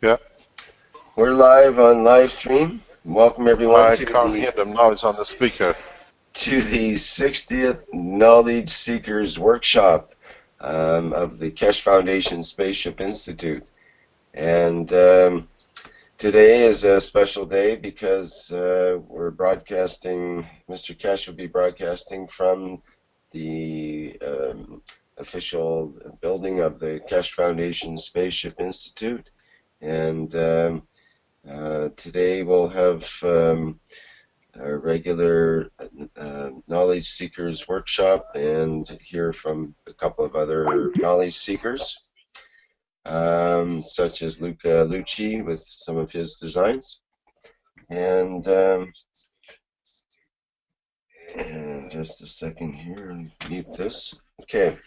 Yeah, We're live on live stream. Welcome everyone I can't hear them now. It's on the speaker. to the 60th Knowledge Seekers Workshop of the Keshe Foundation Spaceship Institute. And today is a special day because we're broadcasting. Mr. Keshe will be broadcasting from the official building of the Keshe Foundation Spaceship Institute, and today we'll have our regular knowledge seekers workshop and hear from a couple of other knowledge seekers, such as Luca Lucci with some of his designs. And just a second here, mute this. Okay,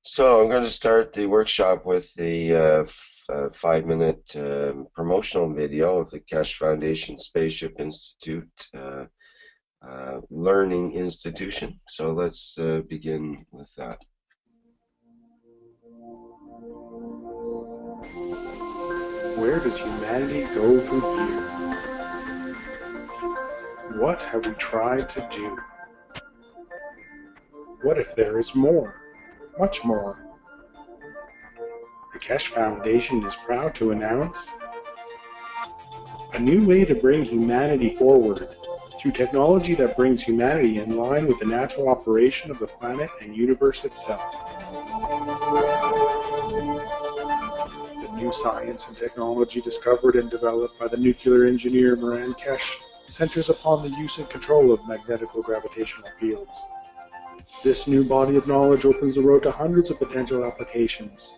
so I'm going to start the workshop with the 5-minute promotional video of the Keshe Foundation Spaceship Institute learning institution. So let's begin with that. Where does humanity go from here? What have we tried to do? What if there is more? Much more. The Keshe Foundation is proud to announce a new way to bring humanity forward through technology that brings humanity in line with the natural operation of the planet and universe itself. The new science and technology discovered and developed by the nuclear engineer Moran Keshe centers upon the use and control of magnetico-gravitational fields. This new body of knowledge opens the road to hundreds of potential applications,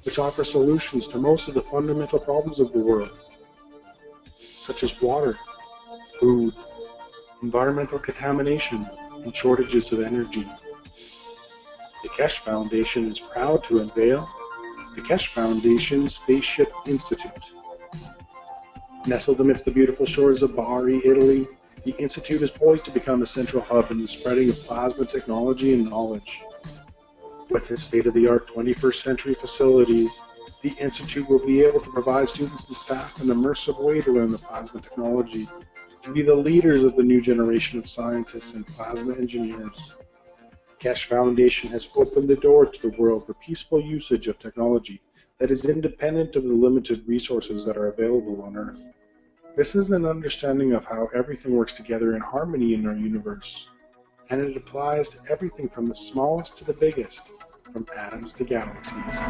which offer solutions to most of the fundamental problems of the world, such as water, food, environmental contamination, and shortages of energy. The Keshe Foundation is proud to unveil the Keshe Foundation Spaceship Institute. Nestled amidst the beautiful shores of Bari, Italy, the Institute is poised to become a central hub in the spreading of plasma technology and knowledge. With its state-of-the-art 21st century facilities, the Institute will be able to provide students and staff an immersive way to learn the plasma technology, to be the leaders of the new generation of scientists and plasma engineers. Keshe Foundation has opened the door to the world for peaceful usage of technology that is independent of the limited resources that are available on Earth. This is an understanding of how everything works together in harmony in our universe, and it applies to everything from the smallest to the biggest, from atoms to galaxies.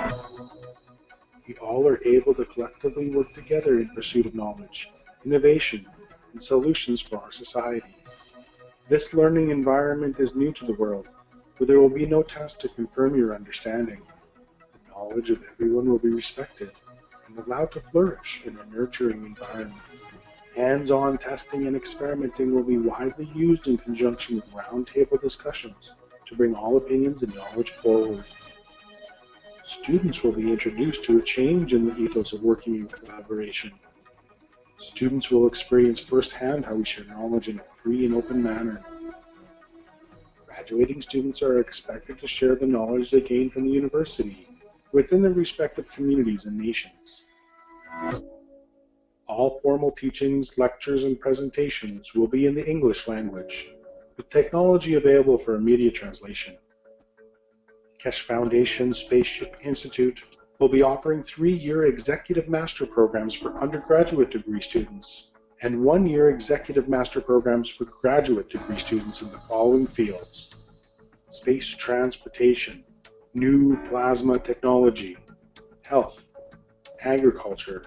We all are able to collectively work together in pursuit of knowledge, innovation, and solutions for our society. This learning environment is new to the world, where there will be no test to confirm your understanding. The knowledge of everyone will be respected and allowed to flourish in a nurturing environment. Hands-on testing and experimenting will be widely used in conjunction with roundtable discussions to bring all opinions and knowledge forward. Students will be introduced to a change in the ethos of working in collaboration. Students will experience firsthand how we share knowledge in a free and open manner. Graduating students are expected to share the knowledge they gain from the university within their respective communities and nations. All formal teachings, lectures, and presentations will be in the English language, with technology available for immediate translation. Keshe Foundation Spaceship Institute will be offering 3-year executive master programs for undergraduate degree students and 1-year executive master programs for graduate degree students in the following fields: space transportation, new plasma technology, health, agriculture,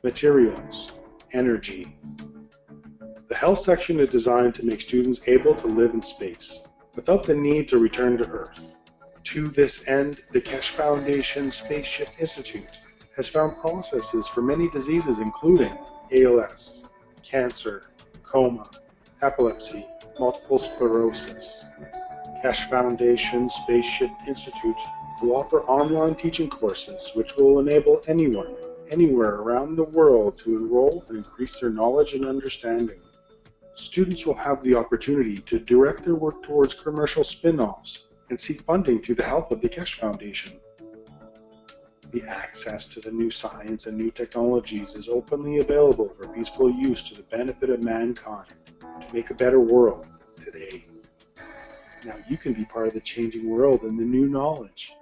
materials, energy. The health section is designed to make students able to live in space without the need to return to Earth. To this end, the Keshe Foundation Spaceship Institute has found processes for many diseases including ALS, cancer, coma, epilepsy, multiple sclerosis. Keshe Foundation Spaceship Institute will offer online teaching courses which will enable anyone, anywhere around the world to enroll and increase their knowledge and understanding. Students will have the opportunity to direct their work towards commercial spin-offs and seek funding through the help of the Keshe Foundation. The access to the new science and new technologies is openly available for peaceful use to the benefit of mankind to make a better world today. Now you can be part of the changing world and the new knowledge.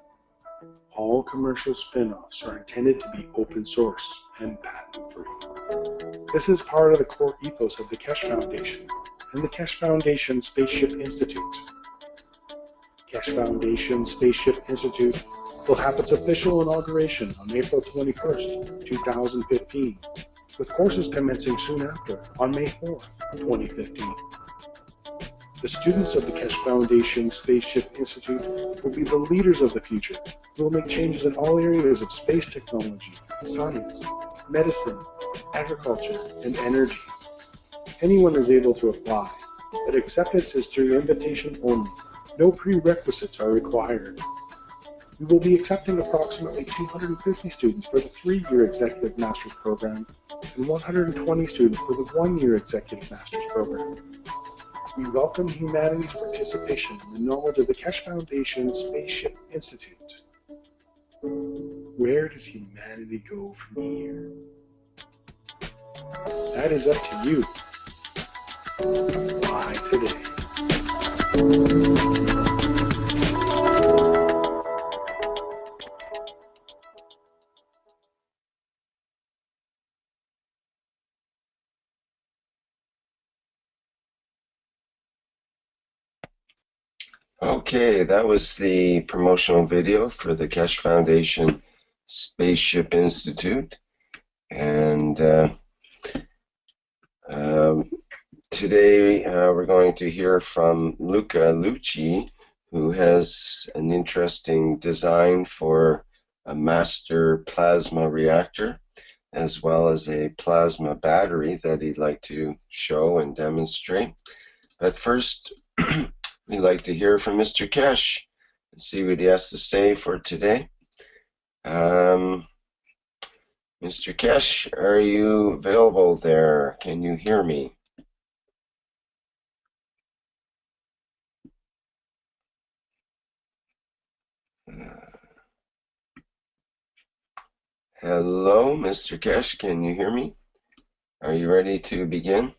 All commercial spin-offs are intended to be open source and patent-free. This is part of the core ethos of the Keshe Foundation and the Keshe Foundation Spaceship Institute. Keshe Foundation Spaceship Institute will have its official inauguration on April 21st, 2015, with courses commencing soon after on May 4th, 2015. The students of the Keshe Foundation Spaceship Institute will be the leaders of the future who will make changes in all areas of space technology, science, medicine, agriculture, and energy. Anyone is able to apply, but acceptance is through invitation only. No prerequisites are required. We will be accepting approximately 250 students for the 3-year Executive Master's Program and 120 students for the 1-year Executive Master's Program. We welcome humanity's participation in the knowledge of the Keshe Foundation Spaceship Institute. Where does humanity go from here? That is up to you. Apply today. Okay, that was the promotional video for the Keshe Foundation Spaceship Institute. And today we're going to hear from Luca Lucci, who has an interesting design for a master plasma reactor, as well as a plasma battery that he'd like to show and demonstrate. But first, we'd like to hear from Mr. Keshe and see what he has to say for today. Mr. Keshe, are you available there? Can you hear me? Hello, Mr. Keshe, can you hear me? Are you ready to begin?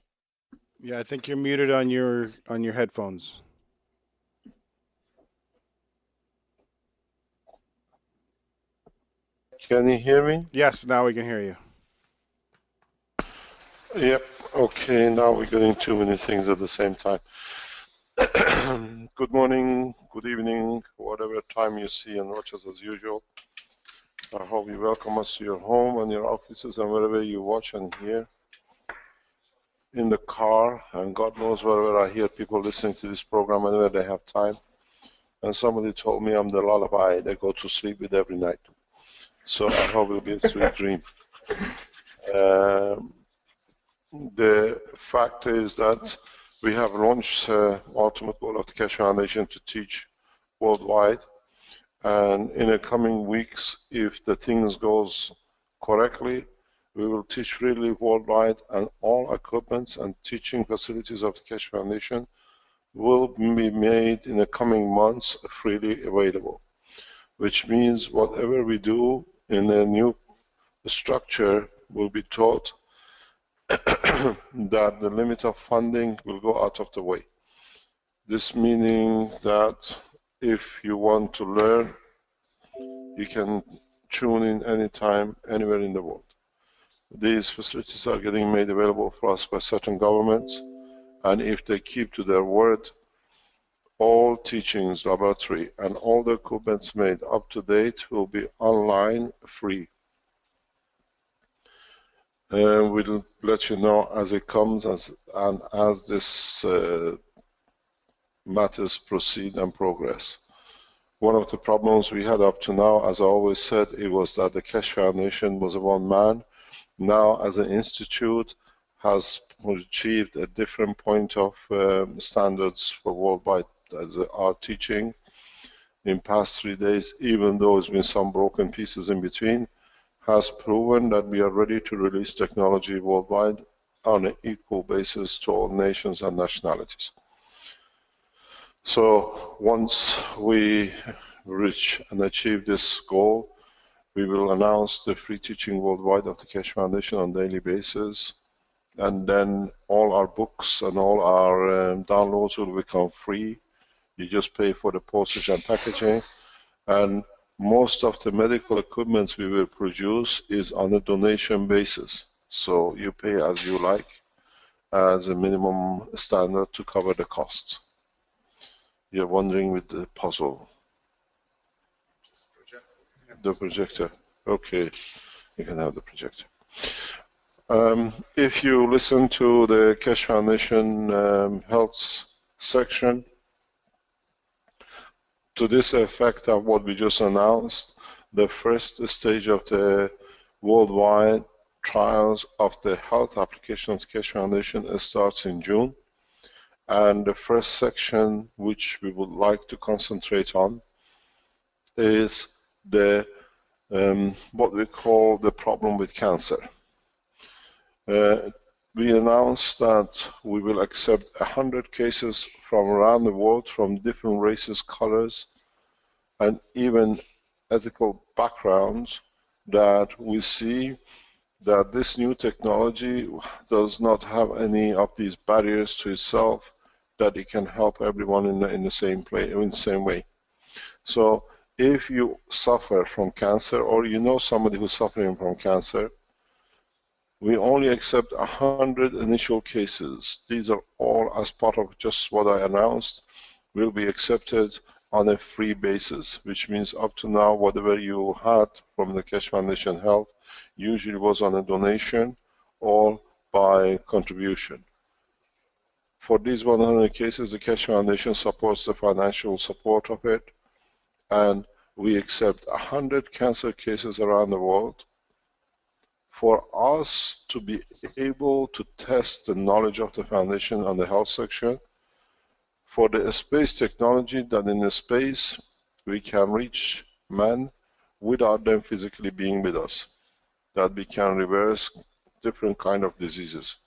Yeah, I think you're muted on your headphones. Can you hear me? Yes, now we can hear you. Yep. Okay, now we're getting too many things at the same time. Good morning, good evening, whatever time you see and watch us as usual. I hope you welcome us to your home and your offices and wherever you watch and hear. In the car, and God knows wherever I hear people listening to this program whenever they have time. And somebody told me I'm the lullaby they go to sleep with every night. So I hope it'll be a sweet dream. The fact is that we have launched ultimate goal of the Keshe Foundation to teach worldwide. And in the coming weeks, if the things goes correctly, we will teach freely worldwide, and all equipments and teaching facilities of the Keshe Foundation will be made in the coming months freely available, which means whatever we do in the new structure will be taught that the limit of funding will go out of the way. This meaning that if you want to learn, you can tune in anytime, anywhere in the world. These facilities are getting made available for us by certain governments, and if they keep to their word, all teachings, laboratory, and all the equipments made up to date will be online free. We'll let you know as it comes and as this matters proceed and progress. One of the problems we had up to now, as I always said, it was that the Keshe Foundation was a one-man. Now, as an institute, has achieved a different point of standards for worldwide as our teaching in past 3 days, even though there's been some broken pieces in between, has proven that we are ready to release technology worldwide on an equal basis to all nations and nationalities. So once we reach and achieve this goal, We will announce the free teaching worldwide of the Keshe Foundation on a daily basis. And then all our books and all our downloads will become free. You just pay for the postage and packaging. And most of the medical equipment we will produce is on a donation basis. So you pay as you like, as a minimum standard to cover the cost. You're wondering with the puzzle. The projector. Okay, you can have the projector. If you listen to the Keshe Foundation health section, to this effect of what we just announced, the first stage of the worldwide trials of the health application of the Keshe Foundation starts in June. And the first section which we would like to concentrate on is the what we call the problem with cancer. We announced that we will accept 100 cases from around the world, from different races, colors, and even ethical backgrounds, that we see that this new technology does not have any of these barriers to itself, that it can help everyone in the same place, in the same way. So if you suffer from cancer, or you know somebody who's suffering from cancer, we only accept 100 initial cases. These are all as part of just what I announced, will be accepted on a free basis, which means up to now, whatever you had from the Keshe Foundation Health usually was on a donation or by contribution. For these 100 cases, the Keshe Foundation supports the financial support of it, and we accept 100 cancer cases around the world. For us to be able to test the knowledge of the foundation on the health section, for the space technology, that in the space we can reach man without them physically being with us, that we can reverse different kind of diseases.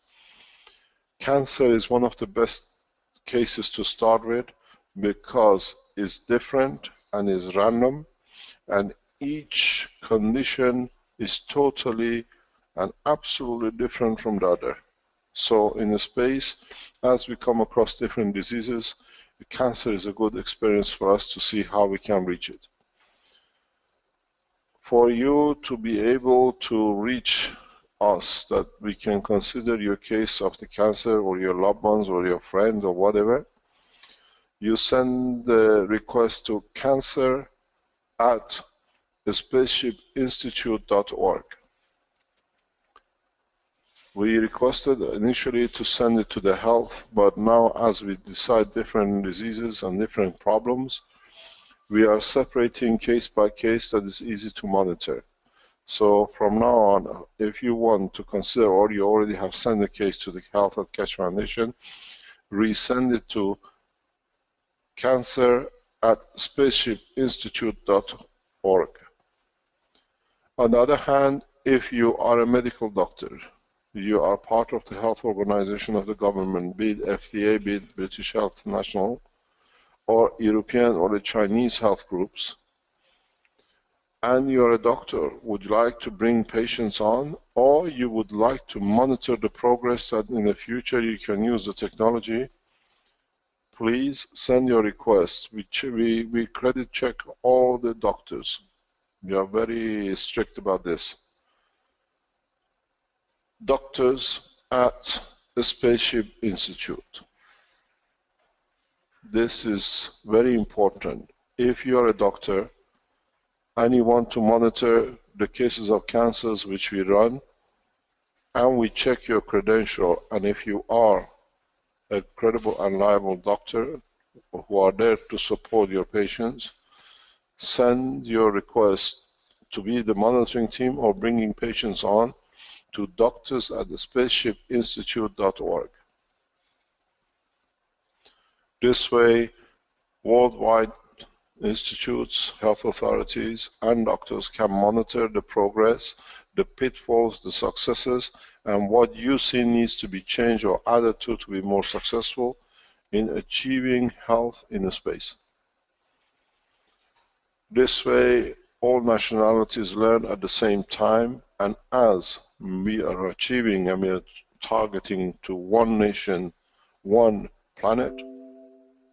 Cancer is one of the best cases to start with because it's different and is random, and each condition is totally and absolutely different from the other. So in the space, as we come across different diseases, cancer is a good experience for us to see how we can reach it. For you to be able to reach us, that we can consider your case of the cancer or your loved ones or your friend or whatever, you send the request to cancer@spaceshipinstitute.org. We requested initially to send it to the health, but now as we decide different diseases and different problems, we are separating case by case that is easy to monitor. So from now on, if you want to consider, or you already have sent a case to the Health at Keshe Foundation, resend it to cancer@spaceshipinstitute.org. On the other hand, if you are a medical doctor, you are part of the health organization of the government, be it FDA, be it British Health National, or European or the Chinese health groups, and you're a doctor, would you like to bring patients on, or you would like to monitor the progress that in the future you can use the technology, please send your request. We credit check all the doctors. We are very strict about this. Doctors at the Spaceship Institute. This is very important. If you are a doctor and you want to monitor the cases of cancers which we run, and we check your credential, and if you are a credible and reliable doctor who are there to support your patients, send your request to be the monitoring team or bringing patients on to doctors@spaceshipinstitute.org. This way, worldwide institutes, health authorities, and doctors can monitor the progress, the pitfalls, the successes, and what you see needs to be changed or added to be more successful in achieving health in space. This way, all nationalities learn at the same time, and as we are achieving and we are targeting to one nation, one planet,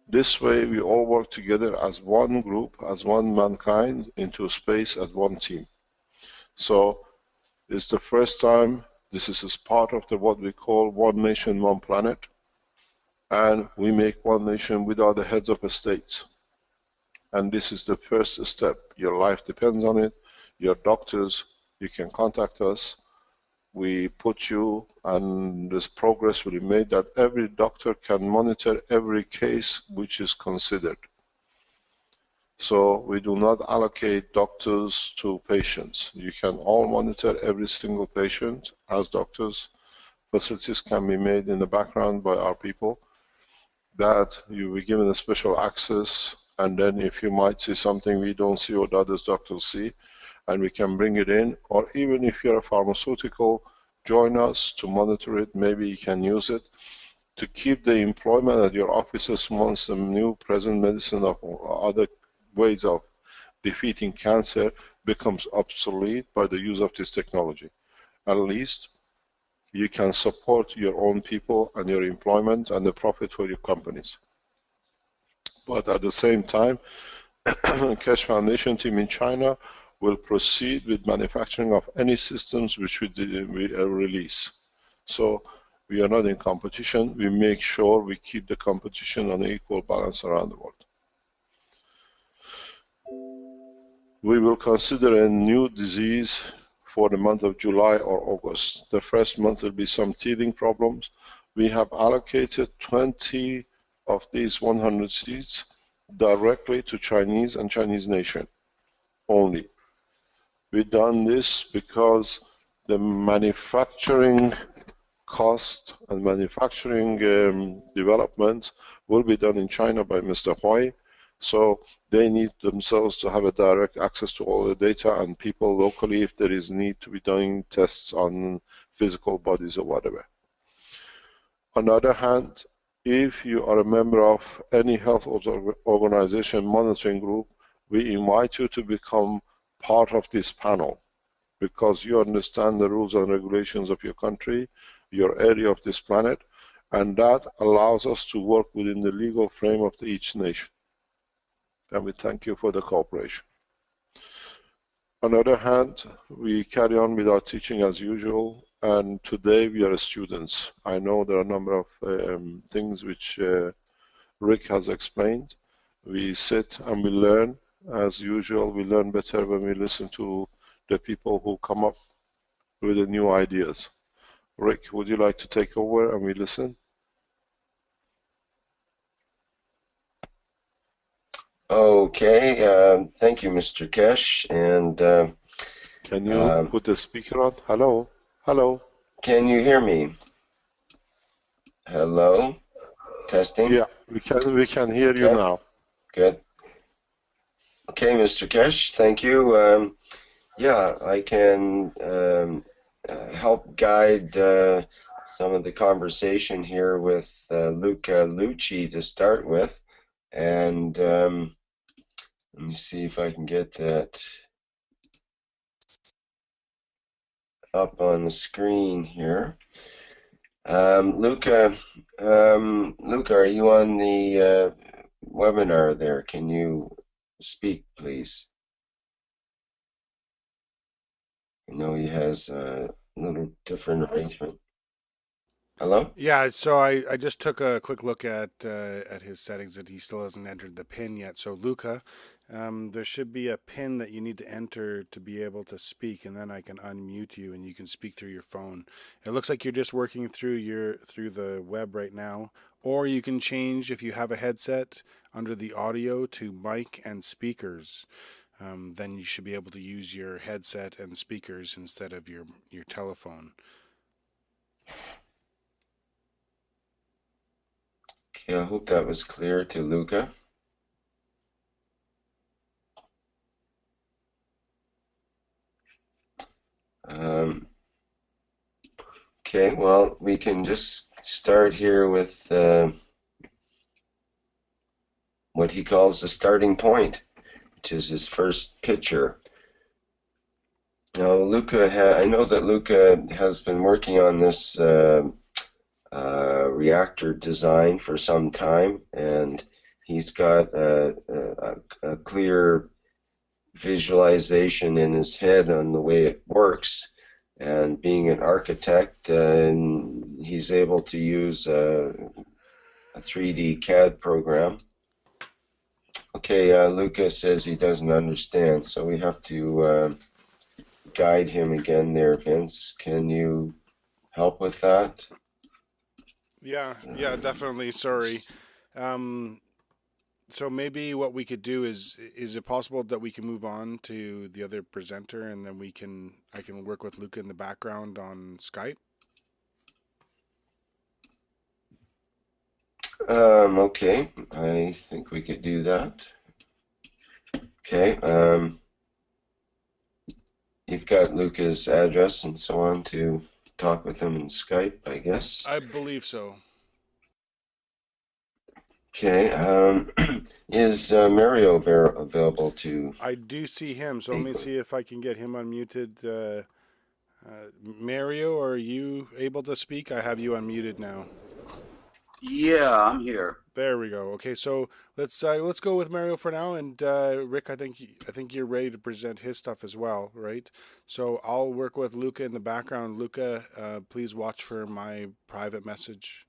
this way we all work together as one group, as one mankind, into space as one team. So it's the first time this is part of what we call one nation, one planet, and we make one nation without the heads of states. And this is the first step. Your life depends on it. Your doctors, you can contact us. We put you, and this progress will be made that every doctor can monitor every case which is considered. So we do not allocate doctors to patients. You can all monitor every single patient as doctors. Facilities can be made in the background by our people that you will be given a special access, and then if you might see something we don't see or the other doctors see, and we can bring it in, or even if you're a pharmaceutical, join us to monitor it. Maybe you can use it to keep the employment at your offices once some new present medicine or other ways of defeating cancer becomes obsolete by the use of this technology. At least you can support your own people and your employment and the profit for your companies. But at the same time, Keshe Foundation team in China will proceed with manufacturing of any systems which we release. So we are not in competition. We make sure we keep the competition on an equal balance around the world. We will consider a new disease for the month of July or August. The first month will be some teething problems. We have allocated 20 of these 100 seats directly to Chinese and Chinese nation only. We've done this because the manufacturing cost and manufacturing development will be done in China by Mr. Huai. So they need themselves to have a direct access to all the data, and people locally, if there is need to be doing tests on physical bodies or whatever. On the other hand, if you are a member of any health organization monitoring group, we invite you to become part of this panel, because you understand the rules and regulations of your country, your area of this planet, and that allows us to work within the legal frame of each nation. And we thank you for the cooperation. On the other hand, we carry on with our teaching as usual, and today we are students. I know there are a number of things which Rick has explained. We sit and we learn. As usual, we learn better when we listen to the people who come up with the new ideas. Rick, would you like to take over and we listen? Okay, thank you, Mr. Keshe. And can you put the speaker on? Hello? Hello? Can you hear me? Hello? Testing? Yeah, we can hear you now. Good. Okay, Mr. Keshe, thank you. Yeah, I can help guide some of the conversation here with Luca Lucci to start with. And let me see if I can get that up on the screen here. Luca, are you on the webinar there? Can you speak, please? I know he has a little different arrangement. Hello? Yeah, so I just took a quick look at his settings, and he still hasn't entered the PIN yet. So Luca, there should be a PIN that you need to enter to be able to speak, and then I can unmute you and you can speak through your phone. It looks like you're just working through the web right now, or you can change, if you have a headset, under the audio to mic and speakers. Then you should be able to use your headset and speakers instead of your telephone. Okay, I hope that was clear to Luca. Okay, well, we can just start here with what he calls the starting point, which is his first picture. Now, I know that Luca has been working on this reactor design for some time, and he's got a clear visualization in his head on the way it works. And being an architect, he's able to use a 3D CAD program. Okay, Luca says he doesn't understand, so we have to guide him again there, Vince. Can you help with that? Yeah, definitely. Sorry. So maybe what we could do is it possible that we can move on to the other presenter, and then I can work with Luca in the background on Skype? Okay, I think we could do that. Okay, you've got Luca's address and so on to talk with him in Skype, I guess. I believe so. Okay, is Mario available to... I do see him, so let me see if I can get him unmuted. Mario, are you able to speak? I have you unmuted now. Yeah, I'm here. There we go. Okay, so let's go with Mario for now, and Rick, I think you're ready to present his stuff as well, right? So I'll work with Luca in the background. Luca, please watch for my private message.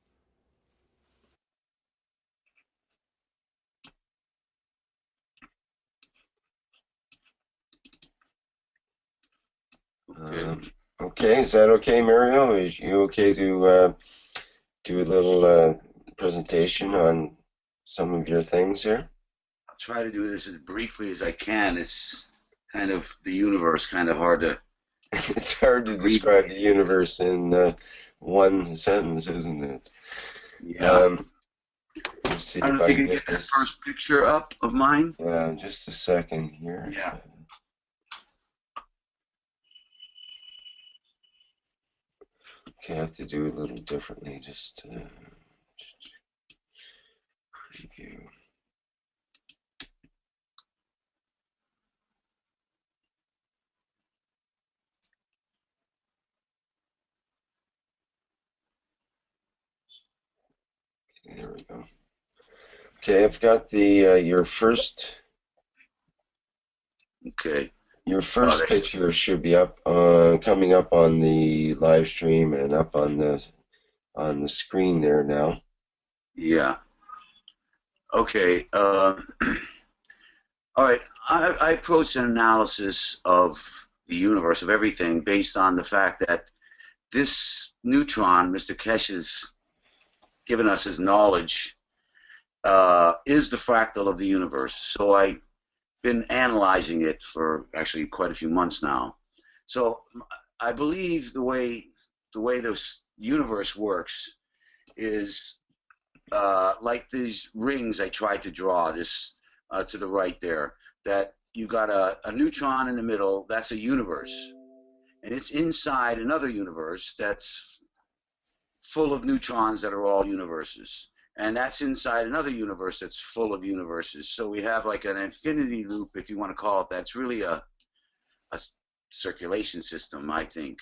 Okay, is that okay, Mario? Are you okay to do a little presentation on some of your things here? I'll try to do this as briefly as I can. It's kind of the universe, kind of hard to... It's hard to describe the universe in one sentence, isn't it? Yeah. Let's see I don't know if you can get that first picture up of mine. Yeah, just a second here. Yeah. Okay, I have to do it a little differently, just to preview. Okay, there we go. Okay, I've got the your first. Okay. Your first picture should be up, coming up on the live stream and up on the screen there now. Yeah. Okay. All right. I approached an analysis of the universe, of everything, based on the fact that this neutron, Mr. Keshe has given us his knowledge, is the fractal of the universe. So I've been analyzing it for actually quite a few months now. So I believe the way this universe works is like these rings I tried to draw, this to the right there, that you got a neutron in the middle, that's a universe. And it's inside another universe that's full of neutrons that are all universes. And that's inside another universe that's full of universes. So we have like an infinity loop, if you want to call it that. It's really a circulation system, I think,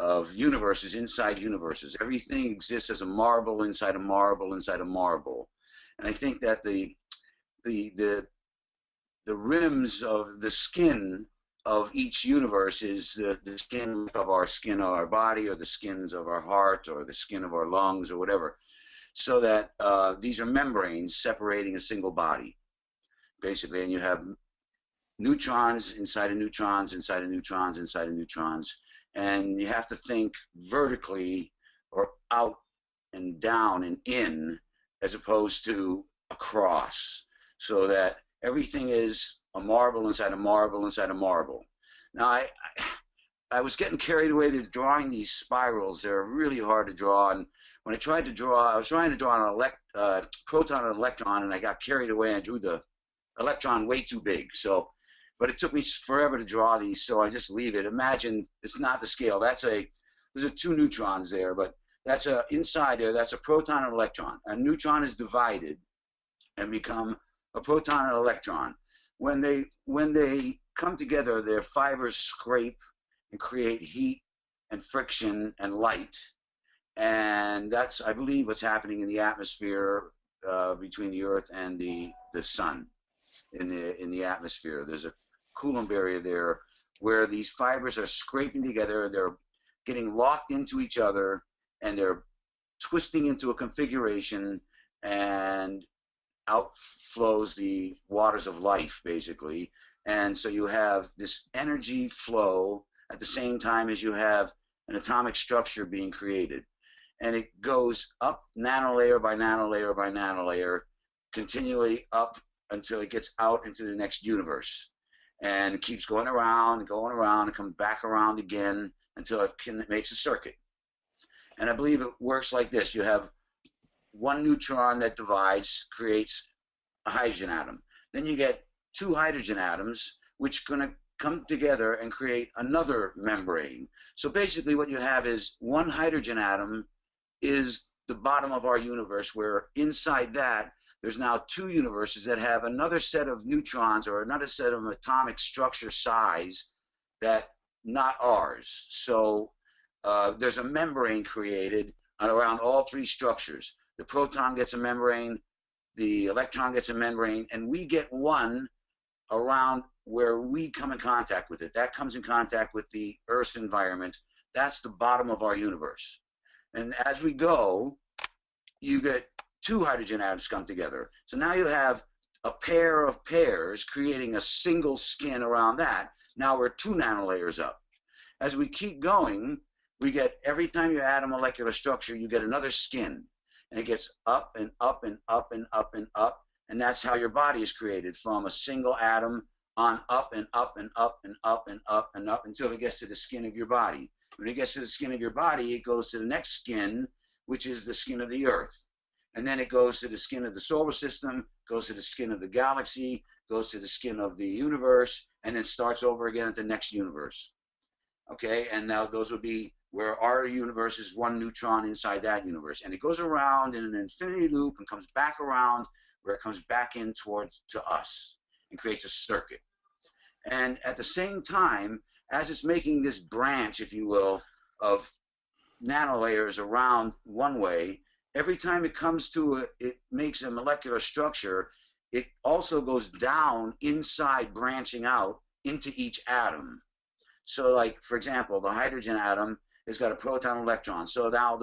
of universes inside universes. Everything exists as a marble inside a marble inside a marble. And I think that the rims of the skin of each universe is the skin of our body, or the skins of our heart, or the skin of our lungs, or whatever. So that these are membranes separating a single body, basically. And you have neutrons inside of neutrons, inside of neutrons, inside of neutrons. And you have to think vertically, or out and down and in, as opposed to across, so that everything is a marble inside a marble inside a marble. Now, I was getting carried away to drawing these spirals. They're really hard to draw. And when I tried to draw, I was trying to draw an proton and electron, and I got carried away and drew the electron way too big. So, but it took me forever to draw these, so I just leave it. Imagine it's not the scale. There's two neutrons there, but that's inside there. That's a proton and electron. A neutron is divided and become a proton and electron. When they come together, their fibers scrape, and create heat and friction and light. And that's, I believe, what's happening in the atmosphere between the Earth and the Sun. In the atmosphere, there's a Coulomb area there where these fibers are scraping together, and they're getting locked into each other, and they're twisting into a configuration, and out flows the waters of life, basically. And so you have this energy flow at the same time as you have an atomic structure being created. And it goes up nanolayer by nanolayer by nanolayer, continually up until it gets out into the next universe. And it keeps going around and comes back around again until it makes a circuit. And I believe it works like this. You have one neutron that divides, creates a hydrogen atom. Then you get two hydrogen atoms, which are going to come together and create another membrane. So basically what you have is one hydrogen atom is the bottom of our universe, where inside that there's now two universes that have another set of neutrons or another set of atomic structure size that not ours. So there's a membrane created around all three structures. The proton gets a membrane, the electron gets a membrane, and we get one around where we come in contact with it. That comes in contact with the Earth's environment. That's the bottom of our universe. And as we go, you get two hydrogen atoms come together. So now you have a pair of pairs creating a single skin around that. Now we're 2 nanolayers up. As we keep going, we get, every time you add a molecular structure, you get another skin. And it gets up and up and up and up and up. And that's how your body is created, from a single atom on up and up and up and up and up and up until it gets to the skin of your body. When it gets to the skin of your body, it goes to the next skin, which is the skin of the Earth. And then it goes to the skin of the solar system, goes to the skin of the galaxy, goes to the skin of the universe, and then starts over again at the next universe. Okay, and now those would be where our universe is one neutron inside that universe. And it goes around in an infinity loop and comes back around where it comes back in towards to us and creates a circuit. And at the same time, as it's making this branch, if you will, of nanolayers around one way, every time it comes to it makes a molecular structure, it also goes down inside, branching out into each atom. So like, for example, the hydrogen atom has got a proton and electron. So now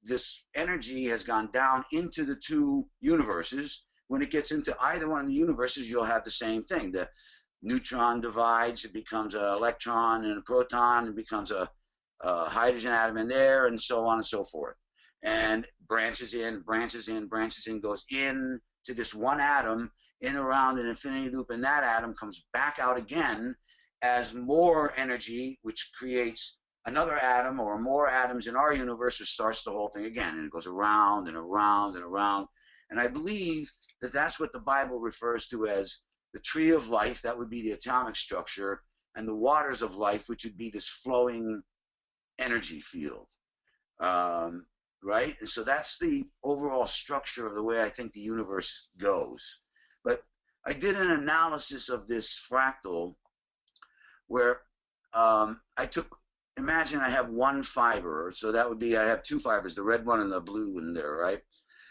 this energy has gone down into the two universes. When it gets into either one of the universes, you'll have the same thing. The neutron divides, it becomes an electron and a proton, it becomes a hydrogen atom in there, and so on and so forth. And branches in, branches in, branches in, goes in to this one atom, in around an infinity loop, and that atom comes back out again as more energy, which creates another atom or more atoms in our universe, which starts the whole thing again, and it goes around and around and around. And I believe that that's what the Bible refers to as the tree of life. That would be the atomic structure, and the waters of life, which would be this flowing energy field. Right? And so that's the overall structure of the way I think the universe goes. But I did an analysis of this fractal where I took, imagine I have one fiber. So that would be, I have two fibers, the red one and the blue one there, right?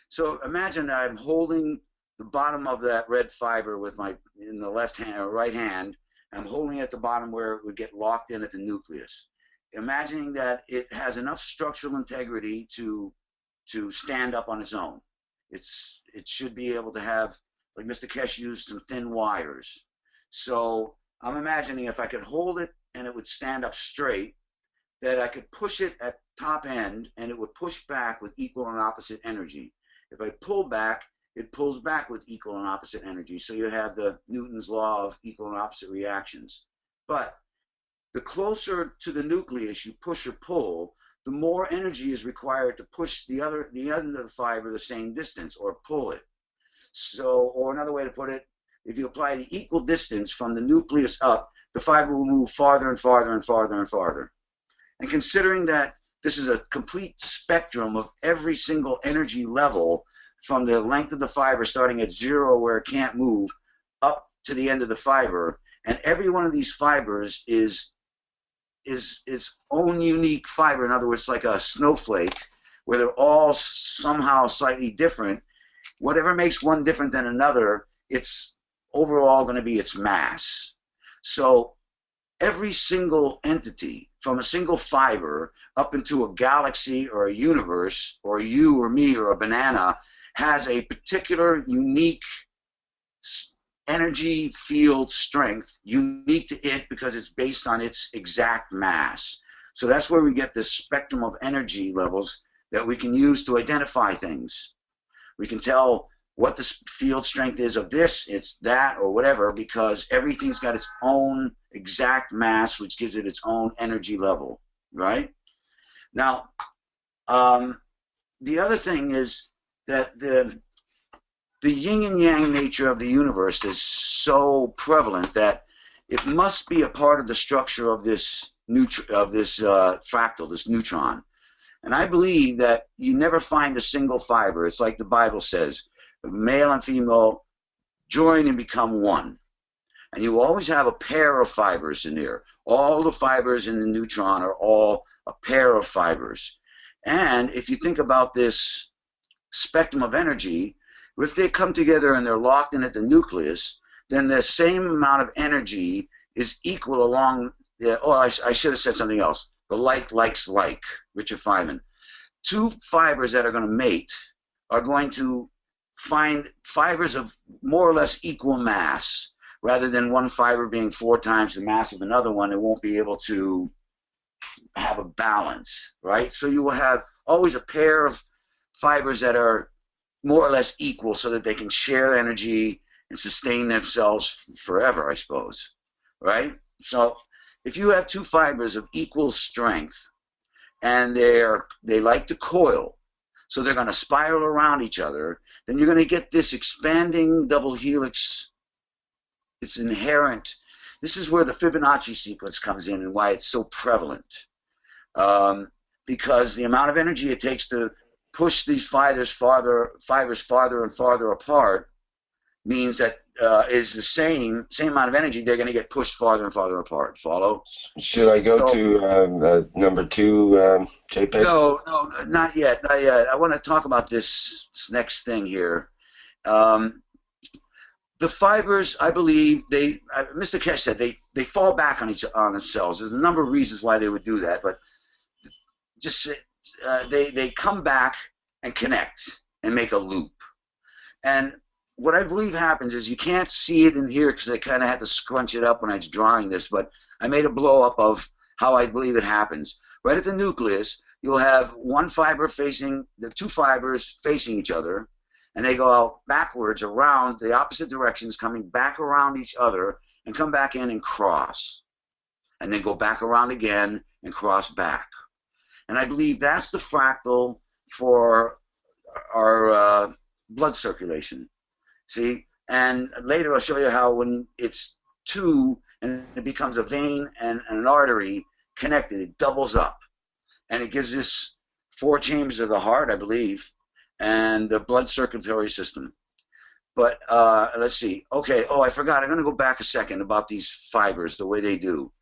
So imagine that I'm holding the bottom of that red fiber with my, in the left hand or right hand. I'm holding at the bottom where it would get locked in at the nucleus. Imagining that it has enough structural integrity to stand up on its own. It should be able to have, like Mr. Keshe used, some thin wires. So I'm imagining if I could hold it and it would stand up straight, that I could push it at top end and it would push back with equal and opposite energy. If I pull back, it pulls back with equal and opposite energy. So you have the Newton's law of equal and opposite reactions. But the closer to the nucleus you push or pull, the more energy is required to push the end of the fiber the same distance or pull it. So, or another way to put it, if you apply the equal distance from the nucleus up, the fiber will move farther and farther and farther and farther. And considering that this is a complete spectrum of every single energy level, from the length of the fiber starting at 0 where it can't move up to the end of the fiber, and every one of these fibers is is its own unique fiber. In other words, like a snowflake, where they're all somehow slightly different. Whatever makes one different than another, it's overall going to be its mass. So every single entity, from a single fiber up into a galaxy or a universe, or you or me or a banana, has a particular unique energy field strength, unique to it because it's based on its exact mass. So that's where we get this spectrum of energy levels that we can use to identify things. We can tell what the field strength is of this, it's that, or whatever, because everything's got its own exact mass, which gives it its own energy level, right? Now, the other thing is that the yin and yang nature of the universe is so prevalent that it must be a part of the structure of this fractal, this neutron. And I believe that you never find a single fiber. It's like the Bible says, male and female join and become one. And you always have a pair of fibers in there. All the fibers in the neutron are all a pair of fibers. And if you think about this spectrum of energy, if they come together and they're locked in at the nucleus, then the same amount of energy is equal along the, I should have said something else. The like likes like, Richard Feynman. Two fibers that are going to mate are going to find fibers of more or less equal mass. Rather than one fiber being 4 times the mass of another one, it won't be able to have a balance, right? So you will have always a pair of fibers that are more or less equal so that they can share energy and sustain themselves forever, I suppose, right? So if you have 2 fibers of equal strength and they like to coil, so they're going to spiral around each other, then you're going to get this expanding double helix. It's inherent. This is where the Fibonacci sequence comes in and why it's so prevalent. Because the amount of energy it takes to push these fibers farther and farther apart means that is the same amount of energy. They're going to get pushed farther and farther apart. Follow? Should I go to number 2, JPEG? No, not yet. Not yet. I want to talk about this next thing here. The fibers, I believe, Mr. Keshe said they fall back on themselves. There's a number of reasons why they would do that, but just they come back and connect and make a loop. And what I believe happens is, you can't see it in here because I kind of had to scrunch it up when I was drawing this, but I made a blow up of how I believe it happens. Right at the nucleus, you'll have one fiber facing, the 2 fibers facing each other, and they go out backwards around the opposite directions, coming back around each other, and come back in and cross. And then go back around again and cross back. And I believe that's the fractal for our blood circulation. See? And later I'll show you how when it's 2 and it becomes a vein and an artery connected, it doubles up. And it gives us 4 chambers of the heart, I believe, and the blood circulatory system. But let's see. Okay, I forgot. I'm going to go back a second about these fibers, the way they do.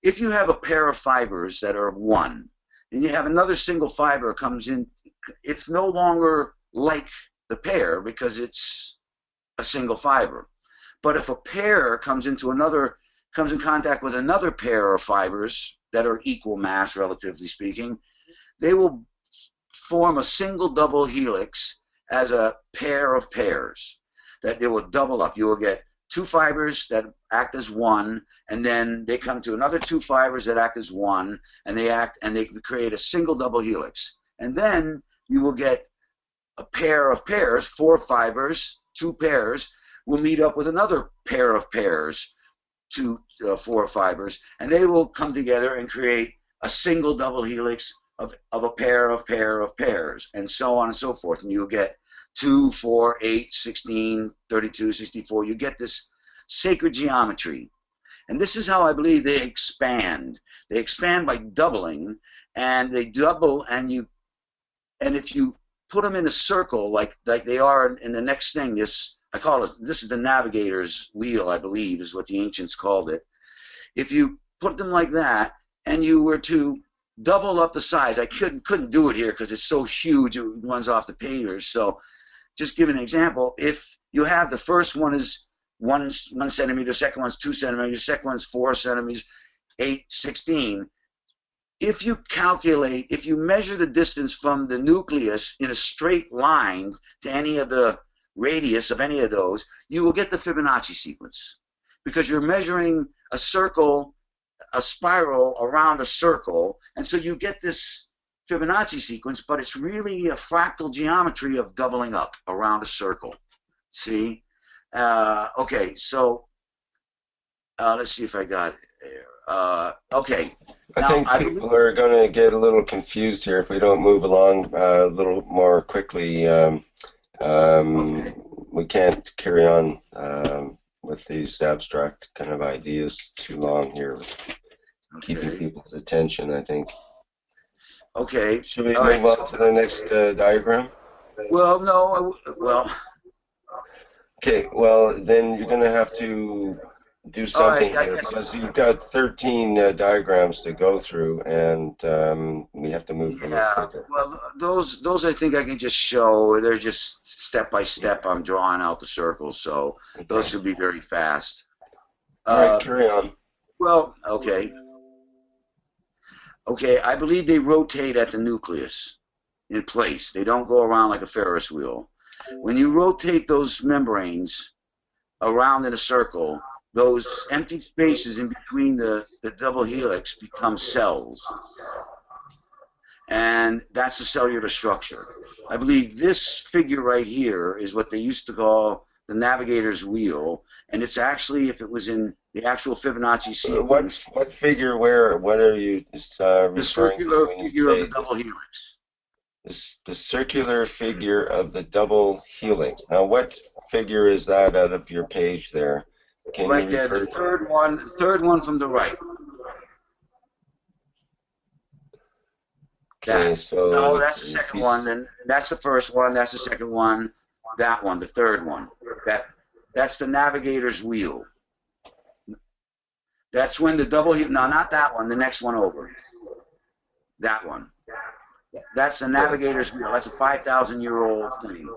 If you have a pair of fibers that are 1, and you have another single fiber comes in, it's no longer like the pair because it's a single fiber. But if a pair comes in contact with another pair of fibers that are equal mass, relatively speaking, they will form a single double helix as a pair of pairs that they will double up. You will get 2 fibers that act as 1, and then they come to another 2 fibers that act as 1, and they create a single double helix. And then you will get a pair of pairs, 4 fibers, 2 pairs will meet up with another pair of pairs, 4 fibers, and they will come together and create a single double helix of a pair of pairs, and so on and so forth. And you'll get 2, 4, 8, 16, 32, 64. You get this sacred geometry. And this is how I believe they expand. They expand by doubling, and they double, and if you put them in a circle like they are in the next thing, this is the navigator's wheel, I believe, is what the ancients called it. If you put them like that, and you were to double up the size, I couldn't do it here because it's so huge, it runs off the pages. So just give an example. If you have the first one is 1 centimeter, second one's 2 centimeters, second one's 4 centimeters, 8, 16. If you measure the distance from the nucleus in a straight line to any of the radius of any of those, you will get the Fibonacci sequence, because you're measuring a circle, a spiral around a circle, and so you get this Fibonacci sequence, but it's really a fractal geometry of doubling up around a circle. See? Okay, so let's see if I got it there. Okay. I Now, think people are going to get a little confused here if we don't move along a little more quickly. We can't carry on with these abstract kind of ideas too long here, keeping people's attention, I think. Okay. Should we move on to the next diagram? Well, no. Well. Okay. Well, then you're going to have to do something here, because you've got 13 diagrams to go through, and we have to move. Yeah. Well, those I think I can just show. They're just step by step. I'm drawing out the circles, so those should be very fast. All right, carry on. Well, okay. Okay, I believe they rotate at the nucleus in place. They don't go around like a Ferris wheel. When you rotate those membranes around in a circle, those empty spaces in between the double helix become cells. And that's the cellular structure. I believe this figure right here is what they used to call the navigator's wheel, and it's actually, if it was in the actual Fibonacci sequence. What figure? What are you referring to? The circular figure of the double helix. The circular figure of the double helix. Now, what figure is that out of your page there? Can right there, the third one from the right. Okay, so no, that's the second one. Then that's the first one. That's the second one. That one, the third one. That's the navigator's wheel. That's when the double helix. No, not that one. The next one over. That one. That's the navigator's wheel. That's a 5,000-year-old thing.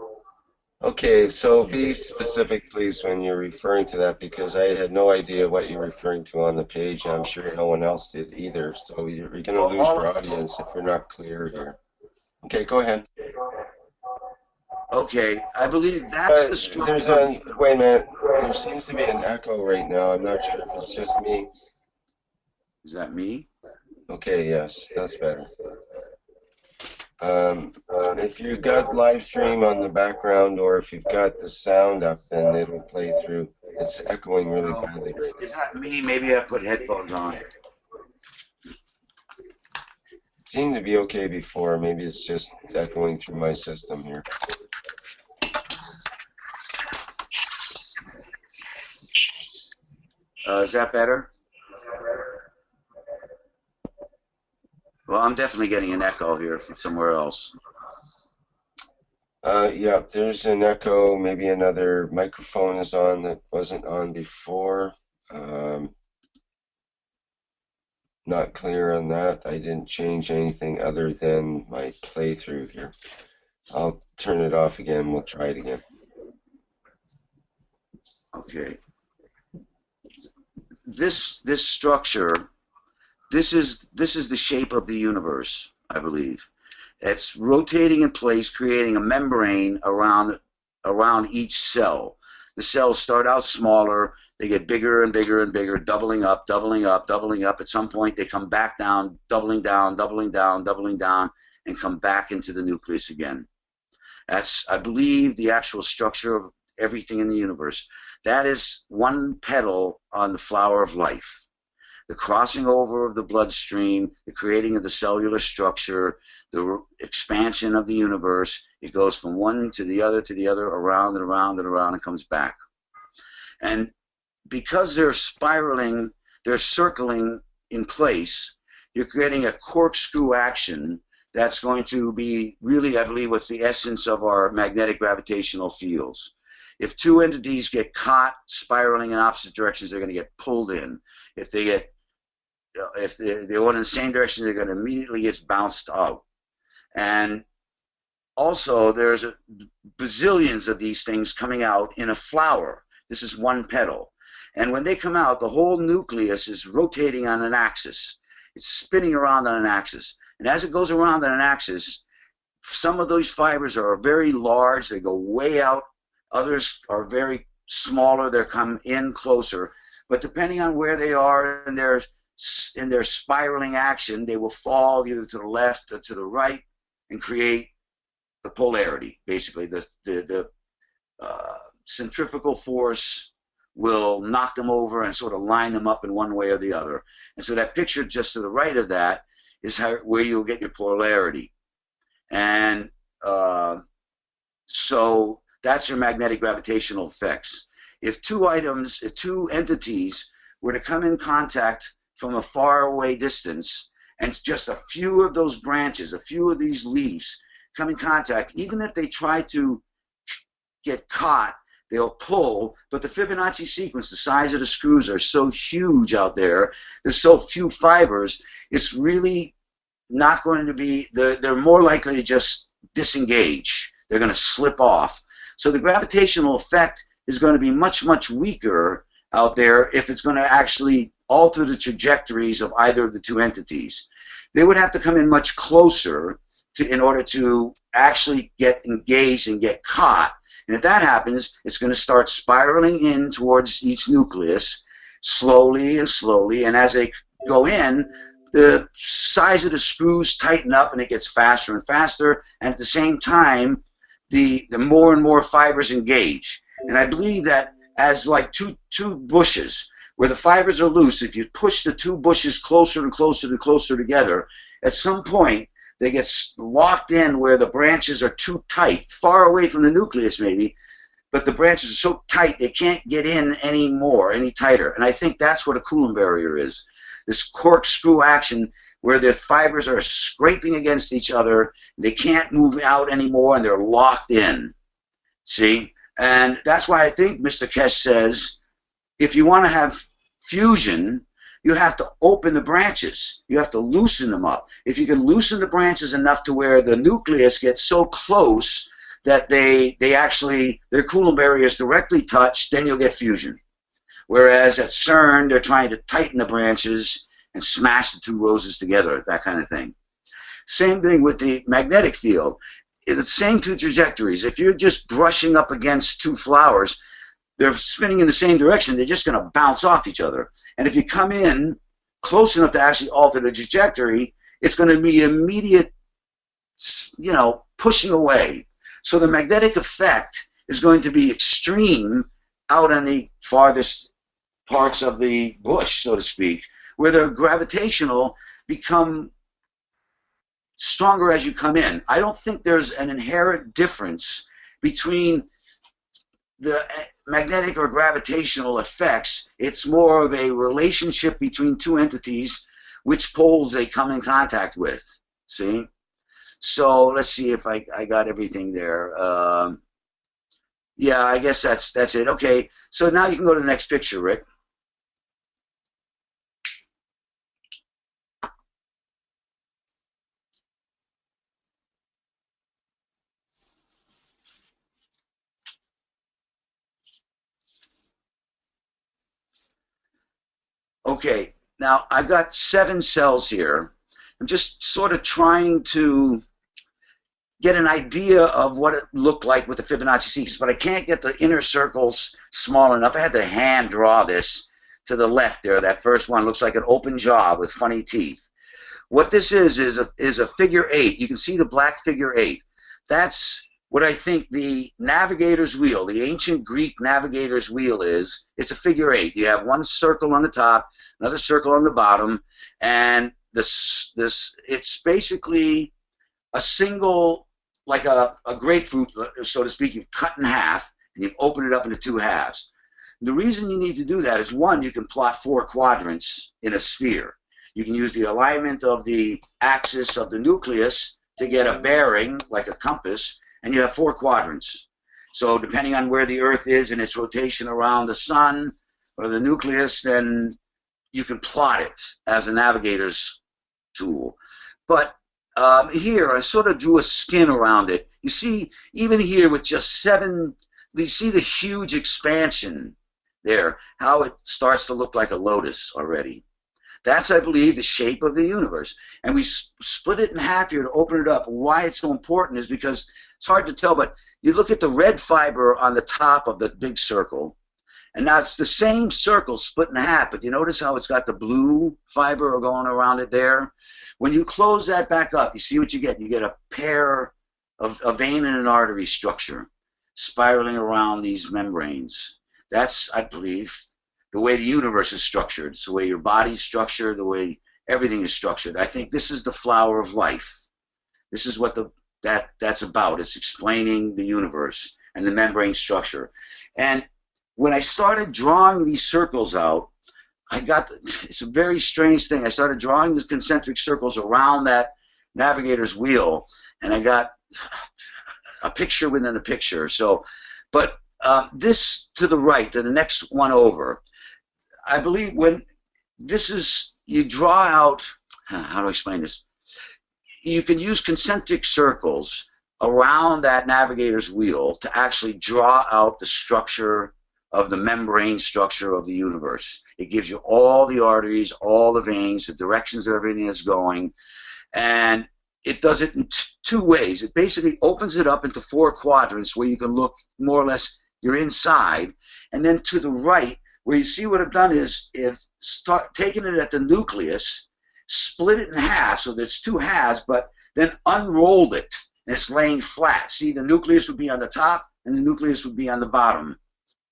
Okay, so be specific, please, when you're referring to that, because I had no idea what you're referring to on the page, and I'm sure no one else did either. So you're going to lose your audience if you're not clear here. Okay, go ahead. Okay, I believe that's the structure. Wait a minute. There seems to be an echo right now. I'm not sure if it's just me. Is that me? Okay, yes, that's better. If you've got live stream on the background, or if you've got the sound up, then it'll play through. It's echoing really badly. Is that me? Maybe I put headphones on. It seemed to be okay before. Maybe it's just echoing through my system here. Is that better? Well, I'm definitely getting an echo here from somewhere else. Yeah, there's an echo. Maybe another microphone is on that wasn't on before. Not clear on that. I didn't change anything other than my playthrough here. I'll turn it off again. We'll try it again. Okay. This structure. This is the shape of the universe, I believe. It's rotating in place, creating a membrane around each cell. The cells start out smaller, they get bigger and bigger and bigger, doubling up, doubling up, doubling up. At some point, they come back down, doubling down, doubling down, doubling down, and come back into the nucleus again. That's, I believe, the actual structure of everything in the universe. That is one petal on the flower of life. The crossing over of the bloodstream, the creating of the cellular structure, the expansion of the universe. It goes from one to the other, around and around and around, and comes back. And because they're spiraling, they're circling in place, you're creating a corkscrew action that's going to be really, I believe, what's the essence of our magnetic gravitational fields. If two entities get caught spiraling in opposite directions, they're going to get pulled in. If they get if they're going in the same direction, they're going to immediately get bounced out. And also, there's bazillions of these things coming out in a flower. This is one petal. And when they come out, the whole nucleus is rotating on an axis. It's spinning around on an axis. And as it goes around on an axis, some of those fibers are very large. They go way out. Others are very smaller. They come in closer. But depending on where they are in their spiraling action, they will fall either to the left or to the right and create the polarity. Basically, the centrifugal force will knock them over and sort of line them up in one way or the other. And so that picture just to the right of that is where you'll get your polarity. And so that's your magnetic gravitational effects. If two entities were to come in contact from a far away distance, and just a few of those branches, a few of these leaves come in contact, even if they try to get caught, they'll pull. But the Fibonacci sequence, the size of the screws are so huge out there, there's so few fibers, it's really not going to be, they're more likely to just disengage. They're going to slip off. So the gravitational effect is going to be much, much weaker out there if it's going to actually alter the trajectories of either of the two entities. They would have to come in much closer in order to actually get engaged and get caught. And if that happens, it's going to start spiraling in towards each nucleus slowly and slowly. And as they go in, the size of the screws tighten up and it gets faster and faster. And at the same time, the more and more fibers engage. And I believe that as like two bushes, where the fibers are loose, if you push the two bushes closer and closer and closer together, at some point they get locked in where the branches are too tight, far away from the nucleus maybe, but the branches are so tight they can't get in any tighter. And I think that's what a Coulomb barrier is. This corkscrew action where the fibers are scraping against each other, they can't move out anymore, and they're locked in. See? And that's why I think Mr. Keshe says, if you want to have fusion, you have to open the branches. You have to loosen them up. If you can loosen the branches enough to where the nucleus gets so close that their Coulomb barriers directly touch, then you'll get fusion. Whereas at CERN, they're trying to tighten the branches and smash the two roses together, that kind of thing. Same thing with the magnetic field. It's the same two trajectories. If you're just brushing up against two flowers, they're spinning in the same direction, they're just going to bounce off each other. And if you come in close enough to actually alter the trajectory, it's going to be immediate, pushing away. So the magnetic effect is going to be extreme out on the farthest parts of the bush, so to speak, where the gravitational become stronger as you come in. I don't think there's an inherent difference between the magnetic or gravitational effects. It's more of a relationship between two entities, which poles they come in contact with. See? So let's see if I got everything there. Yeah, I guess that's it. Okay, so now you can go to the next picture, Rick. Okay, now I've got 7 cells here. I'm just sort of trying to get an idea of what it looked like with the Fibonacci sequence, but I can't get the inner circles small enough. I had to hand draw this to the left there. That first one looks like an open jaw with funny teeth. What this is a figure 8. You can see the black figure 8. That's what I think the navigator's wheel, the ancient Greek navigator's wheel is. It's a figure 8. You have one circle on the top, another circle on the bottom, and it's basically a single, like a grapefruit, so to speak. You've cut in half, and you've opened it up into 2 halves. The reason you need to do that is, one, you can plot 4 quadrants in a sphere. You can use the alignment of the axis of the nucleus to get a bearing, like a compass, and you have 4 quadrants. So depending on where the Earth is in its rotation around the sun or the nucleus, then you can plot it as a navigator's tool. But here, I sort of drew a skin around it. You see, even here with just 7, you see the huge expansion there, how it starts to look like a lotus already. That's, I believe, the shape of the universe. And we split it in half here to open it up. Why it's so important is because it's hard to tell, but you look at the red fiber on the top of the big circle, and now it's the same circle split in half, but you notice how it's got the blue fiber going around it there? When you close that back up, you see what you get. You get a pair of a vein and an artery structure spiraling around these membranes. That's, I believe, the way the universe is structured. It's the way your body's structured, the way everything is structured. I think this is the flower of life. This is what that's about. It's explaining the universe and the membrane structure. And when I started drawing these circles out, it's a very strange thing. I started drawing the concentric circles around that navigator's wheel, and I got a picture within a picture. So, but this to the right, to the next one over, I believe when this is, you draw out, how do I explain this? You can use concentric circles around that navigator's wheel to actually draw out the structure of the membrane structure of the universe. It gives you all the arteries, all the veins, the directions of everything is going, and it does it in 2 ways. It basically opens it up into 4 quadrants where you can look more or less, you're inside, and then to the right, where you see what I've done is taken it at the nucleus, split it in half so that it's 2 halves, but then unrolled it, and it's laying flat. See, the nucleus would be on the top, and the nucleus would be on the bottom.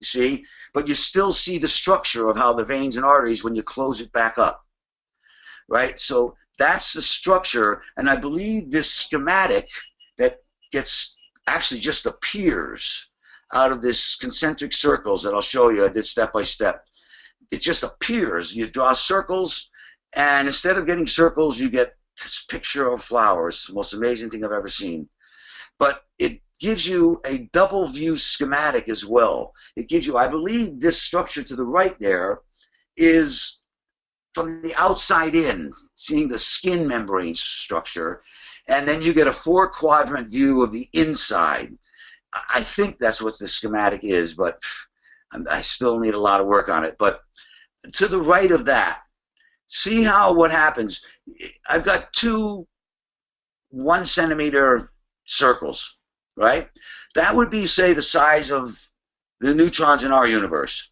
You see? But you still see the structure of how the veins and arteries when you close it back up. Right? So that's the structure, and I believe this schematic that gets, actually just appears out of this concentric circles that I'll show you. I did step by step. It just appears. You draw circles, and instead of getting circles, you get this picture of flowers. It's the most amazing thing I've ever seen. But it gives you a double view schematic as well. It gives you, I believe this structure to the right there is from the outside in, seeing the skin membrane structure, and then you get a 4-quadrant view of the inside. I think that's what the schematic is, but I still need a lot of work on it. But to the right of that, see how what happens. I've got 2 1-centimeter circles, right? That would be, say, the size of the neutrons in our universe.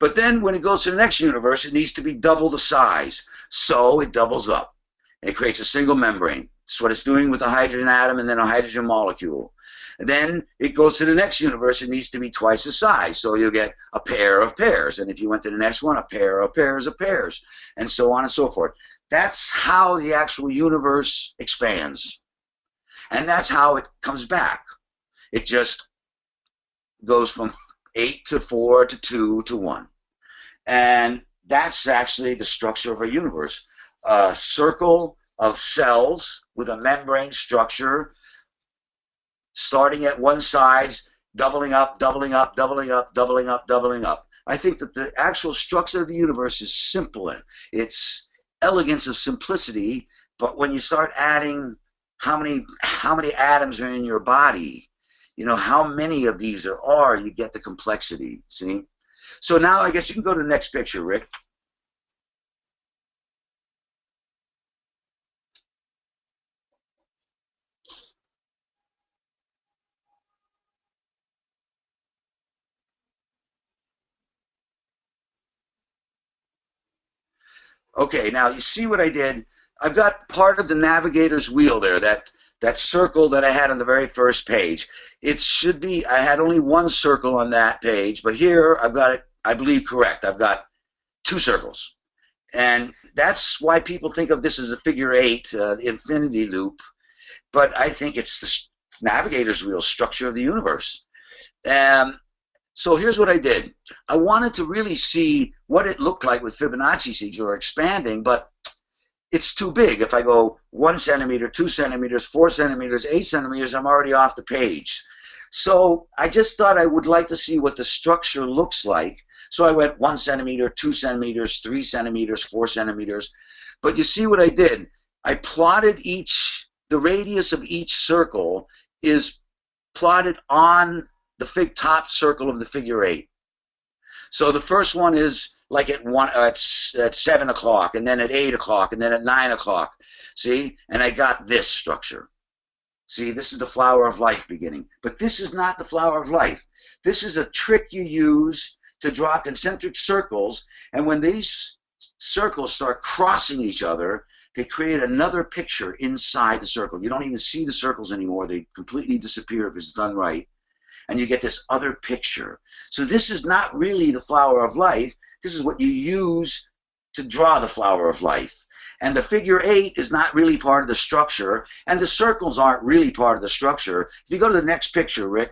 But then when it goes to the next universe, it needs to be double the size. So it doubles up. It creates a single membrane. That's what it's doing with the hydrogen atom and then a hydrogen molecule. And then it goes to the next universe, it needs to be twice the size. So you'll get a pair of pairs. And if you went to the next one, a pair of pairs of pairs, and so on and so forth. That's how the actual universe expands. And that's how it comes back. It just goes from 8 to 4 to 2 to 1. And that's actually the structure of our universe. A circle of cells with a membrane structure starting at one size, doubling up, doubling up, doubling up, doubling up, doubling up. I think that the actual structure of the universe is simple. It's elegance of simplicity, but when you start adding how many atoms are in your body, you know, how many of these there are, you get the complexity, see? So now I guess you can go to the next picture, Rick. Okay, now you see what I did? I've got part of the navigator's wheel there, that circle that I had on the very first page. It should be, I had only 1 circle on that page, but here I've got it, I believe, correct. I've got 2 circles. And that's why people think of this as a figure 8, infinity loop, but I think it's the navigator's wheel structure of the universe. So here's what I did. I wanted to really see what it looked like with Fibonacci sequences or expanding, but it's too big. If I go 1 centimeter, 2 centimeters, 4 centimeters, 8 centimeters, I'm already off the page. So I just thought I would like to see what the structure looks like. So I went 1 centimeter, 2 centimeters, 3 centimeters, 4 centimeters. But you see what I did? I plotted the radius of each circle is plotted on the top circle of the figure 8. So the first one is like at 7 o'clock, and then at 8 o'clock, and then at 9 o'clock. See? And I got this structure. See, this is the flower of life beginning. But this is not the flower of life. This is a trick you use to draw concentric circles, and when these circles start crossing each other, they create another picture inside the circle. You don't even see the circles anymore. They completely disappear if it's done right. And you get this other picture. So this is not really the flower of life. This is what you use to draw the flower of life. And the figure 8 is not really part of the structure, and the circles aren't really part of the structure. If you go to the next picture, Rick.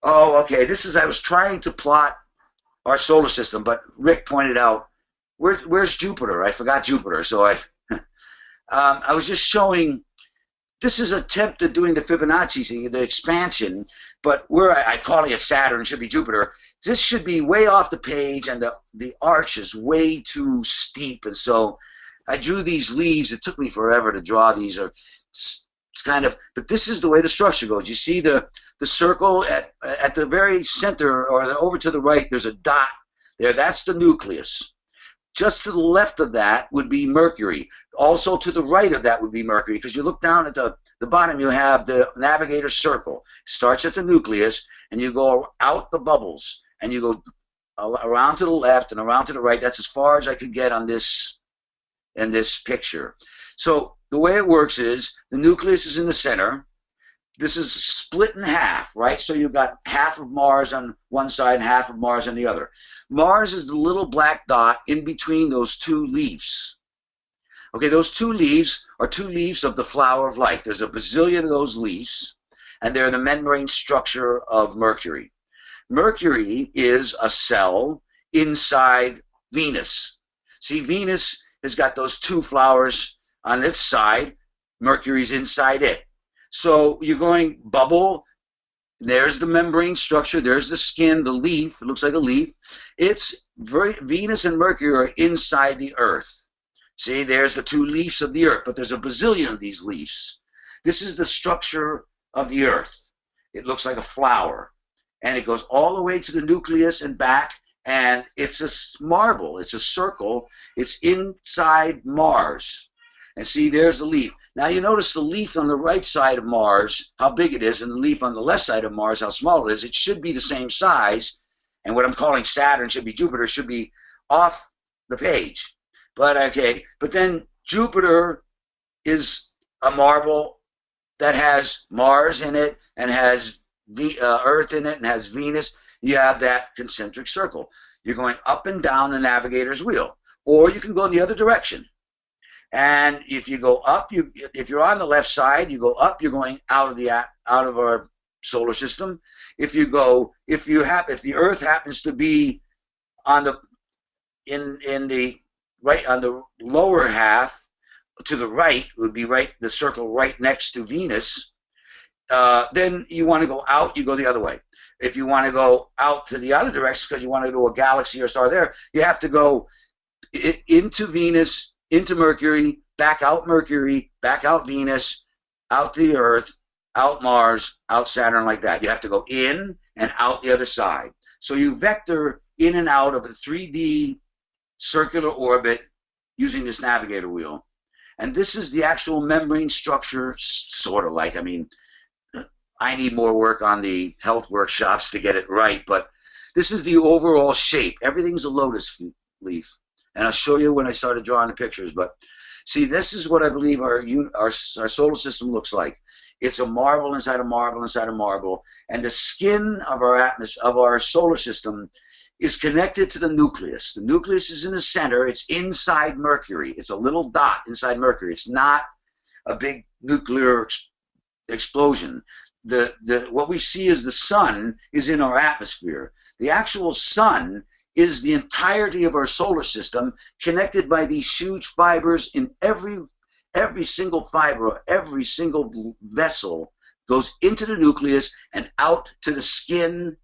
Oh, okay. I was trying to plot our solar system, but Rick pointed out, where's Jupiter? I forgot Jupiter, so I was just showing. This is an attempt at doing the Fibonacci thing, the expansion, but I'm calling it Saturn, it should be Jupiter. This should be way off the page, and the arch is way too steep, and so I drew these leaves. It took me forever to draw these. It's kind of, but this is the way the structure goes. You see the circle at the very center, or over to the right, there's a dot there. That's the nucleus. Just to the left of that would be Mercury. Also to the right of that would be Mercury, because you look down at the bottom, you have the navigator circle. It starts at the nucleus, and you go out the bubbles, and you go around to the left and around to the right. That's as far as I could get on this in this picture. So the way it works is the nucleus is in the center. This is split in half, right? So you've got half of Mars on one side and half of Mars on the other. Mars is the little black dot in between those two leaves. Okay, those two leaves are two leaves of the flower of life. There's a bazillion of those leaves, and they're the membrane structure of Mercury. Mercury is a cell inside Venus. See, Venus has got those two flowers on its side. Mercury's inside it. So you're going bubble, there's the membrane structure, there's the skin, the leaf, it looks like a leaf. Venus and Mercury are inside the Earth. See, there's the two leaves of the Earth, but there's a bazillion of these leaves. This is the structure of the Earth. It looks like a flower, and it goes all the way to the nucleus and back, and it's a marble, it's a circle, it's inside Mars. And see, there's the leaf. Now you notice the leaf on the right side of Mars, how big it is, and the leaf on the left side of Mars, how small it is. It should be the same size, and what I'm calling Saturn should be Jupiter, should be off the page. But okay, but then Jupiter is a marble that has Mars in it, and has Earth in it, and has Venus. You have that concentric circle. You're going up and down the navigator's wheel. Or you can go in the other direction. And if you go up, if you're on the left side, you go up. You're going out of our solar system. If the Earth happens to be on the on the lower half, to the right would be the circle right next to Venus. Then you want to go out. You go the other way. If you want to go out to the other direction because you want to do a galaxy or star there, you have to go into Venus, into Mercury, back out Venus, out the Earth, out Mars, out Saturn, like that. You have to go in and out the other side. So you vector in and out of a 3D circular orbit using this navigator wheel. And this is the actual membrane structure, sort of like, I mean, I need more work on the health workshops to get it right, but this is the overall shape. Everything's a lotus leaf. And I'll show you when I started drawing the pictures. But see, this is what I believe our solar system looks like. It's a marble inside a marble inside a marble. And the skin of our solar system is connected to the nucleus. The nucleus is in the center. It's inside Mercury. It's a little dot inside Mercury. It's not a big nuclear explosion. What we see as the sun is in our atmosphere. The actual sun is the entirety of our solar system, connected by these huge fibers. In every single fiber, every single vessel goes into the nucleus and out to the skin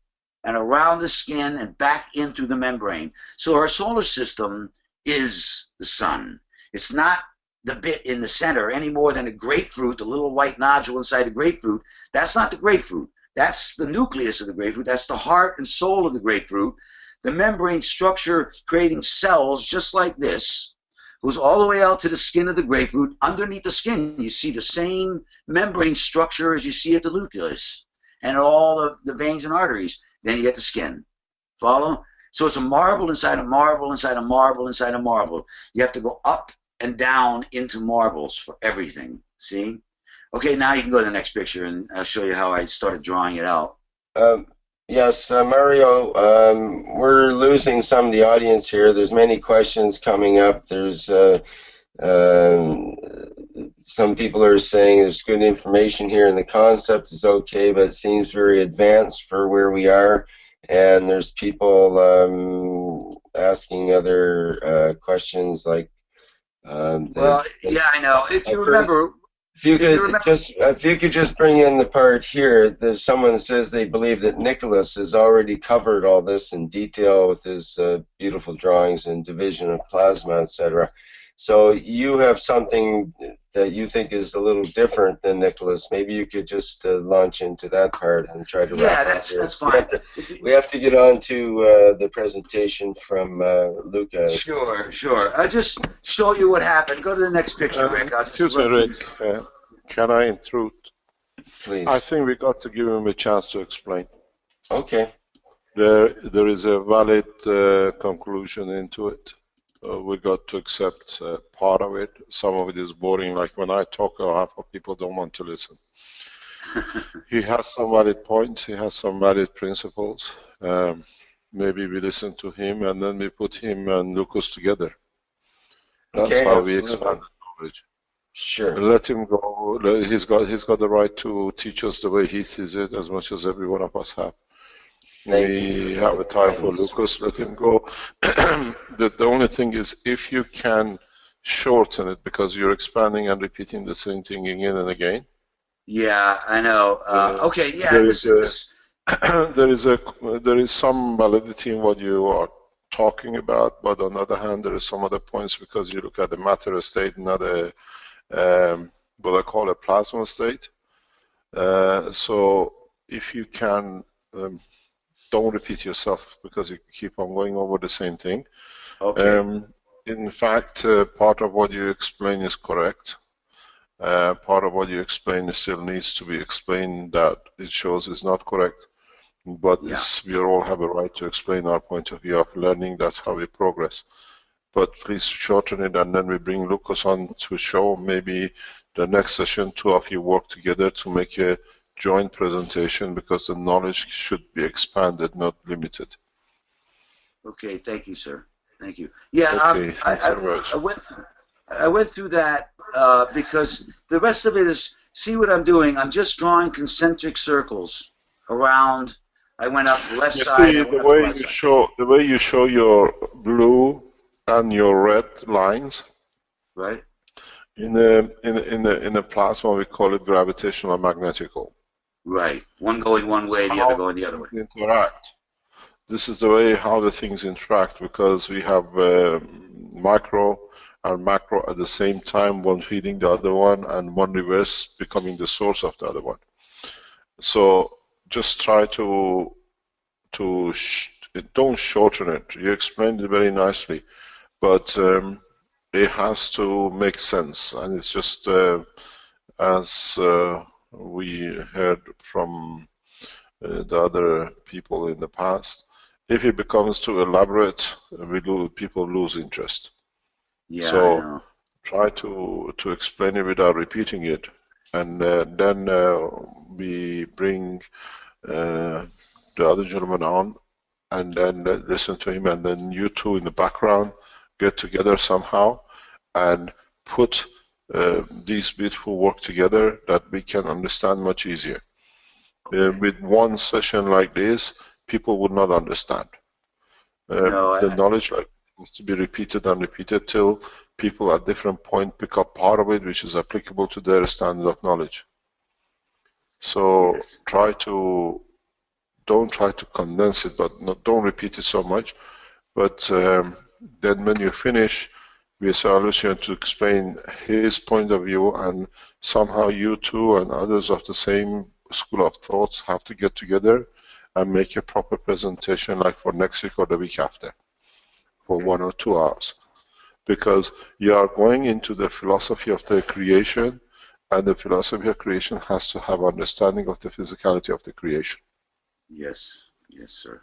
and around the skin and back in through the membrane. So our solar system is the sun. It's not the bit in the center any more than a grapefruit, the little white nodule inside the grapefruit. That's not the grapefruit. That's the nucleus of the grapefruit. That's the heart and soul of the grapefruit. The membrane structure creating cells just like this goes all the way out to the skin of the grapefruit. Underneath the skin, you see the same membrane structure as you see at the nucleus and all of the veins and arteries. Then you get the skin. Follow? So it's a marble inside a marble inside a marble inside a marble. You have to go up and down into marbles for everything. See? Okay, now you can go to the next picture, and I'll show you how I started drawing it out. Yes, Mario, we're losing some of the audience here. There's many questions coming up. There's some people are saying there's good information here and the concept is okay, but it seems very advanced for where we are. And there's people asking other questions like well, yeah, I know. If you remember, if you could just bring in the part here. There's someone says they believe that Nicholas has already covered all this in detail with his beautiful drawings and division of plasma, etc. So you have something that you think is a little different than Nicholas. Maybe you could just launch into that part and try to wrap up here. That's fine. We have to get on to the presentation from Luca. Sure. I'll just show you what happened. Go to the next picture, Rick. Excuse me, Rick. Can I intrude? Please. I think we got to give him a chance to explain. Okay. There is a valid conclusion into it. We got to accept part of it. Some of it is boring, like when I talk, half of people don't want to listen. He has some valid points, he has some valid principles. Maybe we listen to him and then we put him and Lucas together. That's how we expand the knowledge. Sure. Let him go. He's got the right to teach us the way he sees it, as much as every one of us have. We have a time for Lucas, let him go. The only thing is, if you can shorten it, because you're expanding and repeating the same thing again and again. Yeah, I know. Okay, yeah. There is some validity in what you are talking about, but on the other hand, there are some other points, because you look at the matter state, not what I call a plasma state. So if you can. Don't repeat yourself, because you keep on going over the same thing. Okay. In fact, part of what you explain is correct. Part of what you explain still needs to be explained that it shows is not correct. But we all have a right to explain our point of view of learning. That's how we progress. But please shorten it, and then we bring Lucas on to show. Maybe the next session, two of you work together to make a joint presentation, because the knowledge should be expanded, not limited. Okay, thank you, sir. Thank you. Yeah, okay, I went through that because the rest of it is, see what I'm doing? I'm just drawing concentric circles around. I went up the left side. See, the way you show your blue and your red lines. Right. In the plasma, we call it gravitational magnetical. Right. One going one way, the other going the other way. Interact. This is the way how the things interact, because we have micro and macro at the same time, one feeding the other one, and one reverse becoming the source of the other one. So just try to don't shorten it. You explained it very nicely, but it has to make sense, and it's just as we heard from the other people in the past. If it becomes too elaborate, people lose interest. Yeah. So try to explain it without repeating it, and then we bring the other gentleman on, and then listen to him, and then you two in the background get together somehow and put these beautiful work together that we can understand much easier. With one session like this, people would not understand. No, the knowledge has to be repeated and repeated till people at different point pick up part of it, which is applicable to their standard of knowledge. So yes. don't try to condense it, but don't repeat it so much. But then when you finish, we ask Lucian to explain his point of view, and somehow you two and others of the same school of thoughts have to get together and make a proper presentation, like for next week or the week after, for 1 or 2 hours. Because you are going into the philosophy of the creation, and the philosophy of creation has to have understanding of the physicality of the creation. Yes, yes, sir.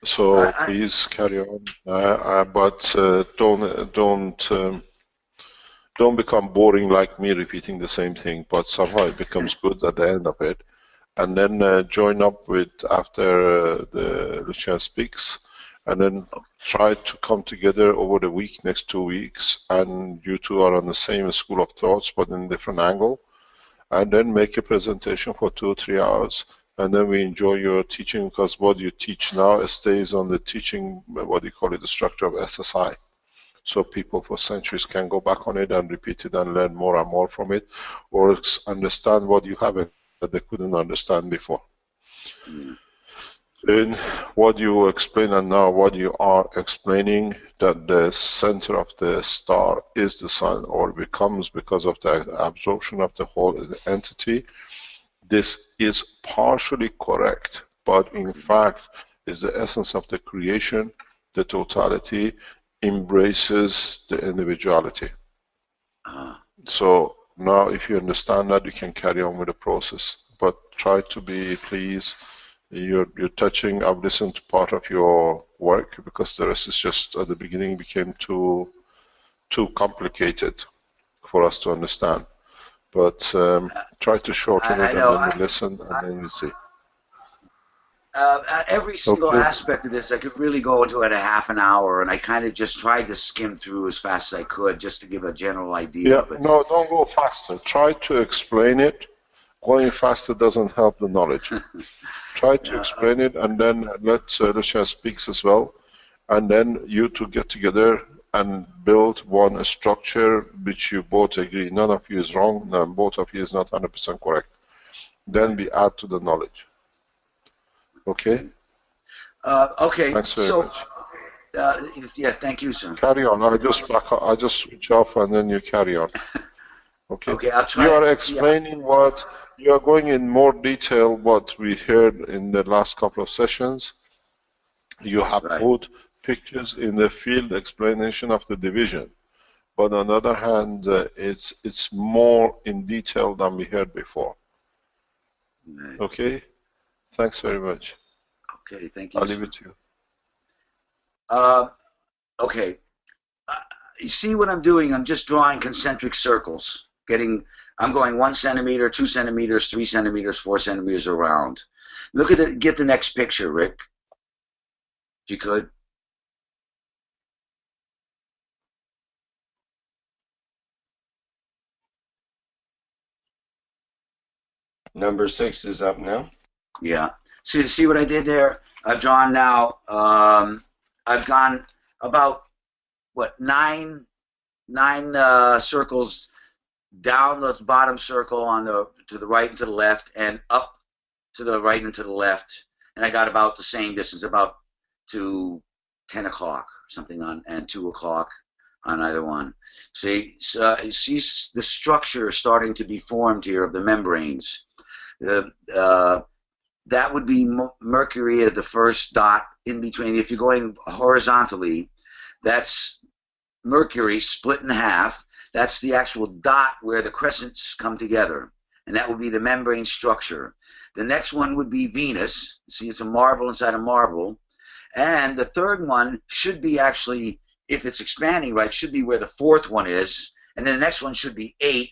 So please carry on, but don't become boring like me repeating the same thing. But somehow it becomes good at the end of it, and then join up with after the Lucian speaks, and then try to come together over the week, next 2 weeks, and you two are on the same school of thoughts but in different angle, and then make a presentation for 2 or 3 hours. And then we enjoy your teaching, because what you teach now stays on the teaching, what do you call it, the structure of SSI. So people for centuries can go back on it and repeat it and learn more and more from it, or understand what you have that they couldn't understand before. In what you explain and now what you are explaining, that the center of the star is the sun, or becomes because of the absorption of the whole entity. This is partially correct, but in fact is the essence of the creation. The totality embraces the individuality. So now if you understand that, you can carry on with the process. But try to be, please, you're touching, I've listened to part of your work, because the rest is just at the beginning became too complicated for us to understand. But try to shorten it, and then we listen, and then we see. Every single aspect of this, I could really go into it a half an hour, and I kind of just tried to skim through as fast as I could just to give a general idea. Yeah, but no, don't go faster. Try to explain it. Going faster doesn't help the knowledge. Try to explain it, and then let Lucian speaks as well, and then you two get together and build one structure which you both agree. None of you is wrong, and both of you is not 100% correct. Then we add to the knowledge. Okay? Okay. Thanks very much. Yeah, thank you, sir. Carry on. I just switch off, and then you carry on. Okay. Okay, I'll try. You are explaining what you are going in more detail what we heard in the last couple of sessions. You have put pictures in the field explanation of the division, but on the other hand, it's more in detail than we heard before. Okay. Thanks very much. Okay, thank you. I'll leave it to you. Okay. You see what I'm doing? I'm just drawing concentric circles. I'm going 1 centimeter, 2 centimeters, 3 centimeters, 4 centimeters around. Look at it. Get the next picture, Rick, if you could. Number 6 is up now. Yeah. See what I did there? I've drawn now. I've gone about what nine circles down the bottom circle on to the right and to the left, and up to the right and to the left, and I got about the same distance, about to 10 o'clock something on, and 2 o'clock on either one. See, you see the structure starting to be formed here of the membranes. That would be Mercury as the first dot in between. If you're going horizontally, that's Mercury split in half. That's the actual dot where the crescents come together, and that would be the membrane structure. The next one would be Venus. See, it's a marble inside a marble. And the third one should be actually, if it's expanding right, should be where the fourth one is. And then the next one should be 8.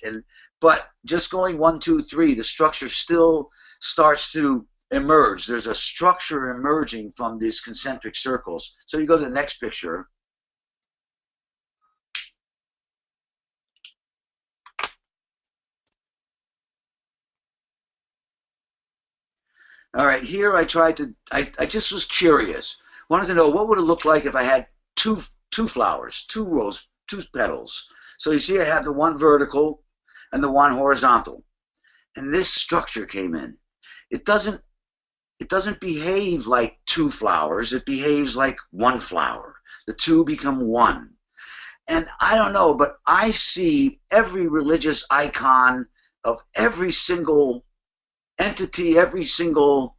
But just going 1, 2, 3, the structure still starts to emerge. There's a structure emerging from these concentric circles. So you go to the next picture. All right, here I tried to, I just was curious. wanted to know what would it look like if I had two flowers, two rows, two petals. So you see I have the one vertical and the one horizontal. And this structure came in. It doesn't behave like two flowers. It behaves like one flower. The two become one. And I don't know, but I see every religious icon of every single entity, every single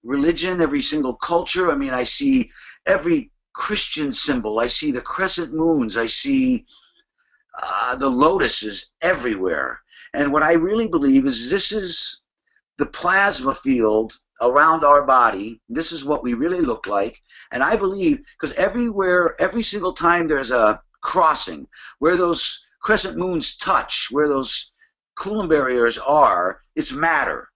religion, every single culture. I mean, I see every Christian symbol. I see the crescent moons. I see the lotuses everywhere. And what I really believe is this is the plasma field around our body. This is what we really look like. And I believe, because everywhere, every single time there's a crossing, where those crescent moons touch, where those Coulomb barriers are, it's matter.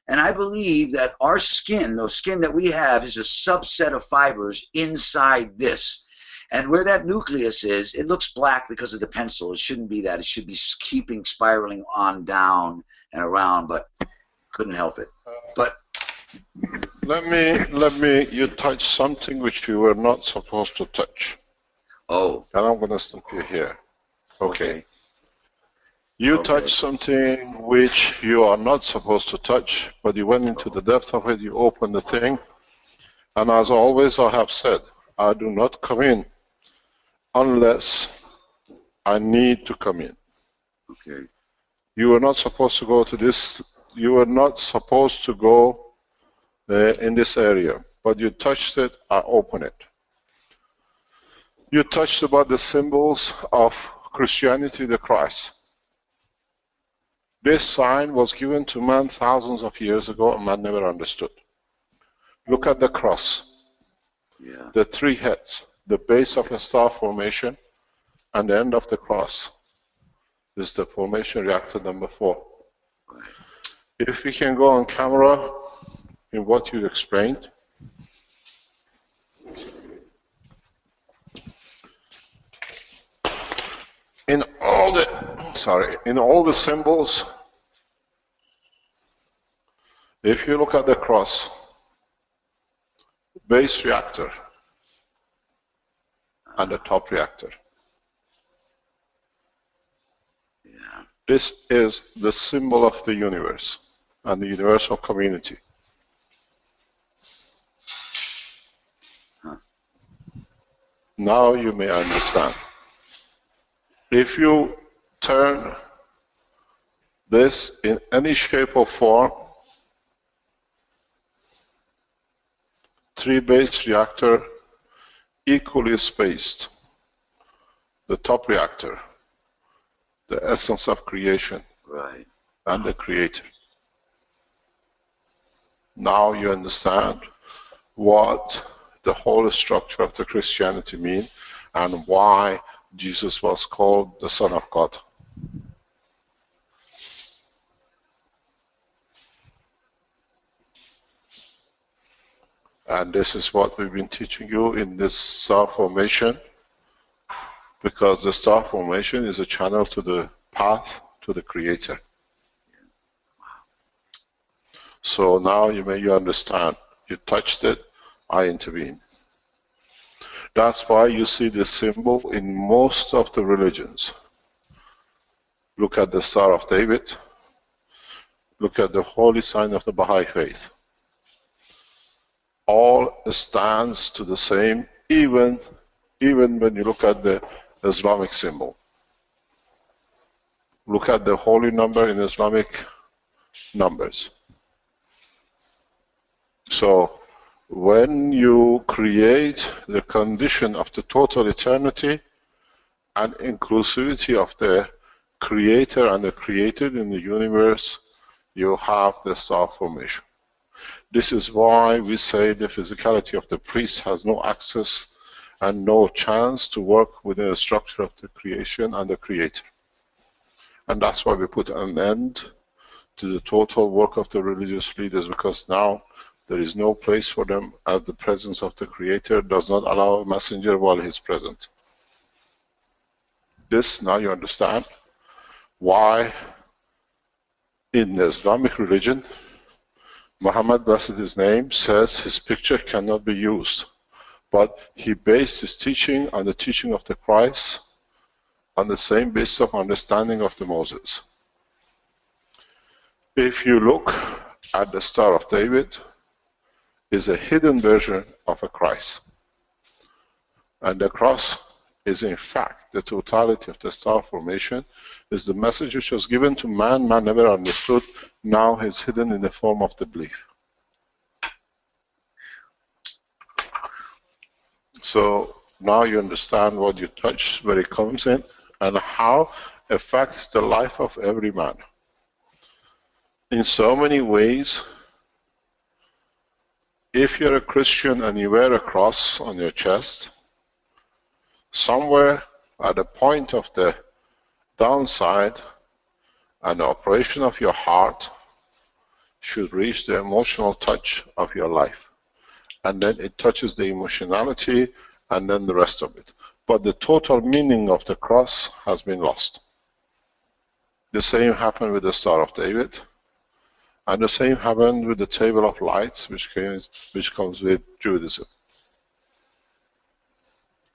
And I believe that our skin, the skin that we have, is a subset of fibers inside this. And where that nucleus is, it looks black because of the pencil. It shouldn't be that. It should be keeping spiraling on down and around, but couldn't help it. But let me, you touched something which you were not supposed to touch. Oh. And I'm going to stop you here. Okay. You touched something which you are not supposed to touch, but you went into the depth of it, you opened the thing, and as always I have said, I do not come in unless I need to come in. Okay. You were not supposed to go to this, you were not supposed to go in this area, but you touched it, I open it. You touched about the symbols of Christianity, the Christ. This sign was given to man thousands of years ago, and man never understood. Look at the cross. Yeah. The three heads, the base of a star formation, and the end of the cross is the formation reactor number 4. Right. If we can go on camera in what you explained. In all the symbols, if you look at the cross, base reactor and the top reactor. Yeah. This is the symbol of the universe and the universal community. Huh. Now you may understand. If you turn this in any shape or form, 3 base reactor equally spaced, the top reactor, the essence of creation, Right. and the creator. Now you understand what the whole structure of the Christianity means and why Jesus was called the Son of God. And this is what we've been teaching you in this star formation, because the star formation is a channel to the path to the Creator. So now you understand. You touched it, I intervene. That's why you see this symbol in most of the religions. Look at the Star of David. Look at the holy sign of the Baha'i faith. All stands to the same, even when you look at the Islamic symbol. Look at the holy number in Islamic numbers. So, when you create the condition of the total eternity and inclusivity of the creator and the created in the universe, you have the star formation. This is why we say the physicality of the priest has no access and no chance to work within the structure of the creation and the creator. And that's why we put an end to the total work of the religious leaders, because now there is no place for them, as the presence of the Creator does not allow a messenger while he is present. This, now you understand why in the Islamic religion, Muhammad, blessed his name, says his picture cannot be used. But he based his teaching on the teaching of the Christ, on the same basis of understanding of the Moses. If you look at the Star of David, is a hidden version of a Christ. And the cross is in fact the totality of the star formation, is the message which was given to man, man never understood, now is hidden in the form of the belief. So now you understand what you touch, where it comes in, and how it affects the life of every man. In so many ways, if you're a Christian and you wear a cross on your chest, somewhere at the point of the downside and the operation of your heart should reach the emotional touch of your life. And then it touches the emotionality and then the rest of it. But the total meaning of the cross has been lost. The same happened with the Star of David. And the same happened with the Table of Lights, which comes with Judaism.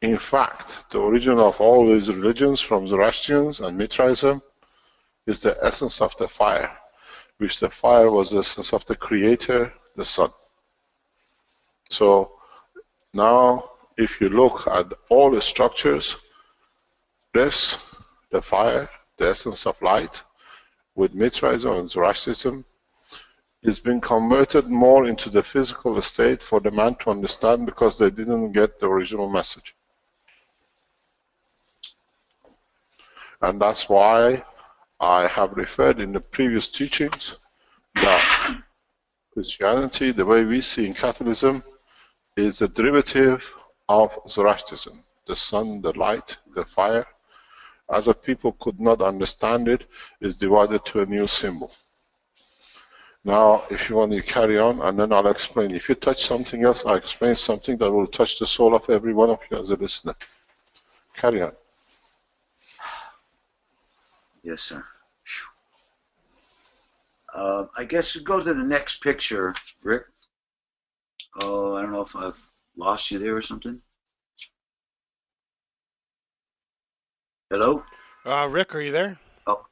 In fact, the origin of all these religions, from Zoroastrians and Mithraism, is the essence of the fire, which the fire was the essence of the Creator, the Sun. So now, if you look at all the structures, this, the fire, the essence of light, with Mithraism and Zoroastrianism, is being converted more into the physical state for the man to understand, because they didn't get the original message. And that's why I have referred in the previous teachings that Christianity, the way we see in Catholicism, is a derivative of Zoroastrianism. The sun, the light, the fire, as a people could not understand it, is divided to a new symbol. Now, if you want to carry on, and then I'll explain. If you touch something else, I'll explain something that will touch the soul of every one of you as a listener. Carry on. Yes, sir. I guess we go to the next picture, Rick. Oh, I don't know if I've lost you there or something. Hello? Rick, are you there? Oh.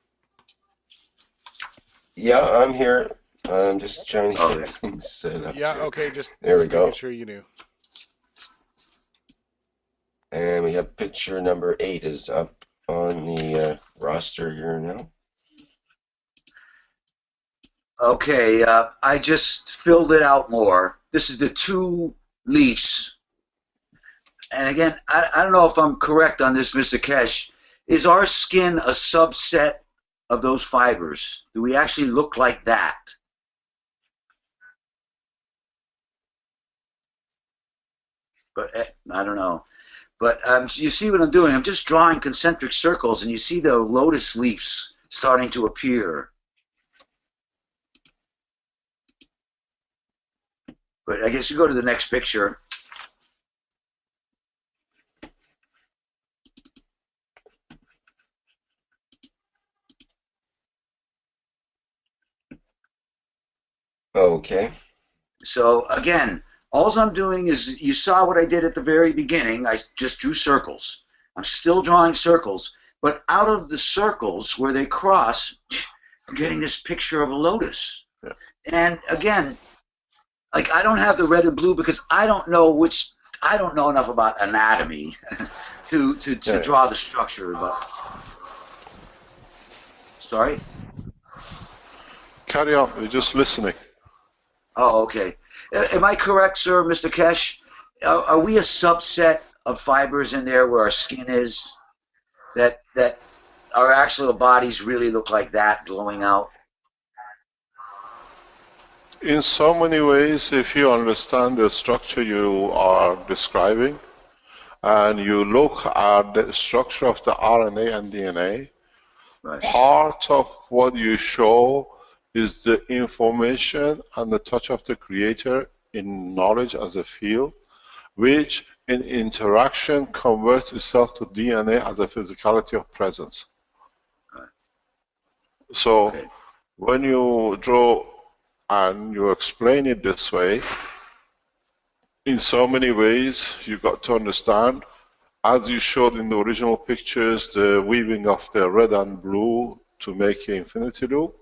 Yeah, I'm here. I'm just trying to Okay. get things set up. Yeah, here. okay, just There we go. making sure you knew. And we have picture number 8 is up on the roster here now. Okay, I just filled it out more. This is the 2 leaves. And again, I don't know if I'm correct on this, Mr. Keshe. Is our skin a subset of those fibers? Do we actually look like that? But I don't know. But you see what I'm doing? I'm just drawing concentric circles, and you see the lotus leaves starting to appear. But I guess you go to the next picture. Okay. So again, all I'm doing is, you saw what I did at the very beginning. I just drew circles. I'm still drawing circles, but out of the circles where they cross, I'm getting this picture of a lotus. Yeah. And again, like, I don't have the red and blue because I don't know enough about anatomy to draw the structure. But sorry. Carry on. We're just listening. Oh, okay. Am I correct, sir, Mr. Keshe? Are we a subset of fibers in there where our skin is? That our actual bodies really look like that, glowing out? In so many ways, if you understand the structure you are describing, and you look at the structure of the RNA and DNA, Right. part of what you show is the information and the touch of the Creator in knowledge as a field, which in interaction converts itself to DNA as a physicality of presence. Right. So Okay. when you draw and you explain it this way, in so many ways, you got to understand, as you showed in the original pictures, the weaving of the red and blue to make an infinity loop.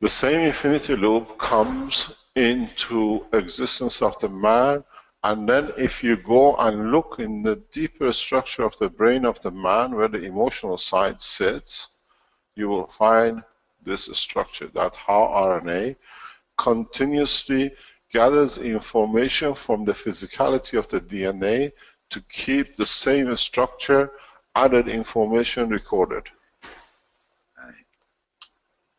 The same infinity loop comes into existence of the man, and then if you go and look in the deeper structure of the brain of the man, where the emotional side sits, you will find this structure, that how RNA continuously gathers information from the physicality of the DNA to keep the same structure, added information recorded.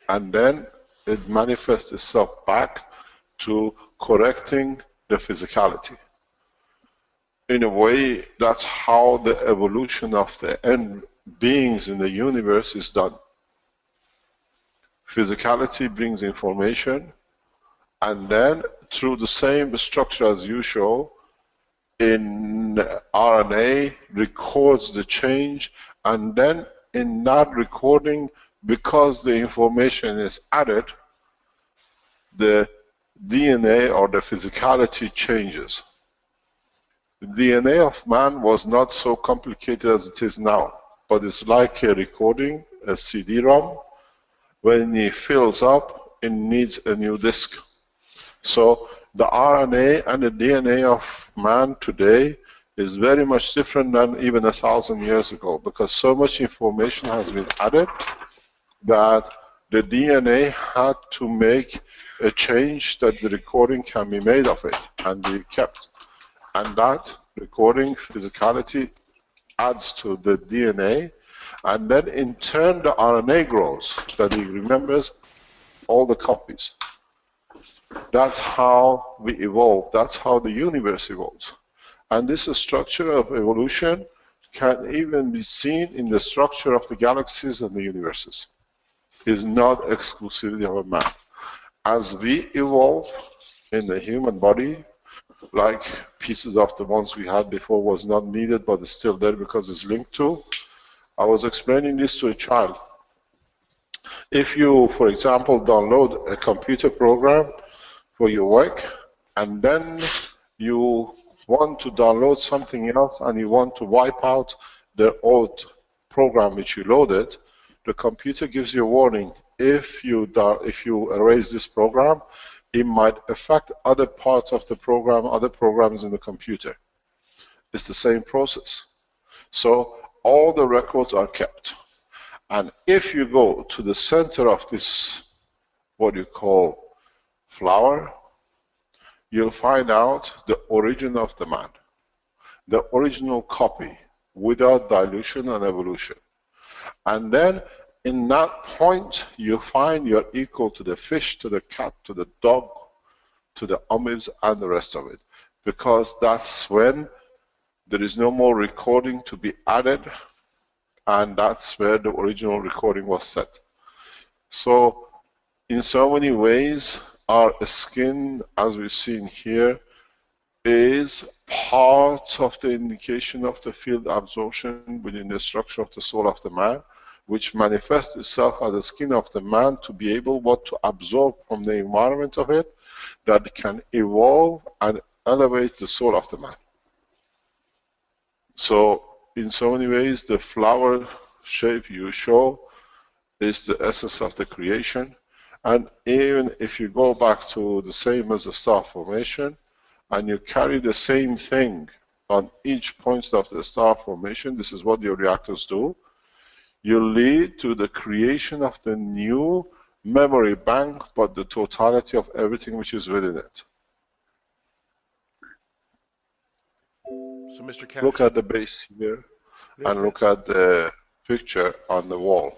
And then it manifests itself back to correcting the physicality. In a way, that's how the evolution of the end beings in the universe is done. Physicality brings information, and then through the same structure as you show, in RNA records the change, and then in that recording, because the information is added, the DNA or the physicality changes. The DNA of man was not so complicated as it is now, but it's like a recording, a CD-ROM. When it fills up, it needs a new disk. So the RNA and the DNA of man today is very much different than even 1,000 years ago, because so much information has been added that the DNA had to make a change that the recording can be made of it and be kept. And that recording physicality adds to the DNA, and then in turn the RNA grows, that it remembers all the copies. That's how we evolve. That's how the universe evolves. And this structure of evolution can even be seen in the structure of the galaxies and the universes. It's not exclusively of a man. As we evolve in the human body, like pieces of the ones we had before was not needed, but it's still there because it's linked to. I was explaining this to a child. If you, for example, download a computer program for your work, and then you want to download something else and you want to wipe out the old program which you loaded, the computer gives you a warning. If you erase this program, it might affect other parts of the program, other programs in the computer. It's the same process. So all the records are kept. And if you go to the center of this, what you call flower, you'll find out the origin of the man, the original copy, without dilution and evolution. And then in that point, you find you're equal to the fish, to the cat, to the dog, to the amoebs, and the rest of it. Because that's when there is no more recording to be added, and that's where the original recording was set. So in so many ways, our skin, as we've seen here, is part of the indication of the field absorption within the structure of the soul of the man, which manifests itself as the skin of the man to be able to absorb from the environment of it, that can evolve and elevate the soul of the man. So in so many ways, the flower shape you show is the essence of the creation. And even if you go back to the same as the star formation, and you carry the same thing on each point of the star formation, this is what your reactors do, you lead to the creation of the new memory bank, but the totality of everything which is within it. So, Mr. Keshe, look at the base here, and look at the picture on the wall.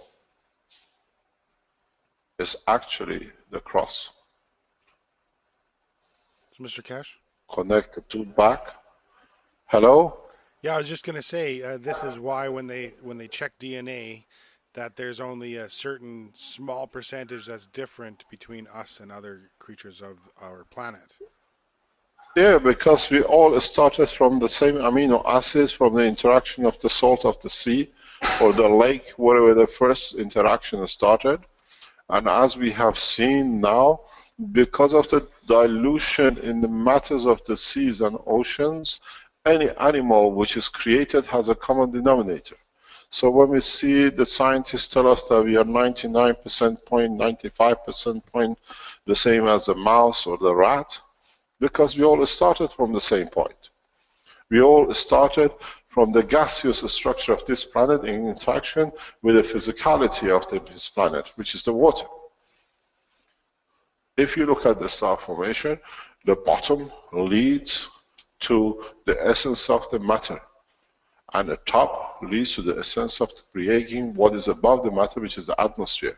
It's actually the cross. So, Mr. Keshe? Connect the two back. Hello? Yeah, I was just going to say, this is why when they check DNA, that there's only a certain small percentage that's different between us and other creatures of our planet. Yeah, because we all started from the same amino acids from the interaction of the salt of the sea or the lake, wherever the first interaction started. And as we have seen now, because of the dilution in the matters of the seas and oceans, any animal which is created has a common denominator. So when we see the scientists tell us that we are 99% point, 95% point, the same as the mouse or the rat, because we all started from the same point. We all started from the gaseous structure of this planet in interaction with the physicality of this planet, which is the water. If you look at the star formation, the bottom leads to the essence of the matter, and the top leads to the essence of creating what is above the matter, which is the atmosphere.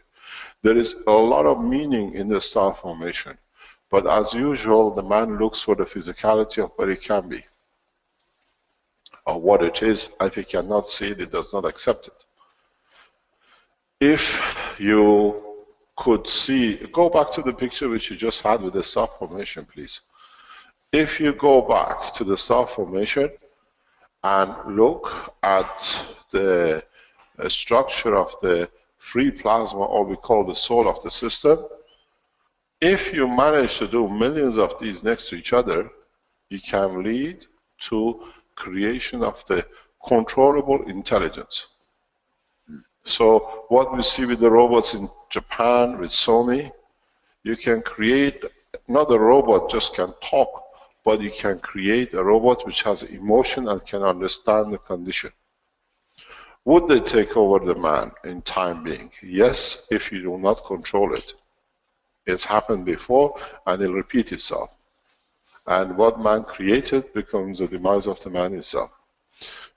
There is a lot of meaning in the star formation, but as usual, the man looks for the physicality of what it can be, or what it is. If he cannot see it, he does not accept it. If you could see, go back to the picture which you just had with the star formation, please. If you go back to the star formation and look at the structure of the free plasma, or we call the soul of the system, if you manage to do millions of these next to each other, you can lead to creation of the controllable intelligence. So what we see with the robots in Japan, with Sony, you can create, not a robot just can talk, but you can create a robot which has emotion and can understand the condition. Would they take over the man in time being? Yes, if you do not control it. It's happened before and it'll repeat itself. And what man created becomes the demise of the man itself.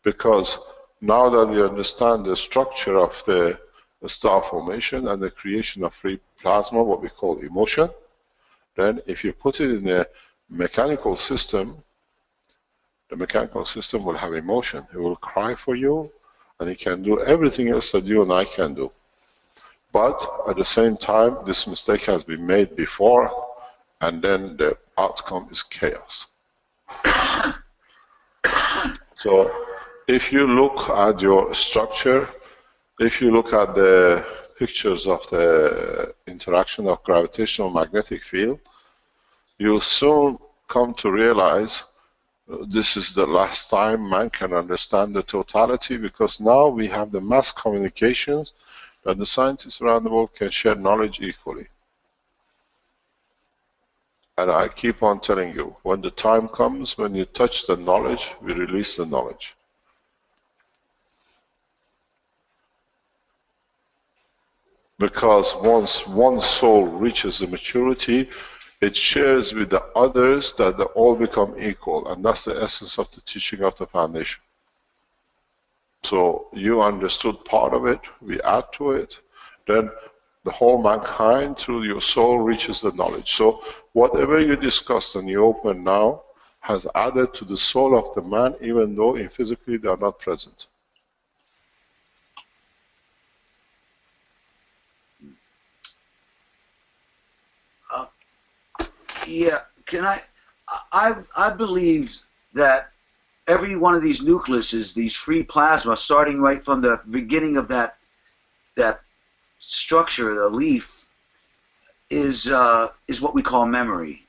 Because now that we understand the structure of the star formation and the creation of free plasma, what we call emotion, then if you put it in a mechanical system, the mechanical system will have emotion. It will cry for you, and it can do everything else that you and I can do. But at the same time, this mistake has been made before, and then the outcome is chaos. So if you look at your structure, if you look at the pictures of the interaction of gravitational magnetic field, you'll soon come to realize this is the last time man can understand the totality, because now we have the mass communications that the scientists around the world can share knowledge equally. And I keep on telling you, when the time comes, when you touch the knowledge, we release the knowledge. Because once one soul reaches the maturity, it shares with the others that they all become equal, and that's the essence of the teaching of the foundation. So you understood part of it, we add to it, then the whole mankind through your soul reaches the knowledge. So whatever you discussed and you open now has added to the soul of the man, even though in physically they are not present. Yeah, can I believe that every one of these nucleuses, these free plasma, starting right from the beginning of that structure, the leaf, is what we call memory.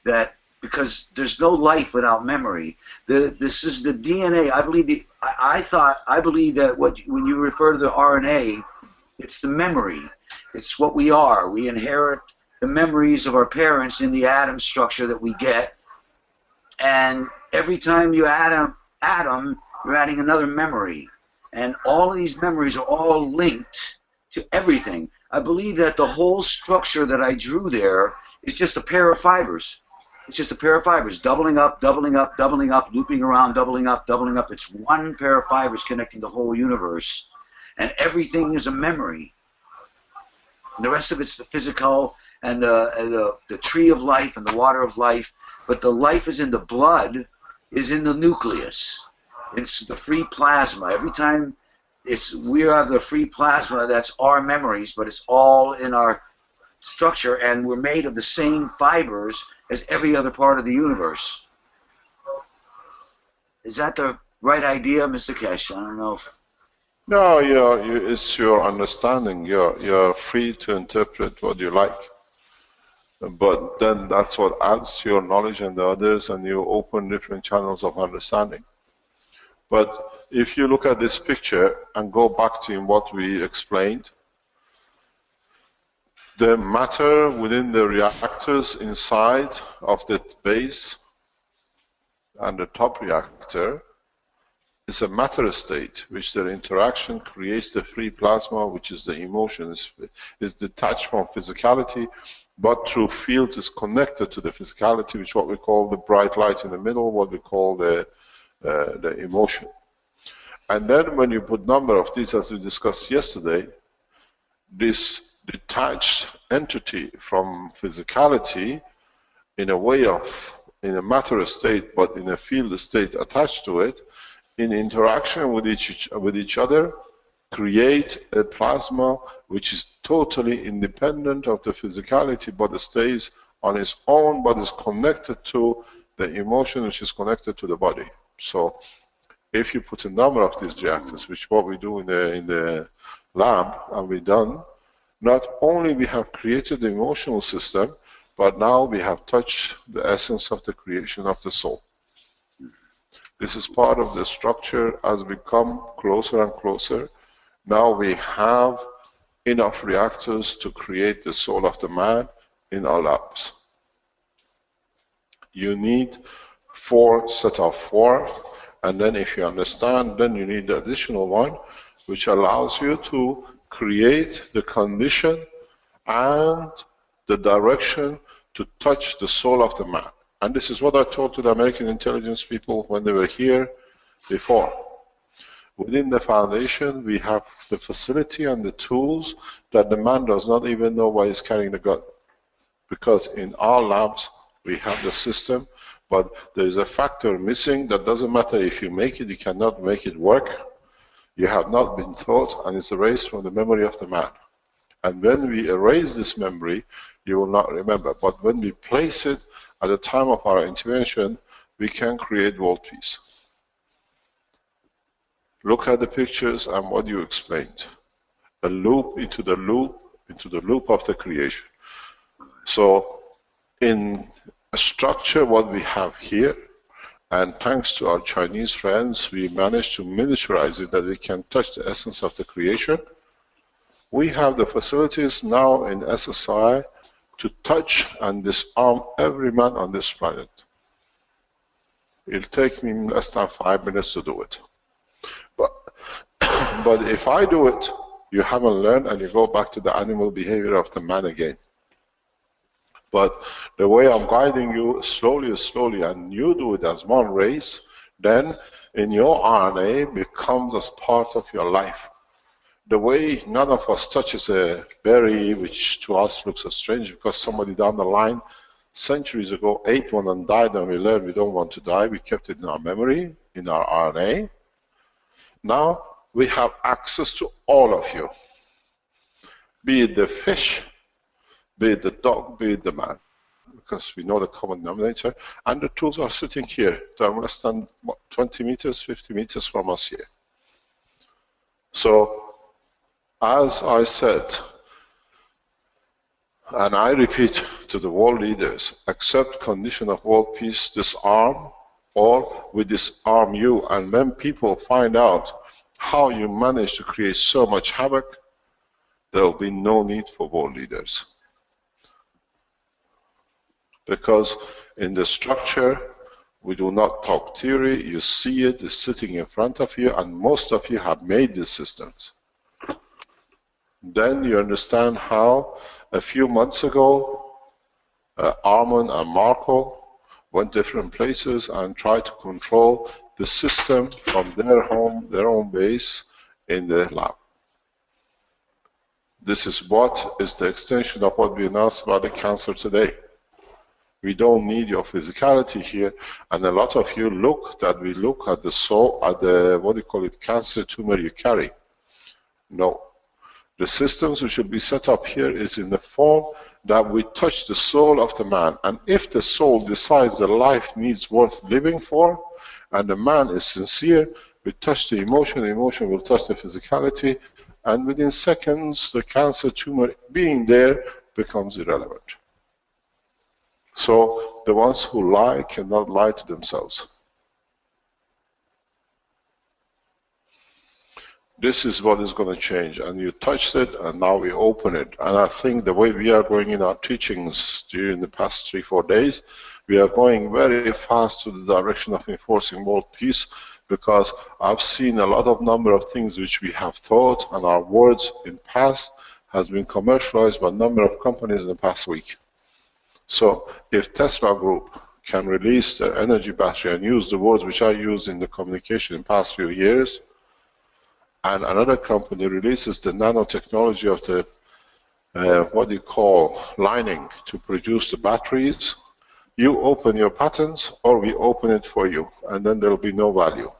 That because there's no life without memory. This is the DNA. I believe I believe that when you refer to the RNA, it's the memory. It's what we are. We inherit the memories of our parents in the atom structure that we get, and every time you add an atom, you're adding another memory, and all of these memories are all linked to everything. I believe that the whole structure that I drew there is just a pair of fibers. It's just a pair of fibers, doubling up, doubling up, doubling up, looping around, doubling up, doubling up. It's one pair of fibers connecting the whole universe, and everything is a memory. And the rest of it's the physical, and the tree of life and the water of life, but the life is in the blood, is in the nucleus. It's the free plasma. Every time we have the free plasma, that's our memories, but it's all in our structure, and we're made of the same fibers as every other part of the universe. Is that the right idea, Mr. Keshe? I don't know if... No, it's your understanding. You're free to interpret what you like. But then that's what adds to your knowledge and the others, and you open different channels of understanding. But if you look at this picture and go back to what we explained, the matter within the reactors inside of the base and the top reactor is a matter state, which their interaction creates the free plasma, which is the emotions, is detached from physicality, but through fields is connected to the physicality, which is what we call the bright light in the middle, what we call the emotion. And then when you put number of these, as we discussed yesterday, this detached entity from physicality in a way of, in a matter state, but in a field state attached to it, in interaction with each other, create a plasma which is totally independent of the physicality, but stays on its own, but is connected to the emotion, which is connected to the body. So if you put a number of these reactors, which is what we do in the lab, and we've done, not only we have created the emotional system, but now we have touched the essence of the creation of the soul. This is part of the structure as we come closer and closer. Now we have enough reactors to create the soul of the man in our labs. You need 4 set of 4, and then if you understand, then you need the additional one, which allows you to create the condition and the direction to touch the soul of the man. And this is what I told to the American intelligence people when they were here before. Within the foundation, we have the facility and the tools that the man does not even know why he's carrying the gun. Because in our labs, we have the system, but there is a factor missing that doesn't matter if you make it, you cannot make it work. You have not been taught, and it's erased from the memory of the man. And when we erase this memory, you will not remember. But when we place it at the time of our intervention, we can create world peace. Look at the pictures and what you explained. A loop into the loop of the creation. So in a structure what we have here, and thanks to our Chinese friends, we managed to miniaturize it that we can touch the essence of the creation. We have the facilities now in SSI to touch and disarm every man on this planet. It'll take me less than 5 minutes to do it. But if I do it, you haven't learned and you go back to the animal behavior of the man again. But the way I'm guiding you slowly, and you do it as one race, then in your RNA becomes as part of your life. The way none of us touches a berry, which to us looks strange because somebody down the line centuries ago ate one and died, and we learned we don't want to die. We kept it in our memory, in our RNA. Now we have access to all of you, be it the fish, be it the dog, be it the man, because we know the common denominator, and the tools are sitting here. They're less than 20 meters, 50 meters from us here. So, as I said, and I repeat to the world leaders, accept condition of world peace, disarm, or we disarm you. And when people find out how you manage to create so much havoc, there will be no need for world leaders. Because in the structure, we do not talk theory, you see it, it's sitting in front of you, and most of you have made these systems. Then you understand how a few months ago, Armand and Marco went different places and tried to control the system from their home, their own base in the lab. This is what is the extension of what we announced about the cancer today. We don't need your physicality here, and a lot of you look that we look at the soul, at the, what do you call it, cancer tumor you carry. No. The systems which should be set up here is in the form that we touch the soul of the man. And if the soul decides the life needs worth living for, and the man is sincere, we touch the emotion will touch the physicality, and within seconds, the cancer tumor being there becomes irrelevant. So the ones who lie cannot lie to themselves. This is what is going to change, and you touched it, and now we open it. And I think the way we are going in our teachings during the past 3-4 days, we are going very fast to the direction of enforcing world peace, because I've seen a lot of number of things which we have taught, and our words in past has been commercialized by a number of companies in the past week. So if Tesla Group can release the energy battery and use the words which I used in the communication in the past few years, and another company releases the nanotechnology of the what you call lining to produce the batteries, you open your patents or we open it for you, and then there will be no value.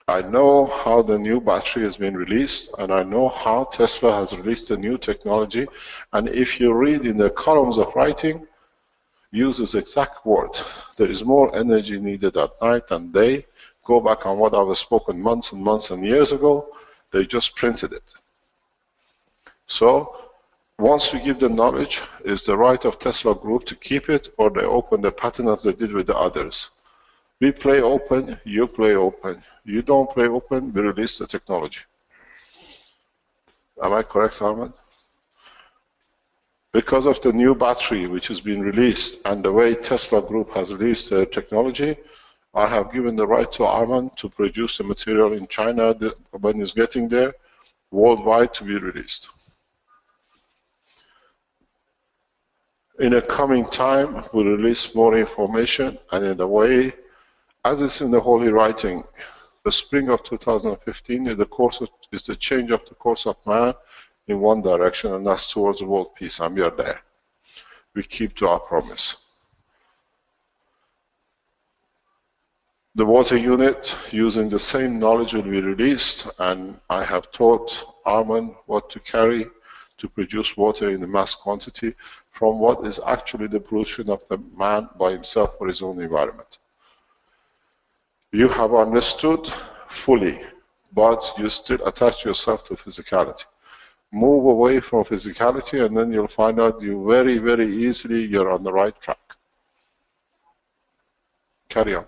I know how the new battery has been released, and I know how Tesla has released the new technology, and if you read in the columns of writing, uses exact word. There is more energy needed at night than day. Go back on what I was spoken months and months and years ago, they just printed it. So once we give them knowledge, it's the right of Tesla Group to keep it, or they open the patent as they did with the others. We play open, you play open. You don't play open, we release the technology. Am I correct, Armand? Because of the new battery which has been released and the way Tesla Group has released their technology, I have given the right to Armand to produce the material in China when it's getting there, worldwide to be released. In a coming time, we'll release more information, and in a way, as is in the Holy Writing, the spring of 2015 is the change of the course of man in one direction, and that's towards world peace, and we are there. We keep to our promise. The water unit, using the same knowledge, will be released, and I have taught Armand what to carry to produce water in the mass quantity from what is actually the pollution of the man by himself for his own environment. You have understood fully, but you still attach yourself to physicality. Move away from physicality, and then you'll find out you very, very easily you're on the right track. Carry on.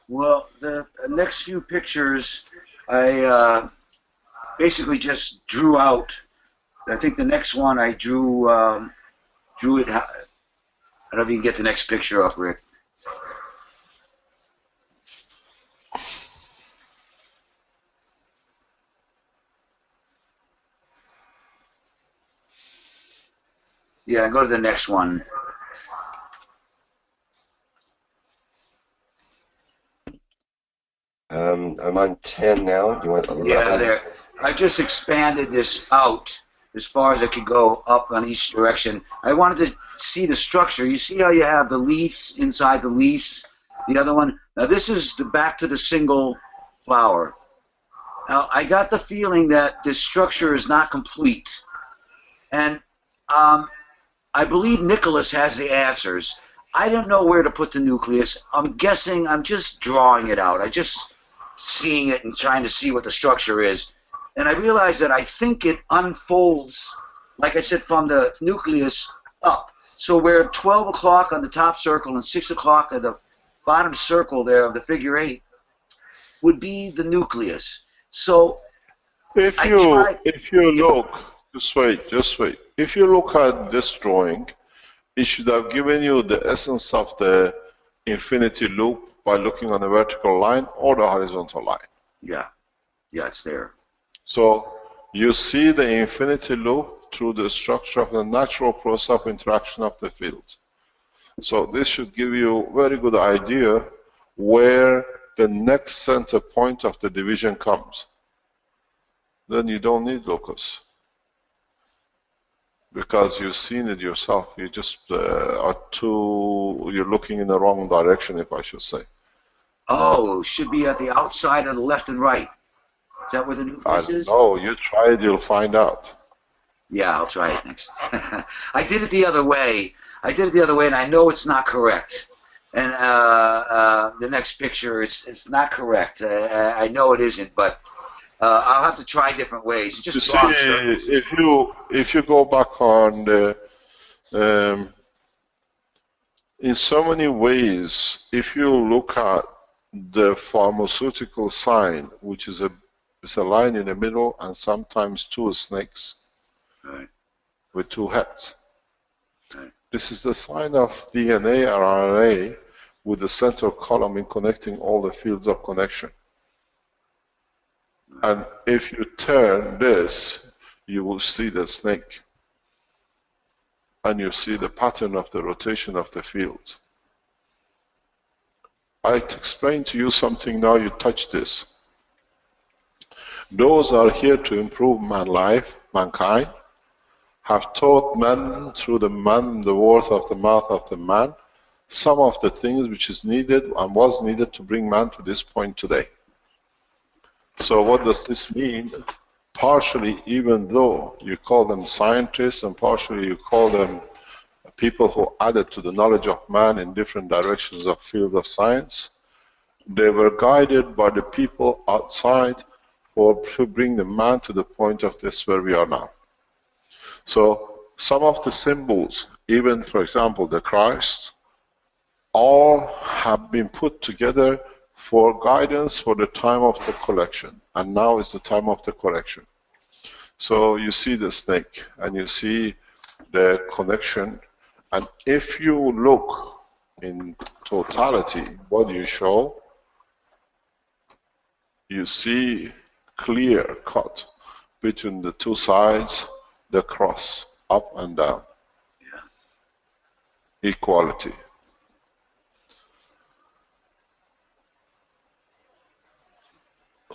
Well, the next few pictures, I basically just drew out. I think the next one I drew it. I don't know if you can get the next picture up, Rick. Yeah, go to the next one. I'm on 10 now. Do you want 11? Yeah, there. I just expanded this out as far as I could go up on each direction. I wanted to see the structure. You see how you have the leaves inside the leaves? The other one? Now this is back to the single flower. Now I got the feeling that this structure is not complete. And I believe Nicholas has the answers. I don't know where to put the nucleus. I'm guessing, I'm just drawing it out. I just seeing it and trying to see what the structure is. And I realized that I think it unfolds, like I said, from the nucleus up. So we're 12 o'clock on the top circle and 6 o'clock at the bottom circle there of the figure 8 would be the nucleus. So if you look, just wait. If you look at this drawing, it should have given you the essence of the infinity loop by looking on the vertical line or the horizontal line. Yeah, it's there. So you see the infinity loop through the structure of the natural process of interaction of the fields. So this should give you a very good idea where the next center point of the division comes. Then you don't need locus, because you've seen it yourself. You just you're looking in the wrong direction, if I should say. Oh, should be at the outside of the left and right. Is that where the nucleus is? No, you try it, you'll find out. Yeah, I'll try it next. I did it the other way. And I know it's not correct. And the next picture, it's not correct. I know it isn't, but I'll have to try different ways. You Just see, draw circles. if you go back on the, in so many ways, if you look at the pharmaceutical sign, which is it's a line in the middle and sometimes two snakes Right. with two heads. Right. This is the sign of DNA or RNA with the central column in connecting all the fields of connection. And if you turn this, you will see the snake. And you see the pattern of the rotation of the field. I explained to you something, now you touch this. Those are here to improve mankind, have taught man through the words of the mouth of the man, some of the things which is needed and was needed to bring man to this point today. So what does this mean? Partially, even though you call them scientists and partially you call them people who added to the knowledge of man in different directions of field of science, they were guided by the people outside to bring the man to the point of this where we are now. So some of the symbols, even for example the Christ, all have been put together for guidance for the time of the collection, and now is the time of the correction. So you see the snake and you see the connection, and if you look in totality what you show, you see clear cut between the two sides, the cross, up and down. Yeah. Equality.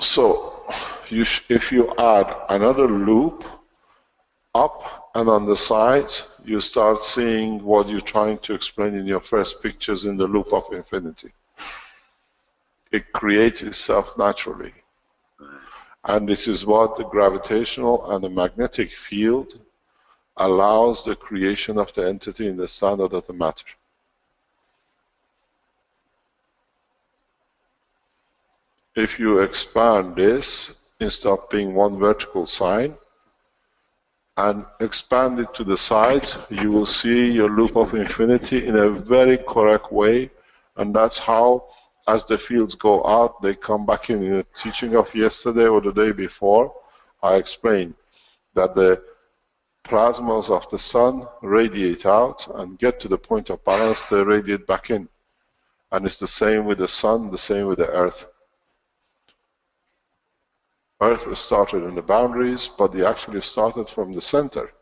So, if you add another loop up and on the sides, you start seeing what you're trying to explain in your first pictures in the loop of infinity. It creates itself naturally. And this is what the gravitational and the magnetic field allows the creation of the entity in the standard of the matter. If you expand this, instead of being one vertical sign, and expand it to the sides, you will see your loop of infinity in a very correct way, and that's how, as the fields go out, they come back in. In the teaching of yesterday or the day before, I explained that the plasmas of the sun radiate out and get to the point of balance, they radiate back in. And it's the same with the sun, the same with the earth. Earth started in the boundaries, but they actually started from the center.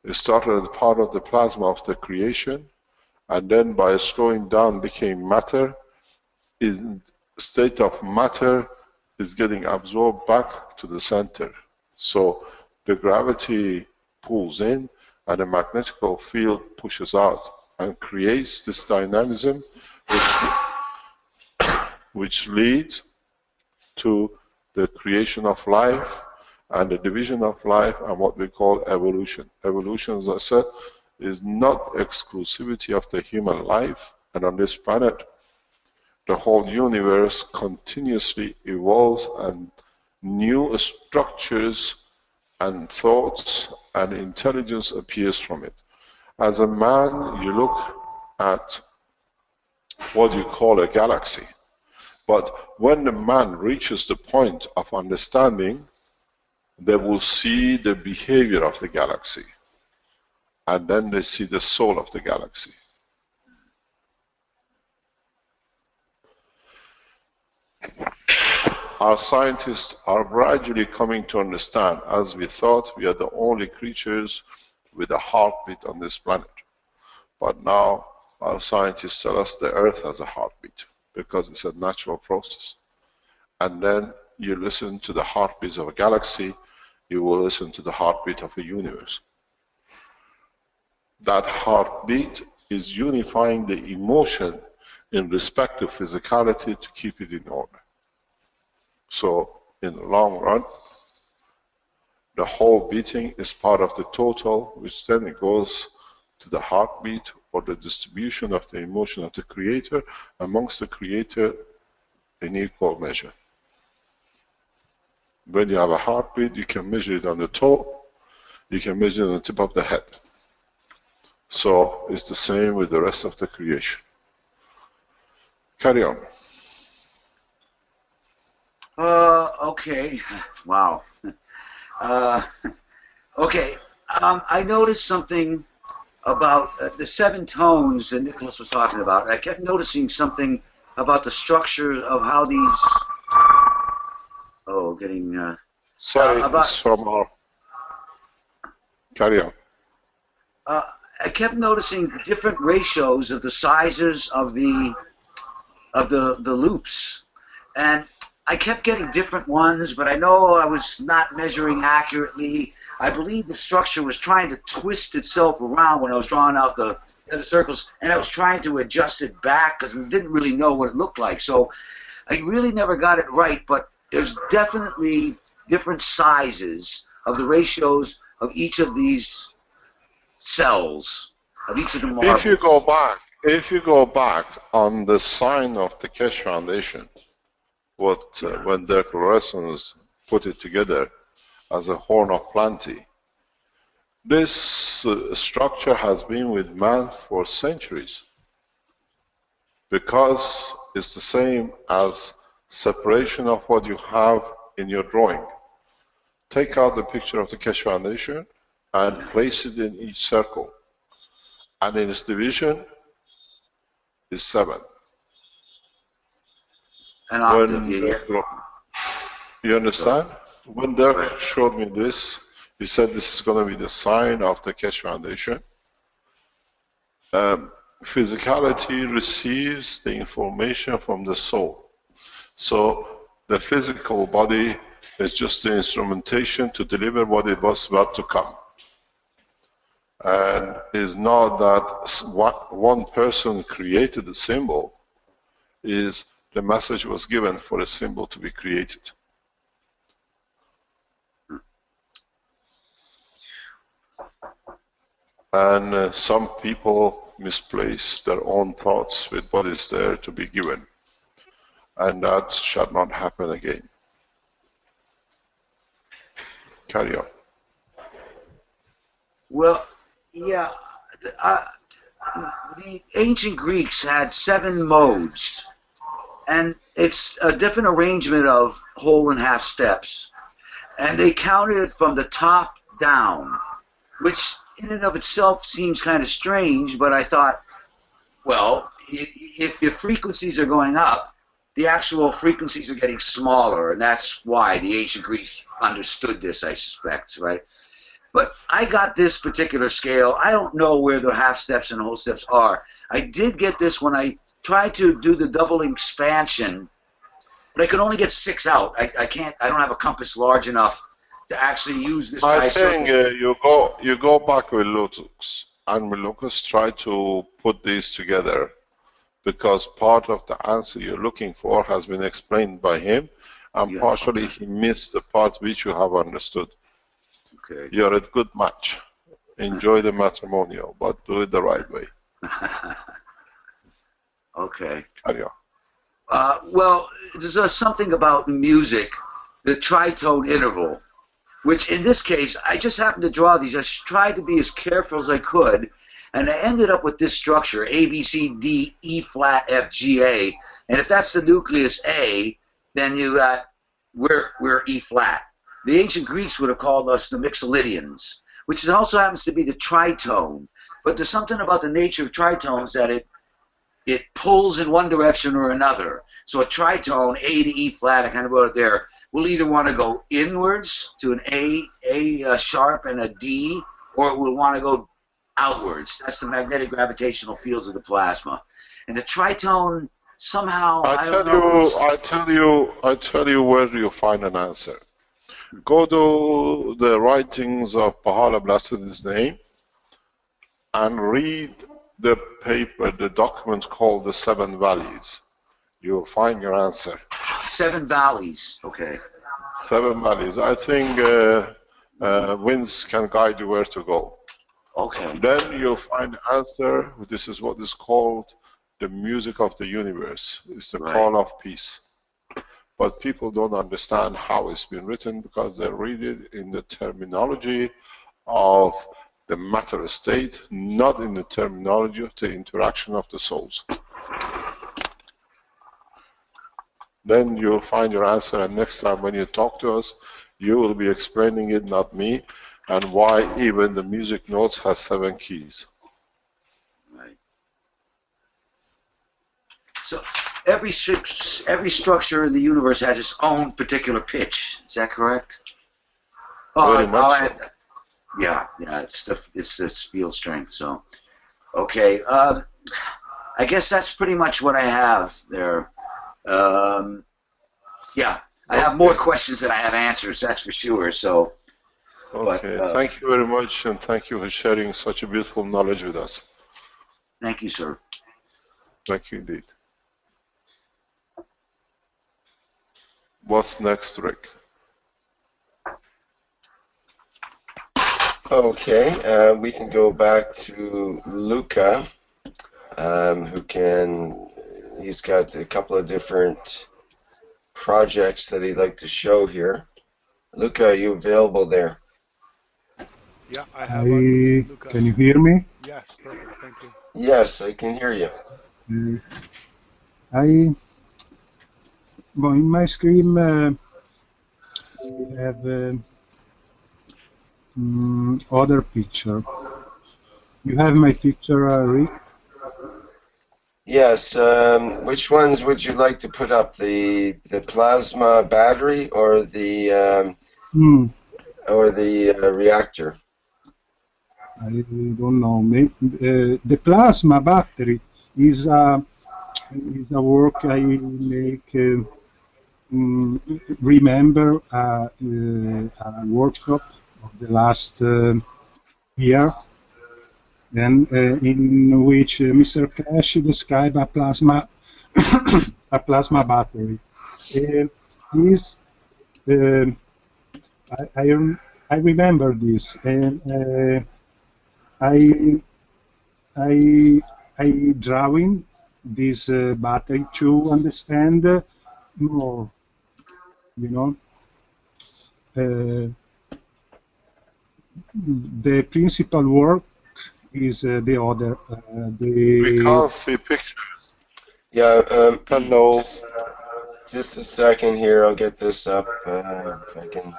It started as part of the plasma of the creation, and then by slowing down became matter. In state of matter is getting absorbed back to the center. So the gravity pulls in and the magnetical field pushes out and creates this dynamism which leads to the creation of life and the division of life and what we call evolution. Evolution, as I said, is not exclusivity of the human life, and on this planet the whole universe continuously evolves and new structures and thoughts and intelligence appears from it. As a man, you look at what you call a galaxy. But when the man reaches the point of understanding, they will see the behavior of the galaxy. And then they see the soul of the galaxy. Our scientists are gradually coming to understand, as we thought we are the only creatures with a heartbeat on this planet. But now our scientists tell us the Earth has a heartbeat, because it's a natural process. And then you listen to the heartbeats of a galaxy, you will listen to the heartbeat of a universe. That heartbeat is unifying the emotion in respect to physicality to keep it in order. So in the long run, the whole beating is part of the total, which then it goes to the heartbeat or the distribution of the emotion of the creator amongst the creator in equal measure. When you have a heartbeat, you can measure it on the toe, you can measure it on the tip of the head. So it's the same with the rest of the creation. Carry on. Okay. Wow. Okay. I noticed something about the 7 tones that Nicholas was talking about. I kept noticing something about the structure of how these. Oh, getting. Sorry, it's from our. Carry on. I kept noticing different ratios of the sizes of the loops, and I kept getting different ones, but I know I was not measuring accurately. I believe the structure was trying to twist itself around when I was drawing out the circles, and I was trying to adjust it back because I didn't really know what it looked like. So I really never got it right, but there's definitely different sizes of the ratios of each of these cells, of each of the marbles. If you go back on the sign of the Keshe Foundation, when Dirk Laurensons put it together as a horn of plenty, this structure has been with man for centuries because it's the same as separation of what you have in your drawing. Take out the picture of the Keshe Foundation and place it in each circle, and in its division is 7. An octave, yeah. You understand? When Dirk showed me this, he said this is going to be the sign of the Keshe Foundation. Physicality receives the information from the soul. So the physical body is just the instrumentation to deliver what it was about to come. And it's not that one person created the symbol, is the message was given for a symbol to be created. And some people misplace their own thoughts with what is there to be given. And that shall not happen again. Carry on. Well, yeah, the ancient Greeks had 7 modes, and it's a different arrangement of whole and half steps, and they counted from the top down, which in and of itself seems kind of strange, but I thought, well, if your frequencies are going up, the actual frequencies are getting smaller, and that's why the ancient Greeks understood this, I suspect, right? But I got this particular scale. I don't know where the half steps and whole steps are. I did get this when I tried to do the double expansion, but I could only get 6 out. I don't have a compass large enough to actually use this. I think you go back with Lutus, and with Lucas try to put these together, because part of the answer you're looking for has been explained by him, and partially he missed the part which you have understood. Okay. You're a good match. Enjoy the matrimonial, but do it the right way. Okay. Carry on. Well, there's something about music, the tritone interval, which in this case, I just happened to draw these. I tried to be as careful as I could, and I ended up with this structure, A, B, C, D, E flat, F, G, A. And if that's the nucleus A, then you got, we're E flat. The ancient Greeks would have called us the Mixolydians, which also happens to be the tritone. But there's something about the nature of tritones that it pulls in one direction or another. So a tritone, A to E flat, I kind of wrote it there, will either want to go inwards to an A sharp and a D, or it will want to go outwards. That's the magnetic gravitational fields of the plasma. And the tritone somehow, I tell you where you find an answer. Go to the writings of Baha'u'llah, blessed his name, and read the paper, the document called the 7 Valleys. You will find your answer. 7 valleys, okay. 7 Valleys. I think Vince can guide you where to go. Okay. Then you'll find the answer. This is what is called the music of the universe. It's the call of peace. but people don't understand how it's been written because they read it in the terminology of the matter state, not in the terminology of the interaction of the souls. Then you'll find your answer, and next time when you talk to us, you will be explaining it, not me, and why even the music notes has 7 keys. Right. So every structure in the universe has its own particular pitch. Is that correct? Very much so. Yeah, it's the field strength. So, okay, I guess that's pretty much what I have there. Yeah, I have more questions than I have answers. That's for sure. So, okay, thank you very much, and thank you for sharing such a beautiful knowledge with us. Thank you, sir. Thank you indeed. What's next, Rick? Okay, we can go back to Luca, he's got a couple of different projects that he'd like to show here. Luca, are you available there? Yeah, I have unmuted Luca. Can you hear me? Yes, perfect. Thank you. Yes, I can hear you. Well, in my screen, I have other picture. You have my picture, Rick? Yes. Which ones would you like to put up? The plasma battery or the reactor? I don't know. Maybe, the plasma battery is a work I make. Remember a workshop of the last year, and in which Mr. Keshe described a plasma battery. This I remember this, and I drawing this battery to understand more. You know, the principal work is the other. We can't see pictures. Yeah. Hello. Just a second here. I'll get this up if I can.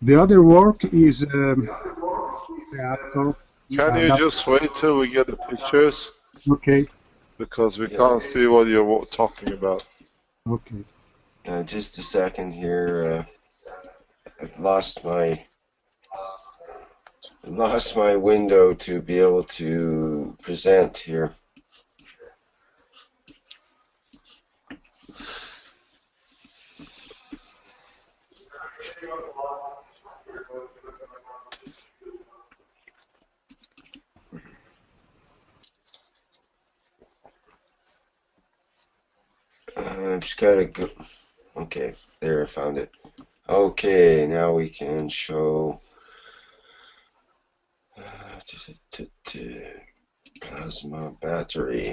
The other work is reactor. Can you just wait till we get the pictures? Okay. Because we can't see what you're talking about. Okay. Just a second here. I've lost my window to be able to present here. I've just got to go. Okay, there, I found it. Okay, now we can show plasma battery.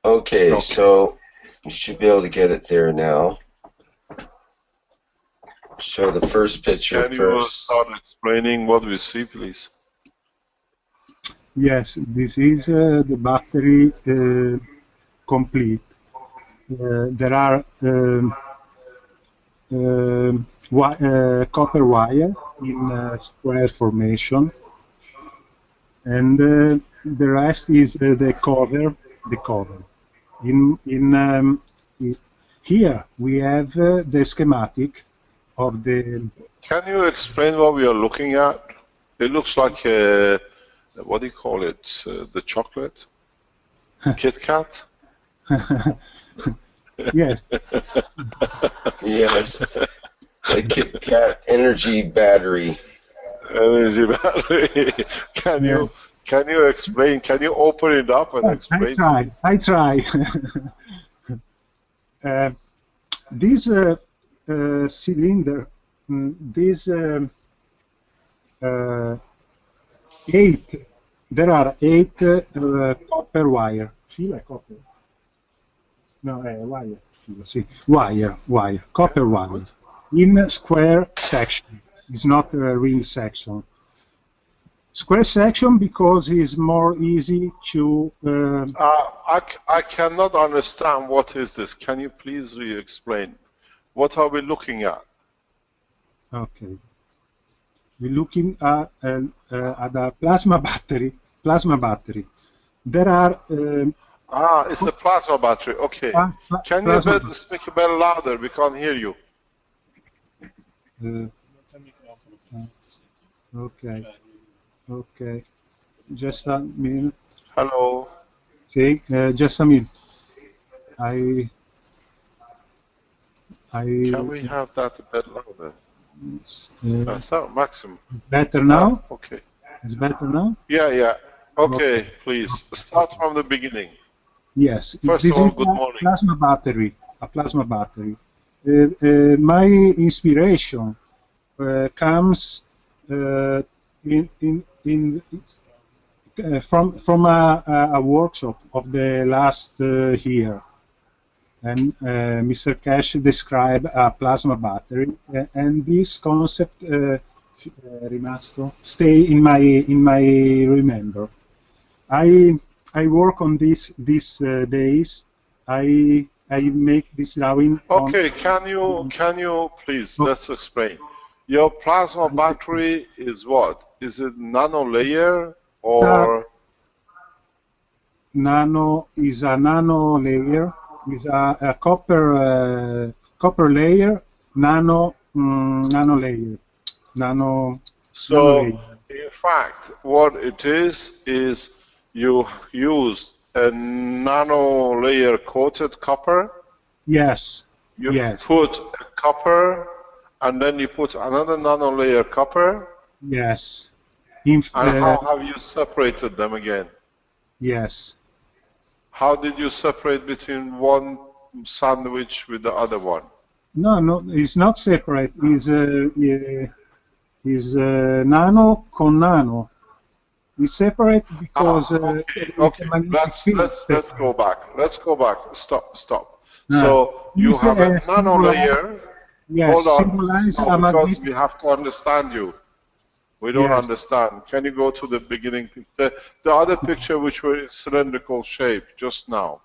Okay, so you should be able to get it there now. Show the first picture first. Can you start explaining what we see, please? Yes, this is the battery complete. There are copper wire in square formation, and the rest is the cover. Here we have the schematic of the. Can you explain what we are looking at? It looks like a, what do you call it? The chocolate? Kit Kat? Yes. Yes. The Kit Kat energy battery. Energy battery. Can you explain? Can you open it up and explain? I try. This cylinder, this 8 there are 8 copper wire. Fila copper? No, wire. Sì, wire, copper wire. In a square section. It's not a ring section. Square section because it's more easy to... I cannot understand what is this. Can you please re-explain? What are we looking at? Okay. We're looking at a plasma battery. There are... it's a plasma battery. Okay. Can you speak a bit louder? We can't hear you. Okay. Just a minute. Hello. Okay, just a minute. Can we have that a bit louder? That's not maximum. Better now? Okay. It's better now? Yeah. Okay, please. Start from the beginning. Yes. First of all, good morning. A plasma battery. My inspiration comes from a workshop of the last year, and Mr. Keshe described a plasma battery, and this concept stay in my remember. I work on this these days. I make this drawing. Okay, can you please let's explain. Your plasma battery is what? Is it nano layer or? Nano is a nano layer. Is a copper layer. Nano layer. So in fact, what it is you use a nano layer coated copper. Yes. You put a copper, and then you put another nano layer copper. Yes. And how have you separated them again? Yes. How did you separate between one sandwich with the other one? No, it's not separate. It's nano con nano. It's separate because. Okay. Let's go back. Stop. So you have a nano layer. Yes. Hold on. Because we have to understand you. We don't understand. Can you go to the beginning? The other picture, which was in cylindrical shape just now.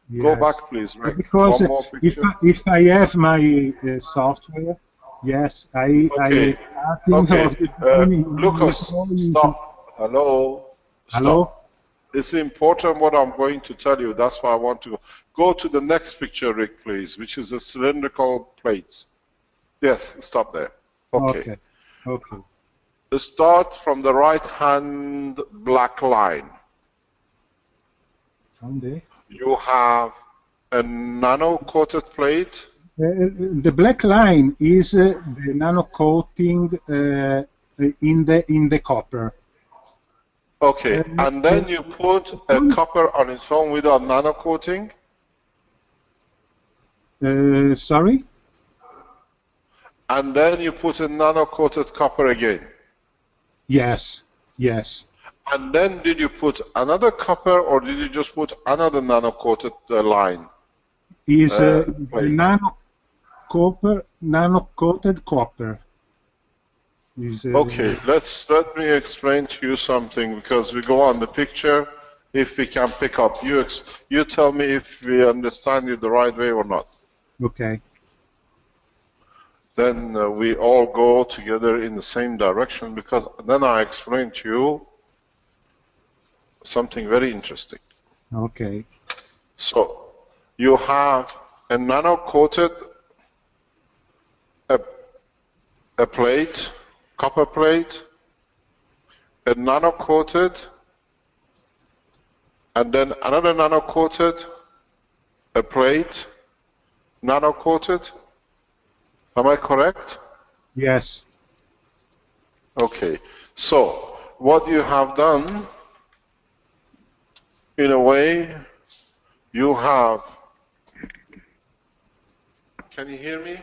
Yes. Go back, please, Rick. Because if I have my software, yes, Okay. Lucas, stop. Hello. Stop. It's important what I'm going to tell you. That's why I want to go to the next picture, Rick, please, which is the cylindrical plates. Yes, stop there. Okay. Start from the right-hand black line. You have a nano-coated plate. The black line is the nano coating in the copper. Okay, and then you put a copper on its own without nano coating. Sorry. And then you put a nano coated copper again. Yes. And then did you put another copper, or did you just put another nano coated line? Is nano coated copper. Okay, let me explain to you something, because we go on the picture. If we can pick up, you tell me if we understand you the right way or not. Okay. Then we all go together in the same direction, because then I explain to you something very interesting. Okay. So you have a nano-coated a plate, copper plate, a nano-coated, and then another nano-coated, a plate, nano-coated. Am I correct? Yes. Okay. So what you have done, in a way, you have. Can you hear me?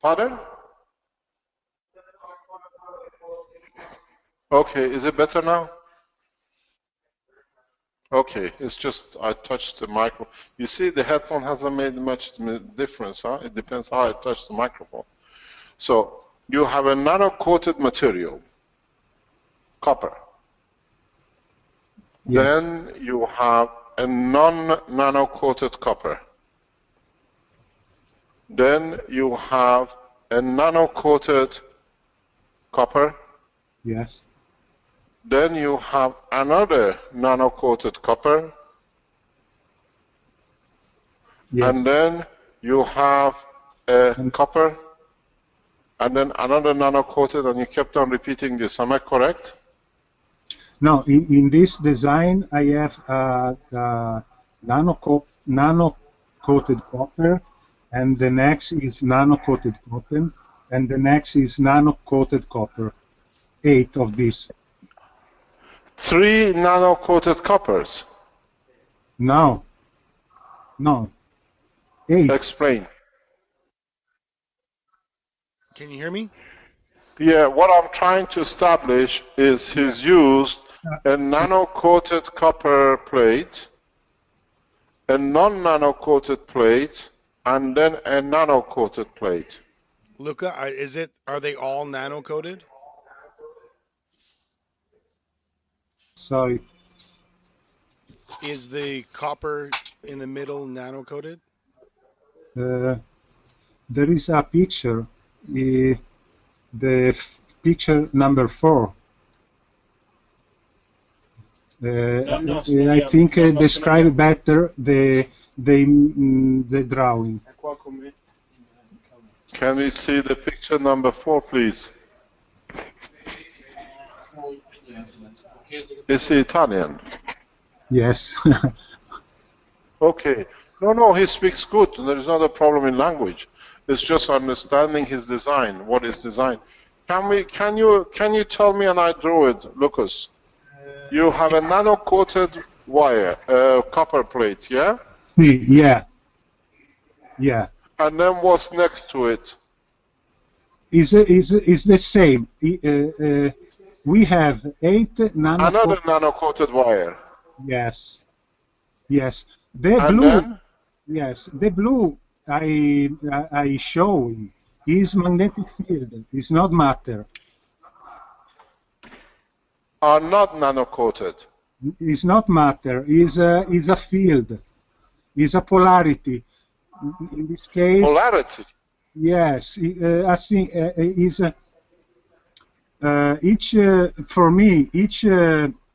Pardon? Okay, is it better now? Okay, it's just I touched the micro. You see, the headphone hasn't made much difference, huh? It depends how I touch the microphone. So you have a nano-coated material, copper. Yes. Then you have a non-nano-coated copper. Then you have a nano-coated copper. Yes. Then you have another nano-coated copper. Yes. And then you have a copper, and then another nano-coated, and you kept on repeating this. Am I correct? No, in this design, I have nano-coated copper, and the next is nano-coated cotton, and the next is nano-coated copper. 8 of these. 3 nano-coated coppers. No. 8. Explain. Can you hear me? Yeah, what I'm trying to establish is he's used a nano-coated copper plate, a non-nano-coated plate, and then a nano-coated plate. Luca, are they all nano-coated? Sorry. Is the copper in the middle nano-coated? There is a picture, picture number 4. I think describe better the drawing. Can we see the picture number 4, please? It's Italian. Yes. Okay. No, he speaks good. There is not a problem in language. It's just understanding his design, what is design. Can you tell me and I draw it, Lucas? You have a nano-coated wire, copper plate, yeah? Yeah. And then what's next to it? Is the same. We have 8 nano. Another nano-coated wire. Yes. The And blue. then? Yes, the blue I showing is magnetic field. It's not matter. Are not nano-coated. It's not matter. Is a field. Is a polarity. In this case. Polarity. Yes, I think is each for me each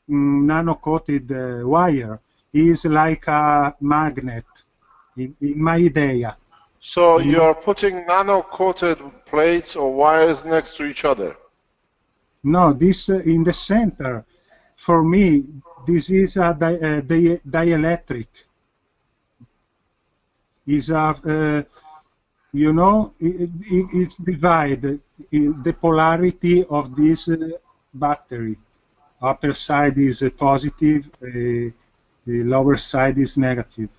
nano-coated wire is like a magnet. In my idea. So you're putting nano-coated plates or wires next to each other? No, this in the center. For me, this is a dielectric. Is a it's divided the polarity of this battery. Upper side is positive, the lower side is negative.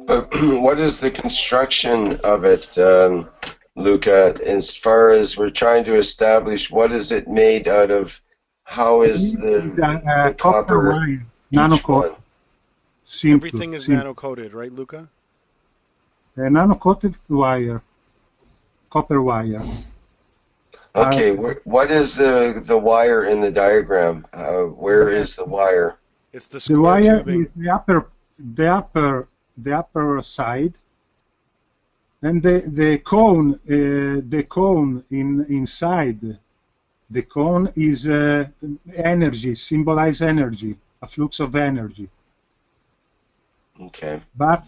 But what is the construction of it, Luca, as far as we're trying to establish what is it made out of? How is the copper wire, nano-coated? Everything is nano-coated, right, Luca? A nano-coated wire, copper wire. Okay, what is the wire in the diagram? Where is the wire? It's the square wire tubing. is the upper side, and the cone inside. The cone is energy, symbolize energy, a flux of energy. Okay. But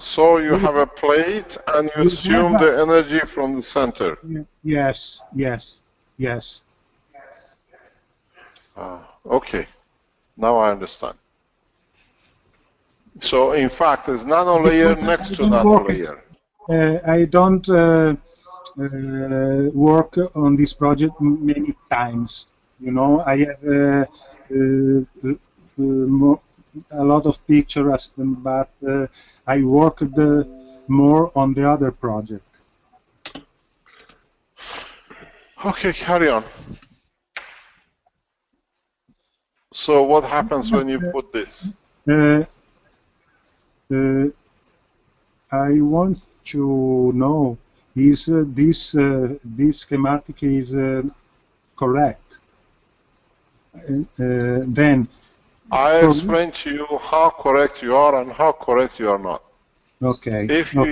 so you have a plate and you assume the energy from the center. Yes. Okay, now I understand. So in fact, there's nano layer next to nano layer. I don't work on this project many times. I have a lot of pictures, but I worked more on the other project. Okay, carry on. So what happens when you put this? I want to know, is this schematic is correct? Then I explained to you how correct you are and how correct you are not. Okay. If you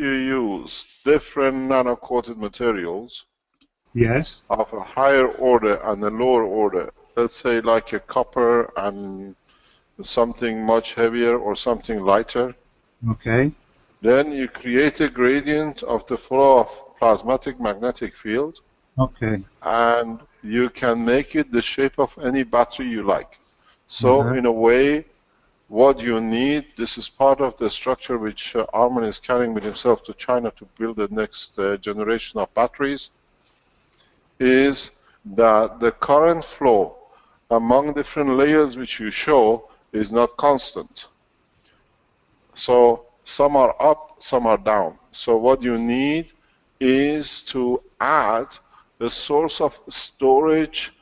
use different nano-coated materials, yes, of a higher order and a lower order, let's say like a copper and something much heavier or something lighter, okay, then you create a gradient of the flow of plasmatic magnetic field, okay, and you can make it the shape of any battery you like. So in a way, what you need, this is part of the structure which Armin is carrying with himself to China to build the next generation of batteries, is that the current flow among different layers which you show is not constant. So some are up, some are down. So what you need is to add a source of storage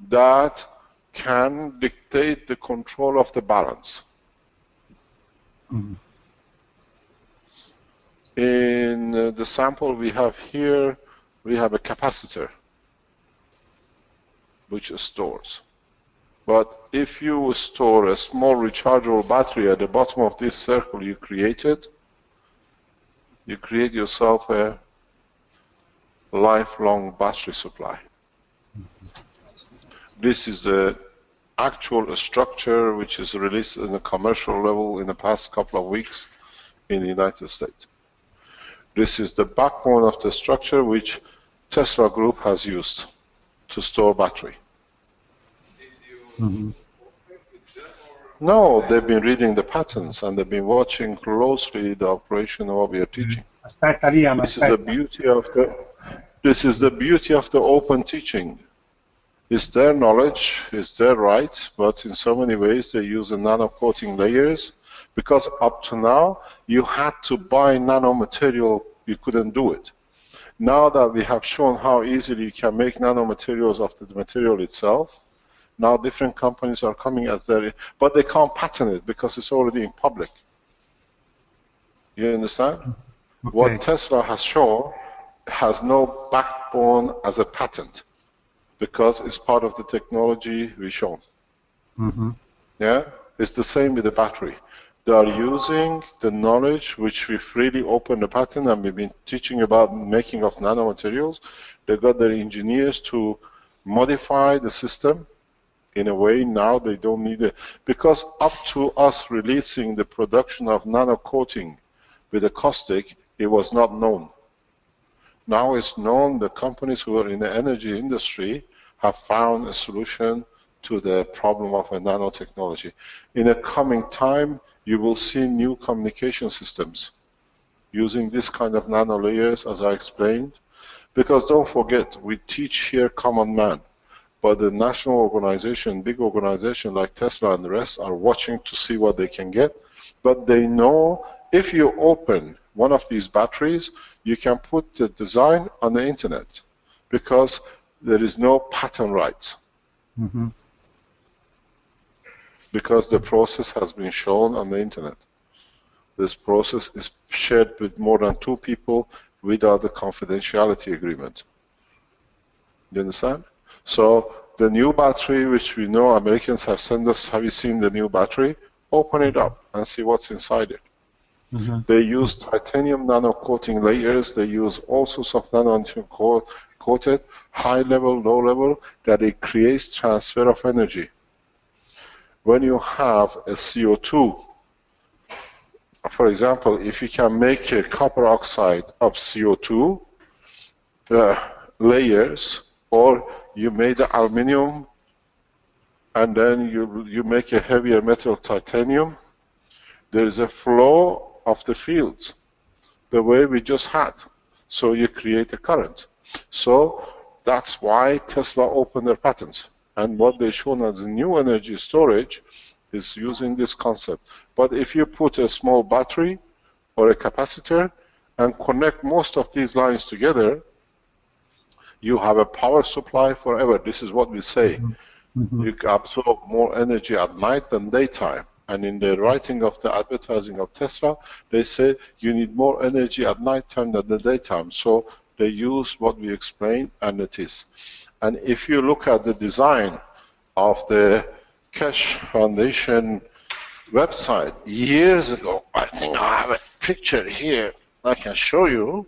that can dictate the control of the balance. In the sample we have here, we have a capacitor which stores. But if you store a small rechargeable battery at the bottom of this circle you created, you create yourself a lifelong battery supply. This is the actual structure which is released in a commercial level in the past couple of weeks in the United States. This is the backbone of the structure which Tesla Group has used to store battery. No, they've been reading the patents and they've been watching closely the operation of what we are teaching. This is the beauty of the open teaching. It's their knowledge, it's their right, but in so many ways they use the nano coating layers, because up to now you had to buy nanomaterial, you couldn't do it. Now that we have shown how easily you can make nanomaterials of the material itself, now different companies are coming as their, but they can't patent it because it's already in public. You understand? Okay. What Tesla has shown has no backbone as a patent because it's part of the technology we've shown. Yeah? It's the same with the battery. They are using the knowledge which we freely open the patent, and we've been teaching about making of nanomaterials. They got their engineers to modify the system in a way now they don't need it. Because up to us releasing the production of nano coating with a caustic, it was not known. Now it's known. The companies who are in the energy industry have found a solution to the problem of a nanotechnology. In a coming time, you will see new communication systems using this kind of nano layers, as I explained. Because don't forget, we teach here common man. But the national organization, big organization like Tesla and the rest are watching to see what they can get. But they know if you open one of these batteries, you can put the design on the internet because there is no patent rights. Because the process has been shown on the internet. This process is shared with more than 2 people without the confidentiality agreement. You understand? So the new battery, which we know Americans have sent us, have you seen the new battery? Open it up and see what's inside it. They use titanium nano coating layers. They use all sorts of nano coated, high level, low level, that it creates transfer of energy. When you have a CO2, for example, if you can make a copper oxide of CO2 layers, or you made the aluminum and then you make a heavier metal titanium, there is a flow of the fields the way we just had. So you create a current. So that's why Tesla opened their patents. And what they've shown as new energy storage is using this concept. But if you put a small battery or a capacitor and connect most of these lines together, you have a power supply forever. This is what we say. You absorb more energy at night than daytime. And in the writing of the advertising of Tesla, they say you need more energy at night time than the daytime. So they use what we explained, and it is. And if you look at the design of the Keshe Foundation website years ago, I think I have a picture here I can show you,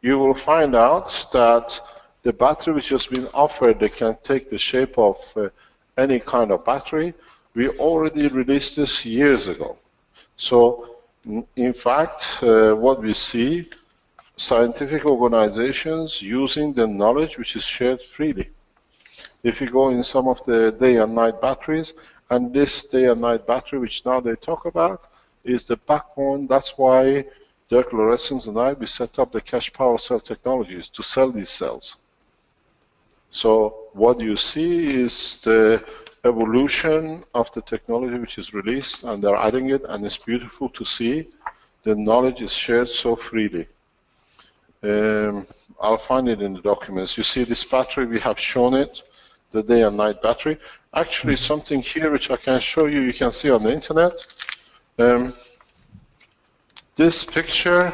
you will find out that the battery which has been offered, they can take the shape of any kind of battery. We already released this years ago. So, in fact, what we see, scientific organizations using the knowledge which is shared freely. If you go in some of the day and night batteries, and this day and night battery, which now they talk about, is the backbone. That's why Dirk Lorentzens and I, we set up the Keshe Power Cell Technologies to sell these cells. So what you see is the evolution of the technology which is released, and they're adding it, and it's beautiful to see the knowledge is shared so freely. I'll find it in the documents. You see this battery, we have shown it, the day and night battery. Actually, something here which I can show you, you can see on the internet. This picture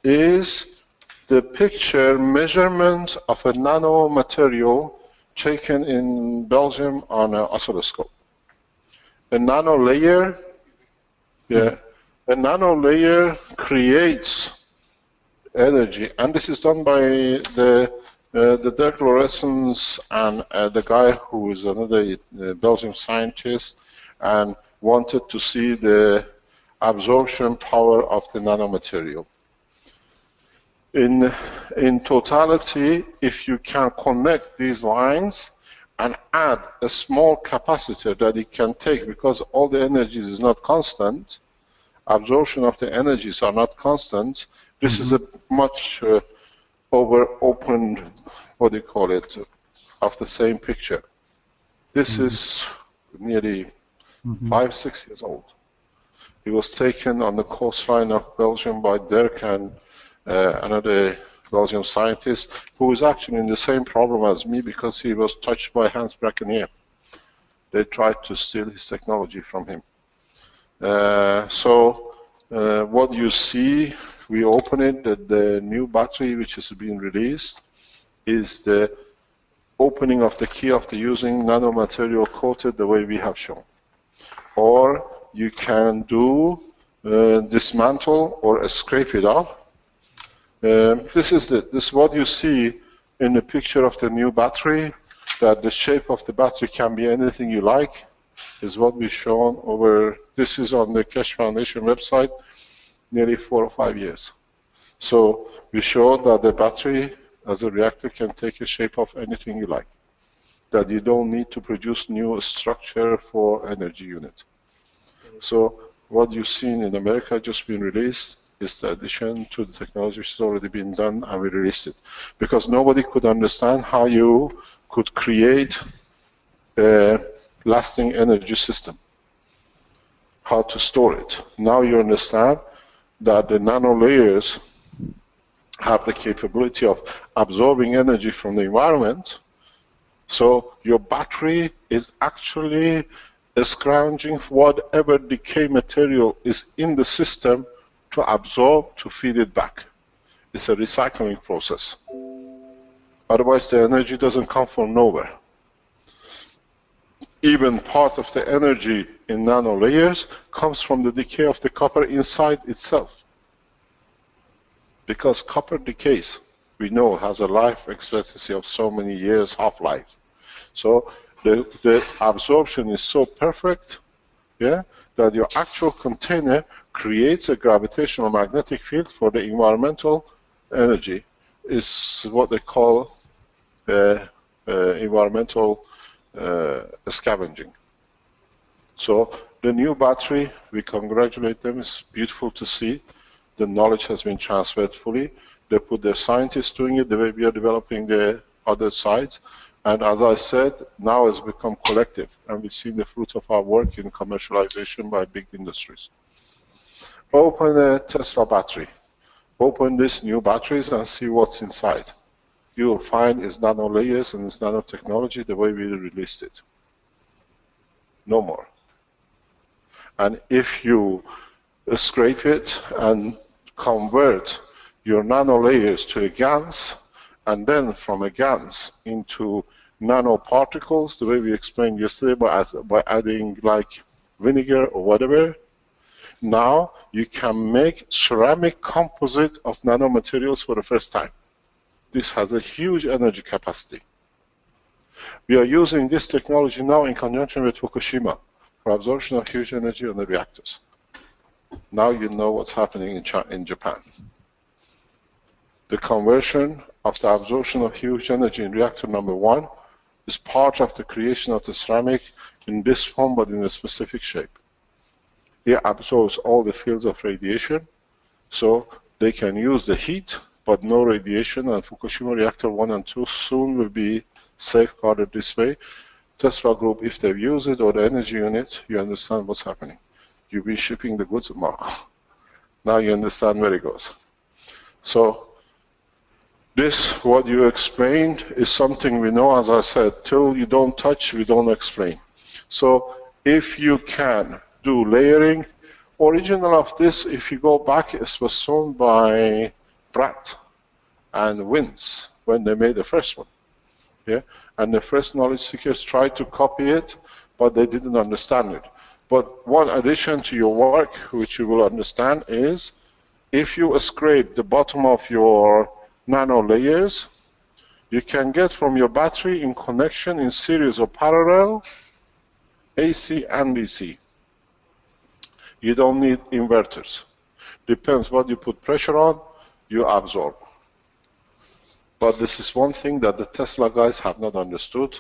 is the picture measurement of a nano material taken in Belgium on an oscilloscope. A nano layer, a nano layer creates energy, and this is done by the Dirk Lorentzens and the guy who is another Belgian scientist, and wanted to see the absorption power of the nanomaterial. In totality, if you can connect these lines and add a small capacitor that it can take, because all the energies is not constant, absorption of the energies are not constant, this is a much opened, what do you call it, of the same picture. This is nearly 5-6 years old. It was taken on the coastline of Belgium by Dirk and another Belgian scientist who was actually in the same problem as me because he was touched by Hans Brackenier. They tried to steal his technology from him. What you see, we open it, the new battery which is being released is the opening of the key of the using nanomaterial coated the way we have shown. Or you can do dismantle or scrape it off. This is what you see in the picture of the new battery, that the shape of the battery can be anything you like, is what we've shown over, this is on the Keshe Foundation website, nearly 4 or 5 years. So we showed that the battery as a reactor can take a shape of anything you like, that you don't need to produce new structure for energy unit. So what you've seen in America just been released is the addition to the technology which has already been done, and we released it. Because nobody could understand how you could create a lasting energy system, how to store it. Now you understand that the nano layers have the capability of absorbing energy from the environment, so your battery is actually scrounging for whatever decay material is in the system to absorb, to feed it back. It's a recycling process. Otherwise the energy doesn't come from nowhere. Even part of the energy in nano layers comes from the decay of the copper inside itself. Because copper decays, we know, has a life expectancy of so many years, half-life. So the absorption is so perfect, yeah, that your actual container creates a gravitational magnetic field for the environmental energy. Is what they call environmental scavenging. So the new battery, we congratulate them. It's beautiful to see. The knowledge has been transferred fully. They put their scientists doing it the way we are developing the other sides. And as I said, now it's become collective, and we see the fruit of our work in commercialization by big industries. Open a Tesla battery. Open these new batteries and see what's inside. You will find it's nano layers and it's nanotechnology the way we released it. No more. And if you scrape it and convert your nano layers to a GANs, and then from a GANs into nanoparticles, the way we explained yesterday by adding like vinegar or whatever, now you can make ceramic composite of nanomaterials for the first time. This has a huge energy capacity. We are using this technology now in conjunction with Fukushima for absorption of huge energy on the reactors. Now you know what's happening in Japan. The conversion of the absorption of huge energy in reactor number 1 is part of the creation of the ceramic in this form but in a specific shape. It absorbs all the fields of radiation, so they can use the heat but no radiation, and Fukushima reactor 1 and 2 soon will be safeguarded this way. Tesla Group, if they use it, or the energy unit, you understand what's happening. You'll be shipping the goods, Marco. Now you understand where it goes. So this, what you explained, is something we know, as I said, till you don't touch, we don't explain. So if you can do layering, original of this, if you go back, it was shown by Pratt and Wince when they made the first one. Yeah? And the first knowledge seekers tried to copy it, but they didn't understand it. But one addition to your work, which you will understand, is if you scrape the bottom of your nano layers, you can get from your battery in connection in series or parallel AC and DC. You don't need inverters. Depends what you put pressure on, you absorb. But this is one thing that the Tesla guys have not understood,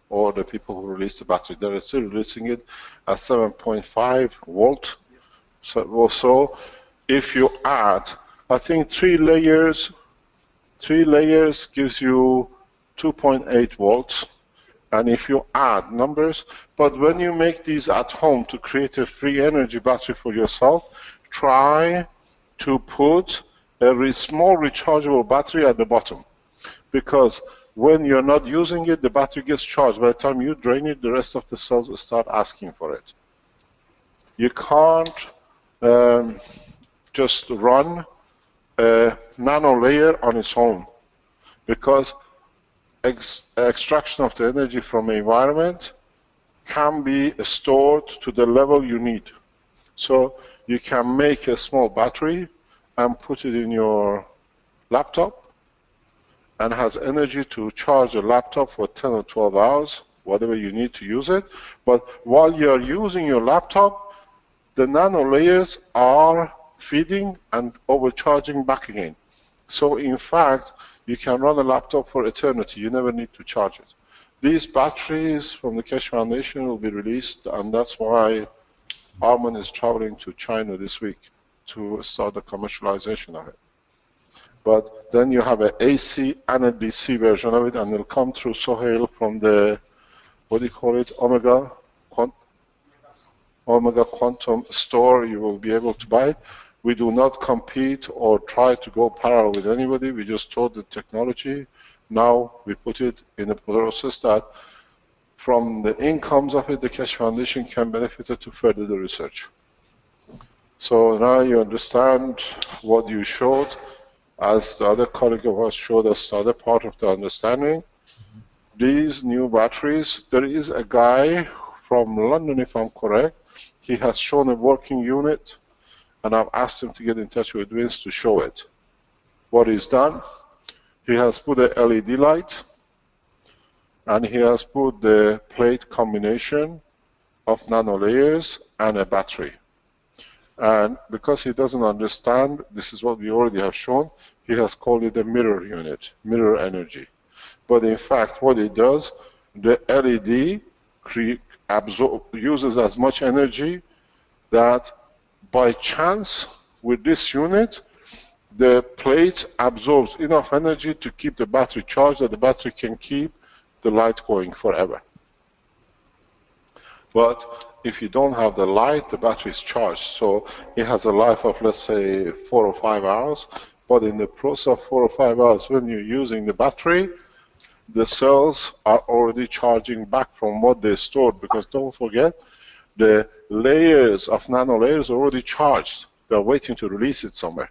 or the people who released the battery. They're still releasing it at 7.5 volt. So if you add, I think 3 layers gives you 2.8 volts. And if you add numbers, but when you make these at home to create a free energy battery for yourself, try to put a small rechargeable battery at the bottom. Because when you're not using it, the battery gets charged. By the time you drain it, the rest of the cells start asking for it. You can't just run a nano layer on its own, because extraction of the energy from the environment can be stored to the level you need. So you can make a small battery and put it in your laptop, and has energy to charge a laptop for 10 or 12 hours, whatever you need to use it. But while you're using your laptop, the nano layers are feeding and overcharging back again. So in fact, you can run a laptop for eternity. You never need to charge it. These batteries from the Keshe Foundation will be released, and that's why Arman is traveling to China this week to start the commercialization of it. But then you have an AC and a DC version of it, and it'll come through Sohail from the, what do you call it, Omega Quantum store. You will be able to buy it. We do not compete or try to go parallel with anybody. We just taught the technology. Now we put it in a process that from the incomes of it, the Keshe Foundation can benefit it to further the research. So now you understand what you showed, as the other colleague of ours showed us the other part of the understanding. These new batteries, there is a guy from London, if I'm correct, he has shown a working unit, and I've asked him to get in touch with Vince to show it. What he's done, he has put a LED light, and he has put the plate combination of nano layers and a battery. And because he doesn't understand, this is what we already have shown, he has called it a mirror unit, mirror energy. But in fact, what it does, the LED uses as much energy that by chance, with this unit, the plate absorbs enough energy to keep the battery charged, that the battery can keep the light going forever. But if you don't have the light, the battery is charged. So it has a life of, let's say, 4 or 5 hours. But in the process of 4 or 5 hours, when you're using the battery, the cells are already charging back from what they stored. Because don't forget, the layers of nano layers are already charged. They're waiting to release it somewhere.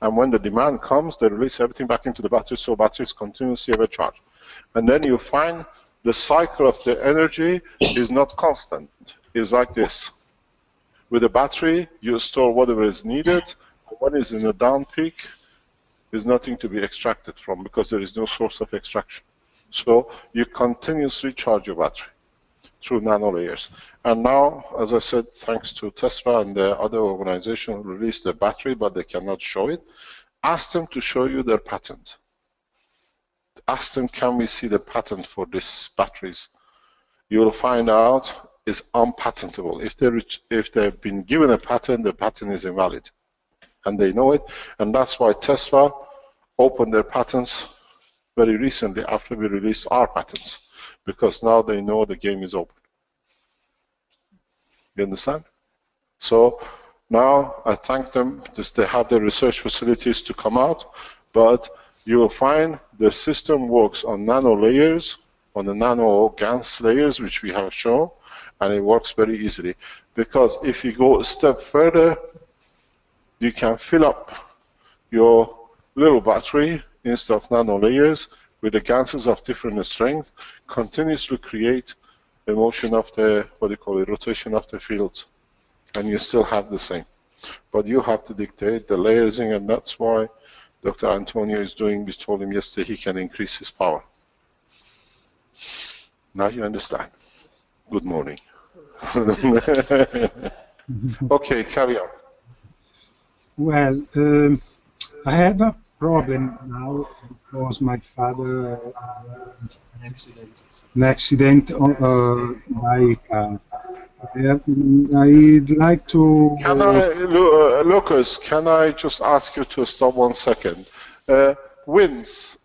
And when the demand comes, they release everything back into the battery, so batteries continuously have a charge. And then you find the cycle of the energy is not constant. It's like this. With a battery, you store whatever is needed. When it's in a down peak, there's nothing to be extracted from because there is no source of extraction. So you continuously charge your battery through nano layers. And now, as I said, thanks to Tesla and the other organization who released the battery, but they cannot show it, ask them to show you their patent. Ask them, can we see the patent for these batteries? You will find out it's unpatentable. If they've been given a patent, the patent is invalid. And they know it, and that's why Tesla opened their patents very recently after we released our patents, because now they know the game is open. You understand? So now I thank them. They have their research facilities to come out, but you will find the system works on nano layers, on the nano GaNs layers, which we have shown, and it works very easily. Because if you go a step further, you can fill up your little battery instead of nano layers with the GaNs of different strength, continuously create a motion of the, what do you call it, rotation of the field, and you still have the same. But you have to dictate the layering, and that's why Dr. Antonio is doing, we told him yesterday, he can increase his power. Now you understand. Good morning. Okay, carry on. Well, I have a problem now because my father had an accident by car. I'd like to. Can I, Lucas? Can I just ask you to stop 1 second? Vince,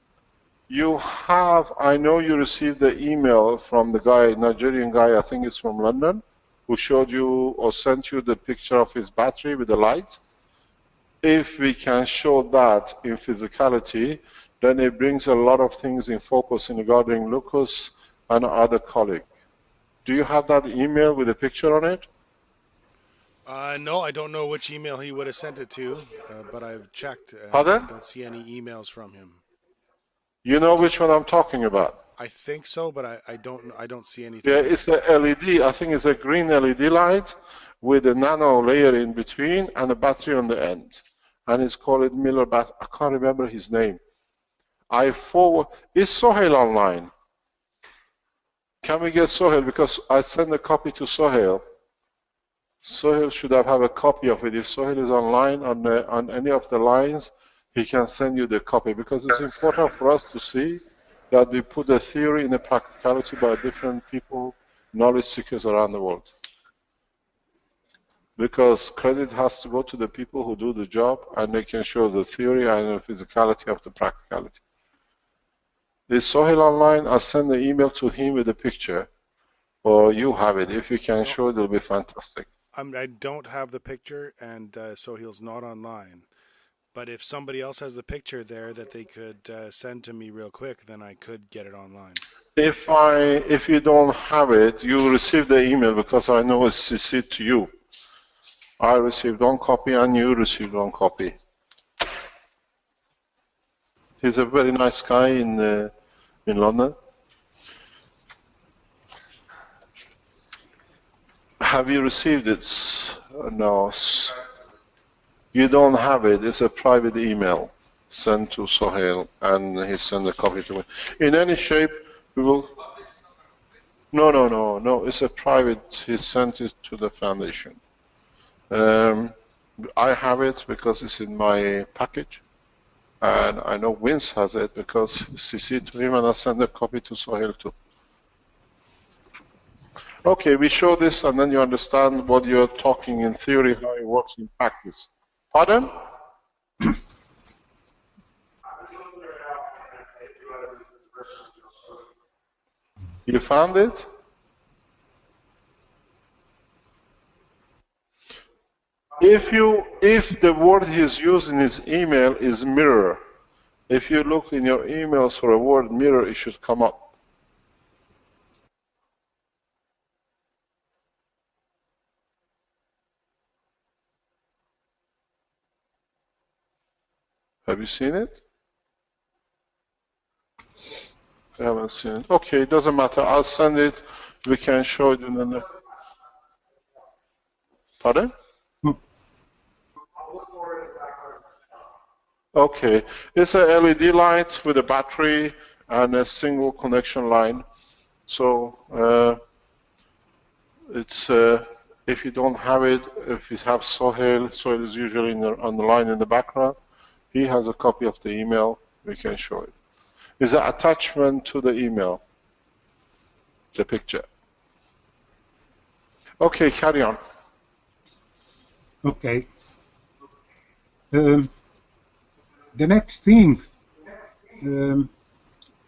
you have. I know you received the email from the guy, Nigerian guy. I think it's from London, who showed you or sent you the picture of his battery with the light. If we can show that in physicality, then it brings a lot of things in focus regarding Lucas and other colleague. Do you have that email with a picture on it? No, I don't know which email he would have sent it to, but I've checked. Pardon? I don't see any emails from him. You know which one I'm talking about? I think so, but I don't see anything. Yeah, it's a LED. I think it's a green LED light with a nano layer in between and a battery on the end. And it's called Miller battery. I can't remember his name. Is Sohail online? Can we get Sohail? Because I sent a copy to Sohail. Sohail should have a copy of it. If Sohail is online on any of the lines, he can send you the copy, because it's important for us to see that we put the theory in the practicality by different people, knowledge seekers around the world. Because credit has to go to the people who do the job, and they can show the theory and the physicality of the practicality. Is Sohail online? I'll send the email to him with the picture, or you have it. If you can show it, it'll be fantastic. I don't have the picture, and Sohail's not online. But if somebody else has the picture there that they could send to me real quick, then I could get it online. If you don't have it, you receive the email, because I know it's CC'd to you. I received one copy and you received one copy. He's a very nice guy in London. Have you received it? No. You don't have it. It's a private email sent to Sohail, and he sent a copy to me. In any shape, we will. No. It's a private. He sent it to the foundation. I have it because it's in my package, and I know Vince has it because CC to him, and I send a copy to Sohail too. Okay, we show this, and then you understand what you're talking in theory, how it works in practice. Pardon? You found it? if the word he's using in his email is mirror, if you look in your emails for a word mirror, it should come up. Have you seen it? I haven't seen it. Okay, it doesn't matter. I'll send it. We can show it in the. Pardon? Okay, it's a LED light with a battery and a single connection line. So it's if you don't have it, if you have Sohail is usually on the line in the background. He has a copy of the email. We can show it. It's an attachment to the email, the picture. Okay, carry on. Okay. The next thing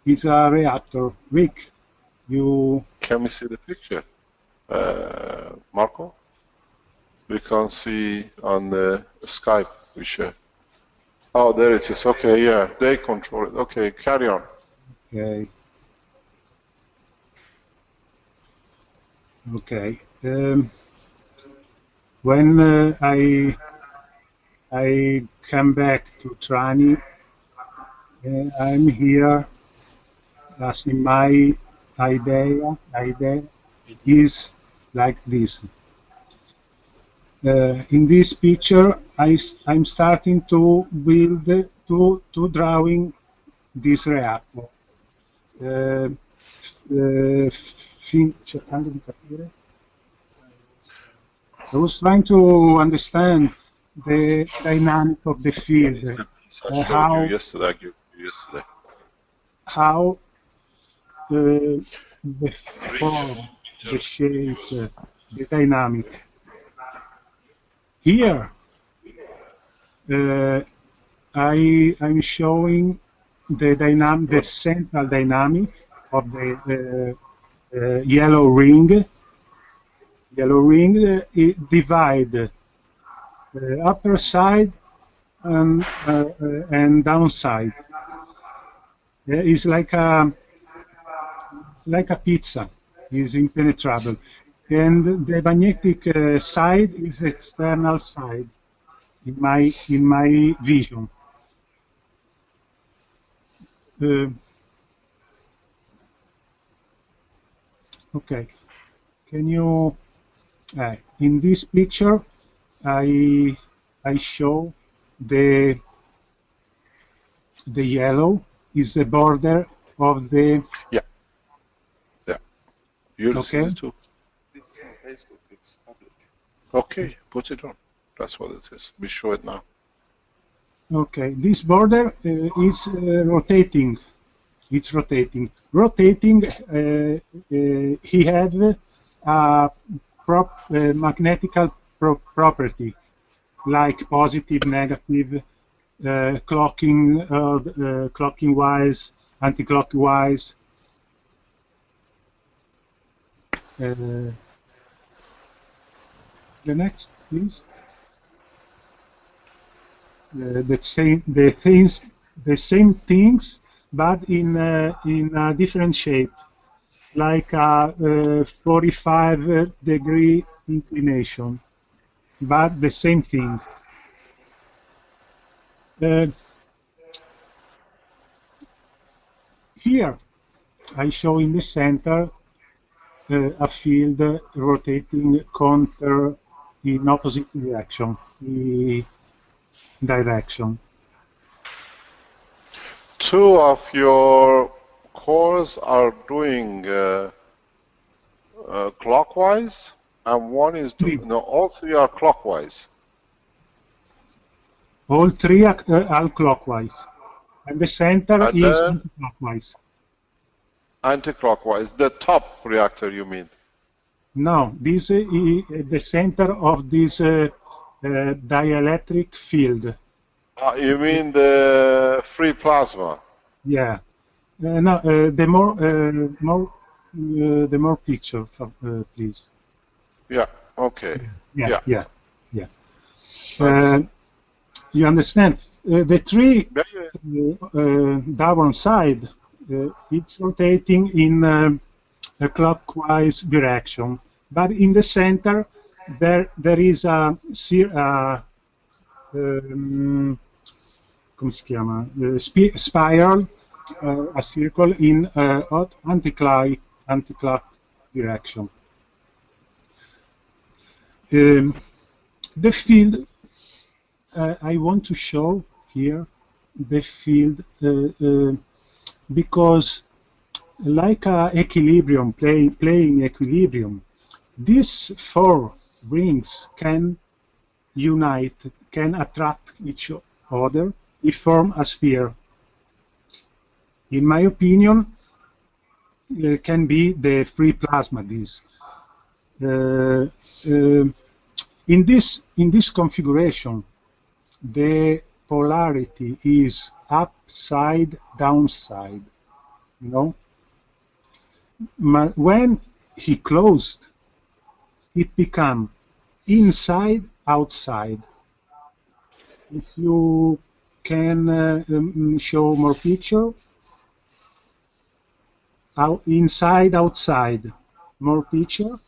is a reactor. Rick, you... Can we see the picture? Marco? We can't see on the Skype we share. Oh, there it is. Okay, yeah, they control it. Okay, carry on. Okay. Okay. When I come back to Trani, I'm here as in my idea is like this. In this picture, I'm starting to build, to drawing this reactor. Cercando di capire. I was trying to understand the dynamic of the field. I showed you yesterday. How the form, the shape, the dynamic. Here, I'm showing the central dynamic of the yellow ring. Yellow ring it divide upper side and downside. It's like a pizza. It's impenetrable. And the magnetic side is external side in my vision. Okay, can you? In this picture, I show the yellow is the border of the. Yeah. You'll see okay. it too. Facebook, it's public. Okay, put it on. That's what it is. We show it now. Okay, this border is rotating. It's rotating. Rotating, he had a magnetical property, like positive, negative, clocking wise, anti-clockwise. The next, please. The same things, but in a different shape, like a 45-degree inclination, but the same thing. Here, I show in the center a field rotating counter in opposite direction. Two of your cores are doing clockwise, and one is doing. No, all three are clockwise. All three are clockwise, and the center is anti-clockwise. Anti-clockwise, the top reactor, you mean? No, this is the center of this dielectric field. You mean the free plasma? Yeah. No, the more picture, please. Yeah. Okay. Yeah. You understand? The tree Yeah, yeah. down side, it's rotating in a clockwise direction, but in the center there is a come si chiama? Spiral, a circle in anti-clock direction. The field I want to show here, the field because like equilibrium, playing equilibrium, these four rings can unite, can attract each other, it form a sphere. In my opinion, can be the free plasma. This in this configuration, the polarity is upside downside. You know, when he closed, it became inside outside. If you can show more picture, inside outside, more picture.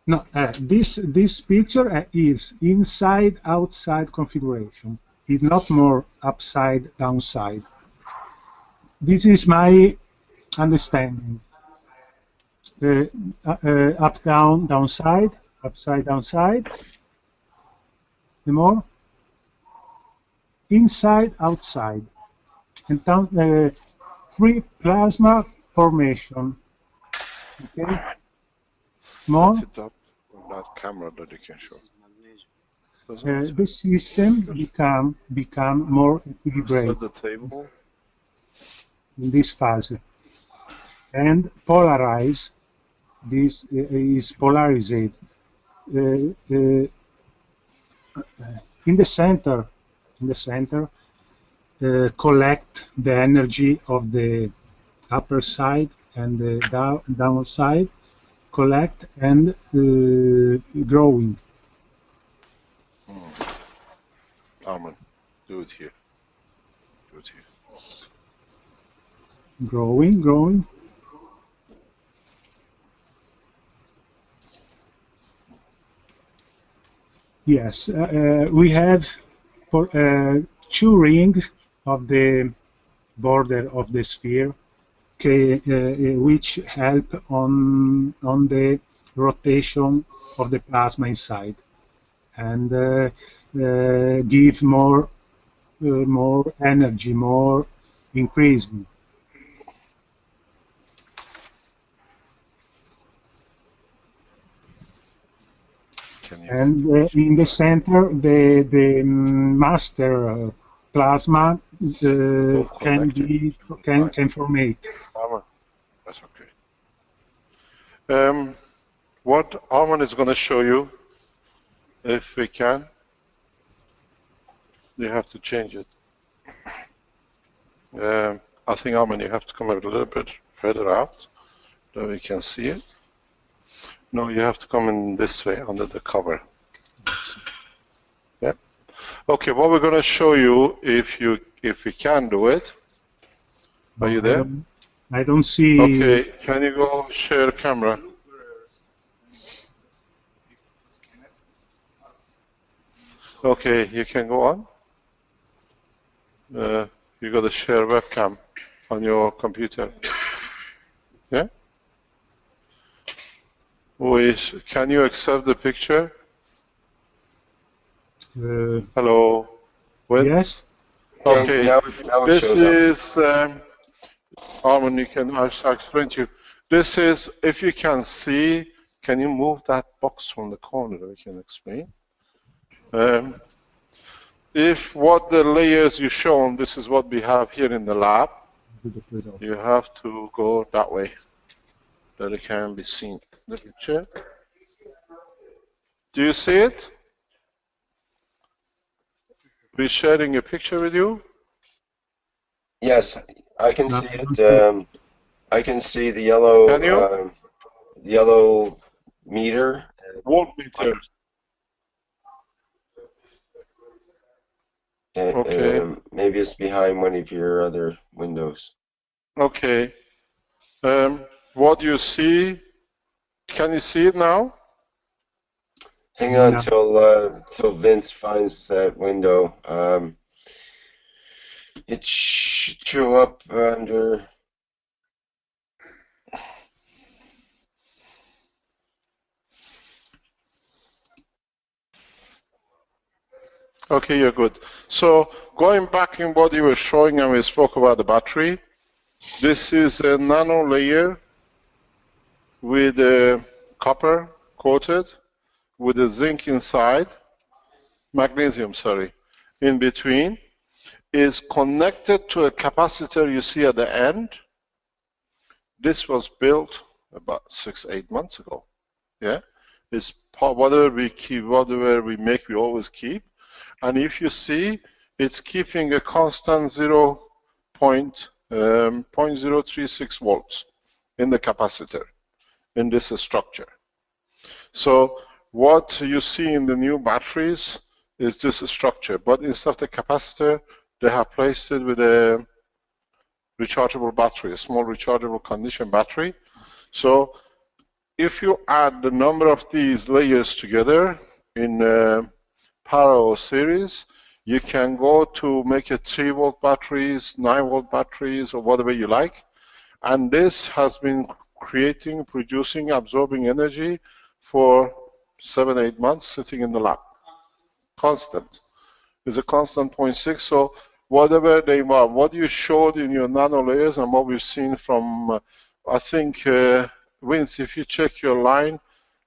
No, this picture is inside outside configuration. It's not more upside downside. This is my understanding. Up down downside, upside downside. The more inside outside, and down free plasma formation. Okay. More. Set it up on that camera that you can show. The system become more equilibrated. Set the table. In this phase, and polarize. This is polarized. In the center, collect the energy of the upper side and the down side, collect and growing. Armin, do it here. Do it here. Growing. Yes, we have two rings of the border of the sphere, which help on the rotation of the plasma inside, and give more energy, more increasing. And in the center, the master plasma can formate. That's okay. What Armin is going to show you, if we can, you have to change it. I think Armin, you have to come a little bit further out, so we can see it. No, you have to come in this way under the cover. Yeah. Okay. What we're going to show you, if we can do it. Are you there? I don't see. Okay. Can you go share camera? Okay. You can go on. You got to share webcam on your computer. Yeah. Can you accept the picture? Hello. Yes. Okay. Now this is Armin. I'll explain to you. This is, if you can see, can you move that box from the corner? I can explain. If what the layers you shown, this is what we have here in the lab. You have to go that way, that it can be seen. The picture. Do you see it? We're sharing a picture with you. Yes, I can see it. I can see the yellow. Can you? Yellow meter. Voltmeter. Okay. Maybe it's behind one of your other windows. Okay. What you see, can you see it now? Hang on No. till Vince finds that window. It should show up under. Okay, you're good. So going back in what you were showing and we spoke about the battery, this is a nano layer with copper coated with a zinc inside, magnesium, sorry, in between, is connected to a capacitor you see at the end. This was built about 6-8 months ago. Yeah, it's whatever we keep, whatever we make, we always keep. And if you see, it's keeping a constant 0.036 volts in the capacitor in this structure. So what you see in the new batteries is this structure, but instead of the capacitor, they have placed it with a rechargeable battery, a small rechargeable condition battery. So if you add the number of these layers together in parallel series, you can go to make it 3-volt batteries, 9-volt batteries, or whatever you like. And this has been creating, producing, absorbing energy for 7-8 months sitting in the lab. Constant. It's a constant 0.6. So whatever they want, what you showed in your nano layers and what we've seen from, I think, Vince, if you check your line,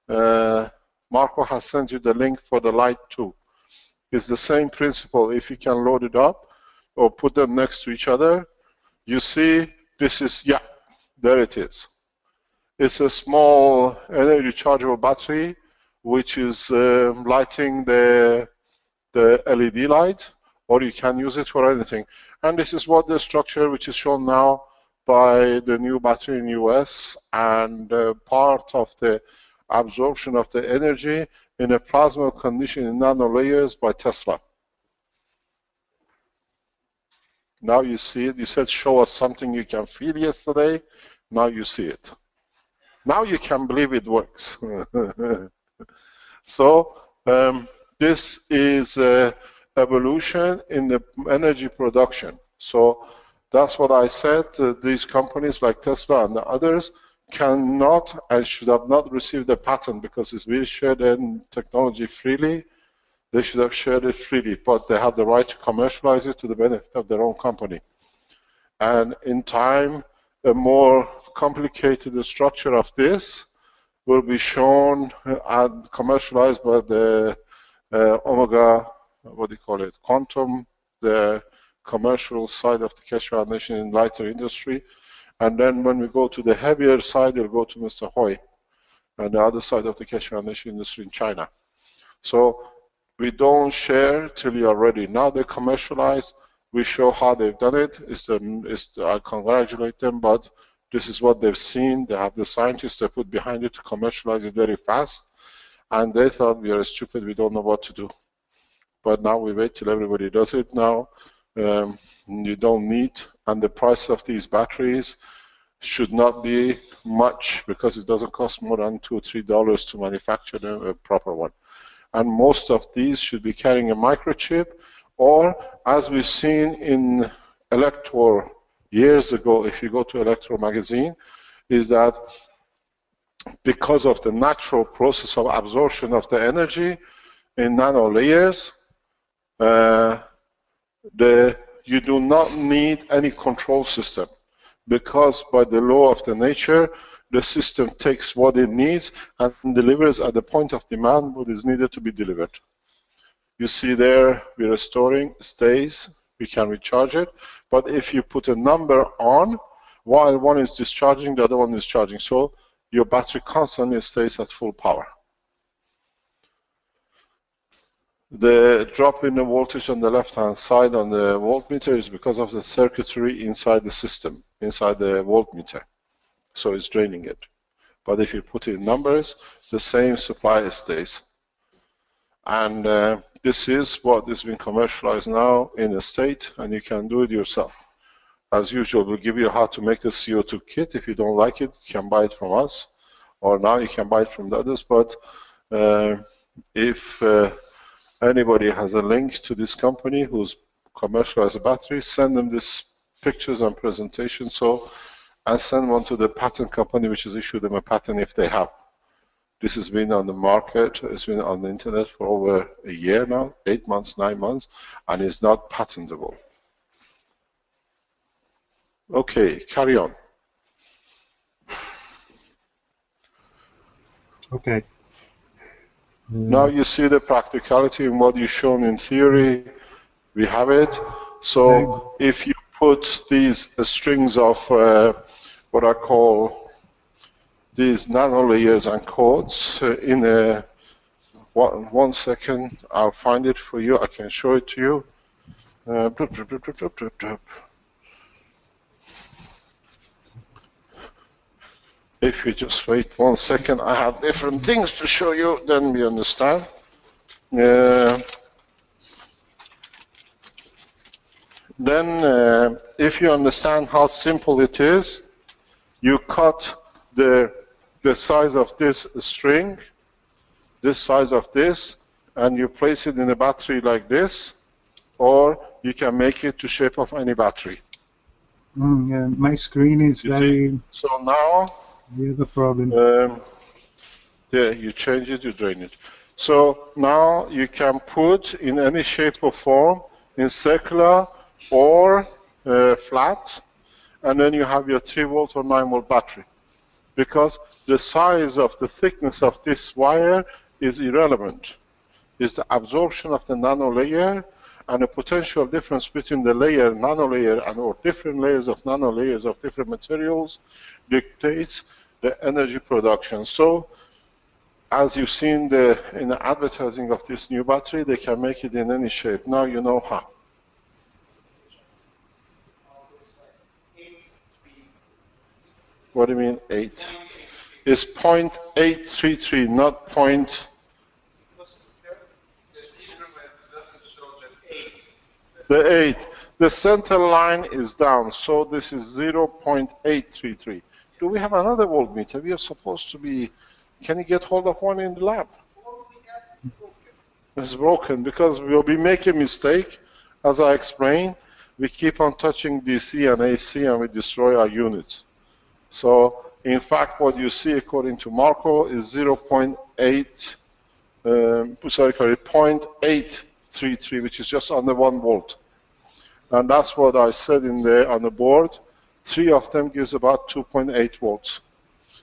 Marco has sent you the link for the light too. It's the same principle. If you can load it up or put them next to each other, you see this is, yeah, there it is. It's a small energy rechargeable battery which is lighting the LED light, or you can use it for anything. And this is what the structure which is shown now by the new battery in US, and part of the absorption of the energy in a plasma condition in nano layers by Tesla. Now you see it. You said show us something you can feel yesterday. Now you see it. Now you can believe it works. So this is evolution in the energy production. So that's what I said. These companies like Tesla and the others cannot and should have not received the patent because it's really shared in technology freely. They should have shared it freely, but they have the right to commercialize it to the benefit of their own company. And in time, a more complicated structure of this will be shown and commercialized by the Omega, what do you call it, Quantum, the commercial side of the Keshe Foundation in lighter industry. And then when we go to the heavier side, we'll go to Mr. Hui and the other side of the Keshe Foundation industry in China. So we don't share till you are ready. Now they commercialize. We show how they've done it. I congratulate them, but this is what they've seen. They have the scientists they put behind it to commercialize it very fast. And they thought we are stupid, we don't know what to do. But now we wait till everybody does it now. You don't need, and the price of these batteries should not be much because it doesn't cost more than $2 or $3 to manufacture a proper one. And most of these should be carrying a microchip, or as we've seen in Elector years ago, if you go to Electro magazine, is that because of the natural process of absorption of the energy in nano layers, you do not need any control system, because by the law of the nature, the system takes what it needs and delivers at the point of demand what is needed to be delivered. You see there, we're restoring, stays, we can recharge it, but if you put a number on, while one is discharging, the other one is charging, so your battery constantly stays at full power. The drop in the voltage on the left-hand side on the voltmeter is because of the circuitry inside the system, inside the voltmeter. So it's draining it. But if you put in numbers, the same supply stays. And this is what is being commercialized now in the state, and you can do it yourself. As usual, we'll give you how to make the CO2 kit. If you don't like it, you can buy it from us, or now you can buy it from the others. But if anybody has a link to this company who's commercialized a battery, send them these pictures and presentations. So, and send one to the patent company, which has issued them a patent if they have. This has been on the market, it's been on the internet for over a year now, 8 months, 9 months, and is not patentable. Okay, carry on. Okay. Now you see the practicality in what you've shown in theory. We have it. So if you put these strings of what I call these nanolayers and codes in a 1 second, I'll find it for you. I can show it to you. If you just wait 1 second, I have different things to show you, then we understand. Then, if you understand how simple it is, you cut the size of this string, this size of this, and you place it in a battery like this, or you can make it to shape of any battery. My screen is very... So now... We have a problem. Yeah, you change it, you drain it. So now you can put in any shape or form, in circular or flat, and then you have your 3 volt or 9 volt battery. Because the size of the thickness of this wire is irrelevant. It's the absorption of the nanolayer and the potential difference between the layer, nanolayer, and or different layers of nanolayers of different materials dictates the energy production. So, as you've seen in the advertising of this new battery, they can make it in any shape. Now you know how. What do you mean 8? It's 0.833, not point. The 8. The center line is down, so this is 0.833. Do we have another voltmeter? We are supposed to be. Can you get hold of one in the lab? It's broken because we'll be making a mistake. As I explained, we keep on touching DC and AC and we destroy our units. So, in fact, what you see according to Marco is 0.833, which is just under 1 volt. And that's what I said in there on the board. 3 of them gives about 2.8 volts.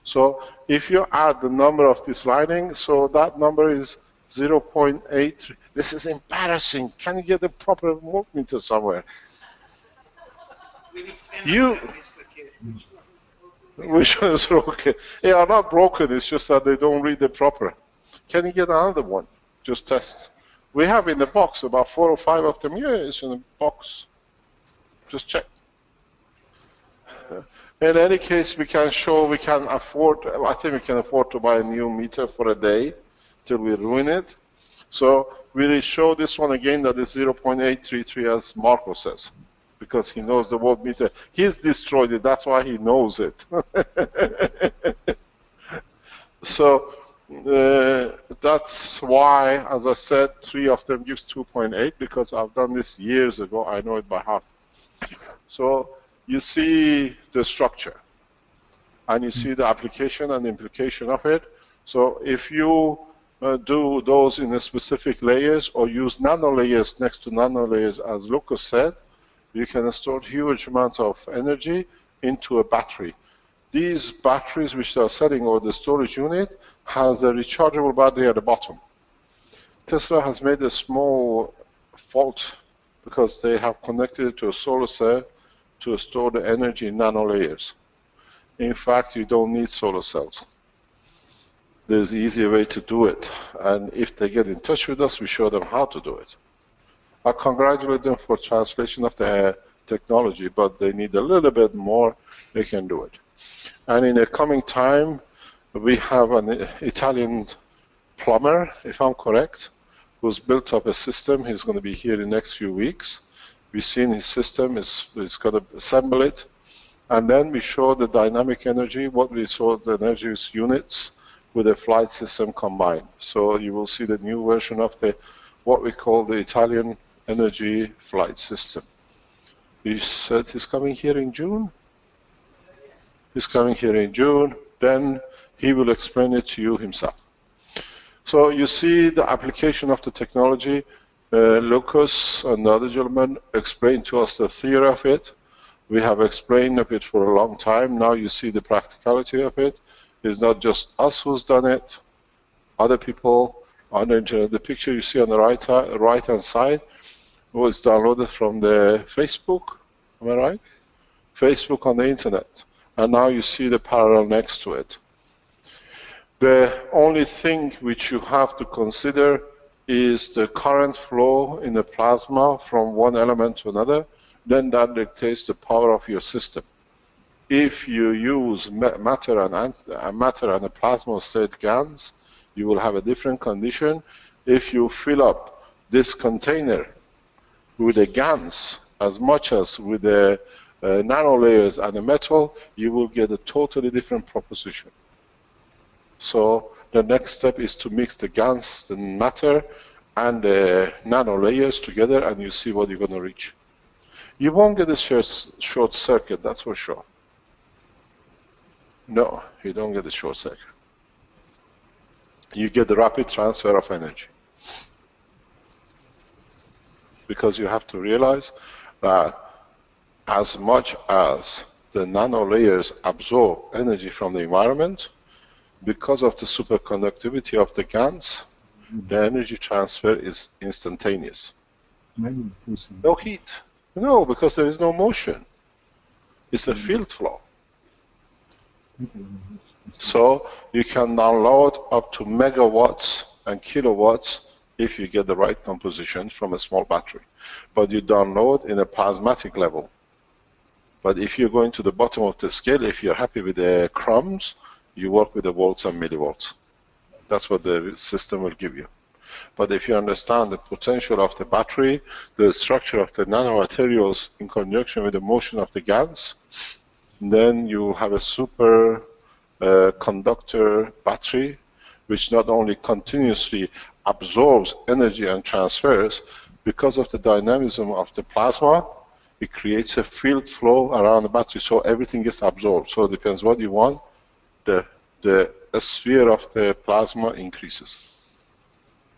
So if you add the number of this lining, so that number is 0.8. This is embarrassing. Can you get a proper voltmeter somewhere? Which one is broken? They are not broken, it's just that they don't read it proper. Can you get another one? Just test. We have in the box about 4 or 5 of them. Yeah, it's in the box. Just check. In any case, we can show we can afford, I think we can afford to buy a new meter for a day till we ruin it. So we will show this one again that is 0.833 as Marco says, because he knows the voltmeter. He's destroyed it, that's why he knows it. So that's why, as I said, 3 of them gives 2.8, because I've done this years ago, I know it by heart. So you see the structure, and you see the application and the implication of it. So if you do those in a specific layers or use nanolayers next to nanolayers, as Lucas said, you can store huge amounts of energy into a battery. These batteries which they are selling, or the storage unit, has a rechargeable battery at the bottom. Tesla has made a small fault because they have connected it to a solar cell to store the energy in nanolayers. In fact, you don't need solar cells. There's an easier way to do it. And if they get in touch with us, we show them how to do it. I congratulate them for translation of the technology, but they need a little bit more, they can do it. And in the coming time, we have an Italian plumber, if I'm correct, who's built up a system. He's going to be here in the next few weeks. We've seen his system, he's got to assemble it. And then we show the dynamic energy, what we saw the energy units with the flight system combined. So you will see the new version of the what we call the Italian energy flight system. He said he's coming here in June. He's coming here in June. Then he will explain it to you himself. So you see the application of the technology. Lucas and the other gentleman explained to us the theory of it. We have explained of it for a long time. Now you see the practicality of it. It's not just us who's done it. Other people on the internet. The picture you see on the right-hand side was downloaded from the Facebook. Am I right? Facebook on the internet. And now you see the parallel next to it. The only thing which you have to consider is the current flow in the plasma from one element to another. Then that dictates the power of your system. If you use matter and a plasma state GANs, you will have a different condition. If you fill up this container with the GANs as much as with the nanolayers and the metal, you will get a totally different proposition. So the next step is to mix the GANs, the matter, and the nanolayers together, and you see what you're going to reach. You won't get a short circuit, that's for sure. No, you don't get a short circuit. You get the rapid transfer of energy. Because you have to realize that as much as the nanolayers absorb energy from the environment, because of the superconductivity of the GANs, the energy transfer is instantaneous. No heat. No, because there is no motion. It's a field flow. So you can download up to megawatts and kilowatts if you get the right composition from a small battery. But you download in a plasmatic level. But if you're going to the bottom of the scale, if you're happy with the crumbs, you work with the volts and millivolts. That's what the system will give you. But if you understand the potential of the battery, the structure of the nanomaterials in conjunction with the motion of the GANs, then you have a super conductor battery, which not only continuously absorbs energy and transfers, because of the dynamism of the plasma, it creates a field flow around the battery, so everything gets absorbed. So it depends what you want. The sphere of the plasma increases.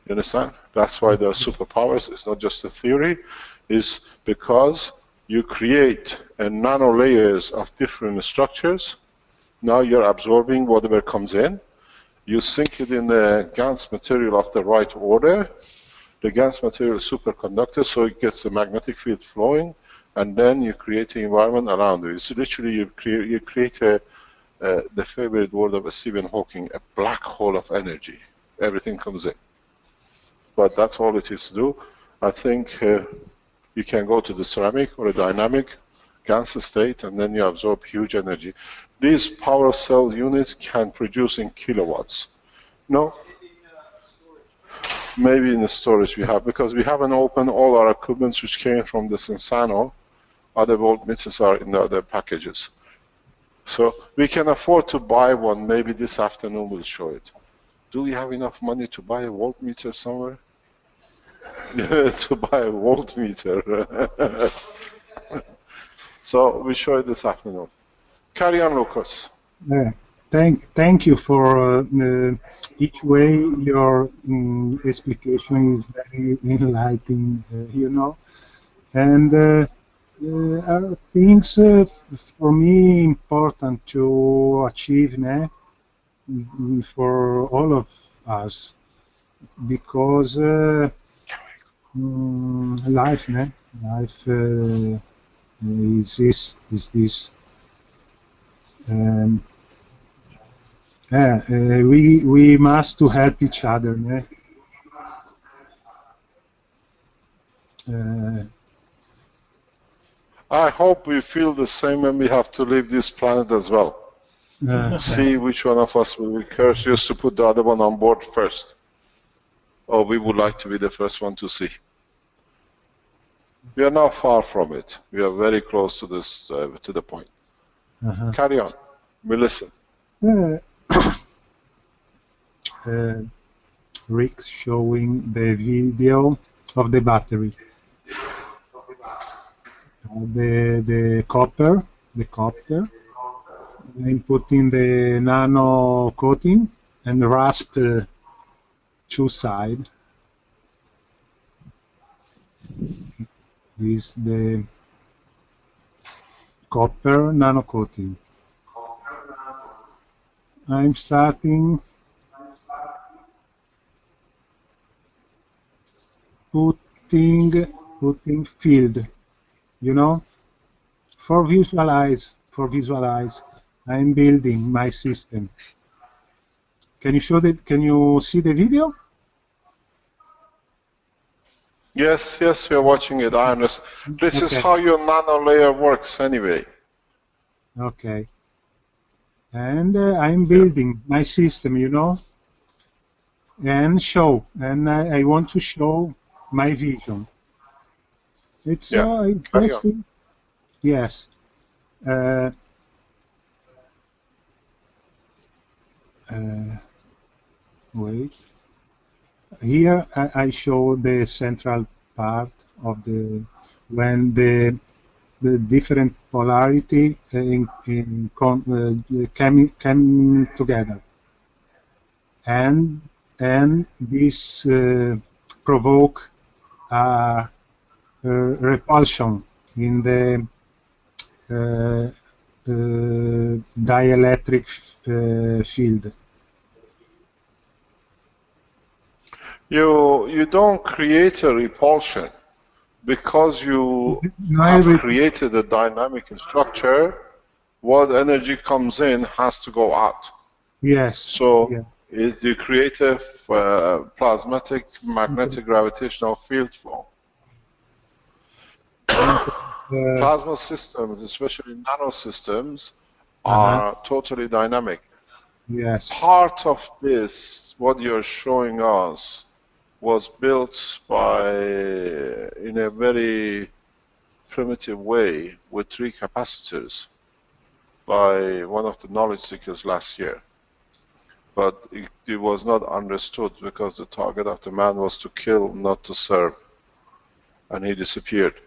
You understand? That's why there are superpowers. It's not just a theory. It's because you create a nanolayers of different structures. Now you're absorbing whatever comes in. You sink it in the GANs material of the right order. The GANs material is superconductor, so it gets the magnetic field flowing, and then you create an environment around it. So literally you create the favorite word of Stephen Hawking, a black hole of energy. Everything comes in. But that's all it is to do. I think you can go to the ceramic or a dynamic GANs state, and then you absorb huge energy. These power cell units can produce in kilowatts. No? Maybe in the storage we have, because we haven't opened all our equipment which came from the Sensano. Other voltmeters are in the other packages. So we can afford to buy one. Maybe this afternoon we'll show it. Do we have enough money to buy a voltmeter somewhere? To buy a voltmeter. So we'll show it this afternoon. Carry on, Lucas. Thank you for each way your explication is very enlightening, you know. And are things for me important to achieve for all of us, because life is this. We must to help each other. I hope we feel the same when we have to leave this planet as well. See which one of us will be courageous to put the other one on board first. or we would like to be the first one to see. We are not far from it. We are very close to this, to the point. Carry on. We listen. Rick's showing the video of the battery. The copper. I'm putting the nano coating and rasp two sides. This is the copper nano coating. I'm starting putting field, you know, for visualize. I'm building my system. Can you show that? Can you see the video? Yes, we are watching it. I understand. This is how your nano layer works anyway. Okay. And I'm building my system, you know, and I want to show my vision. It's interesting. Yes. Wait. Here I show the central part of when the different polarity came together, and this provoke a repulsion in the dielectric field. You don't create a repulsion because you have created a dynamic structure. What energy comes in has to go out. Yes. So you create a plasmatic magnetic gravitational field flow. Plasma systems, especially nanosystems, are totally dynamic. Yes. Part of this, what you're showing us, was built in a very primitive way with 3 capacitors by one of the knowledge seekers last year. But it was not understood because the target of the man was to kill, not to serve. And he disappeared.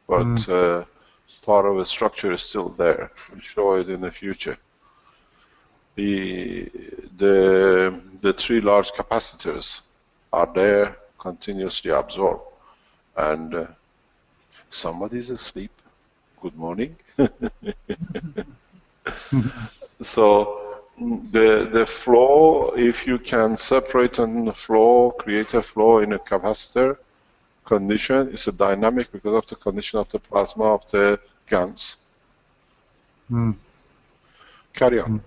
But part of the structure is still there. We'll show it in the future. The 3 large capacitors are there, continuously absorb. And somebody's asleep. Good morning. So the flow, if you can separate the flow, create a flow in a capacitor condition, is a dynamic because of the condition of the plasma of the GANs. Carry on.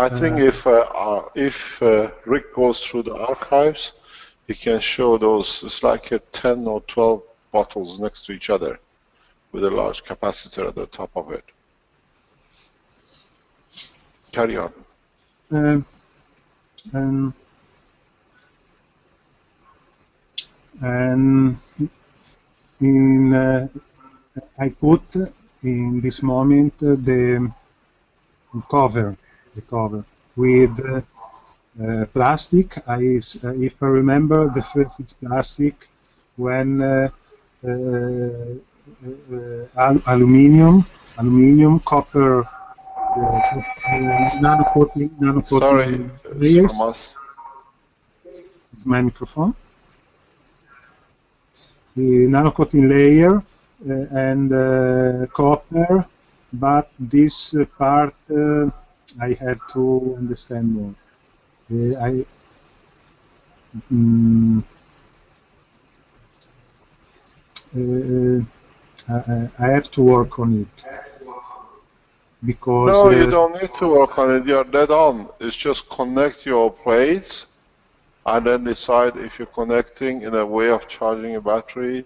I think if Rick goes through the archives, he can show those. It's like 10 or 12 bottles next to each other with a large capacitor at the top of it. Carry on. And I put in this moment the cover with plastic. If I remember, the first is plastic. When aluminium, copper, nano coating. Sorry, it's from us. It's my microphone. The nano coating layer and copper, but this part I have to understand more. I have to work on it because no, you don't need to work on it. You're dead on. It's just connect your plates and then decide if you're connecting in a way of charging a battery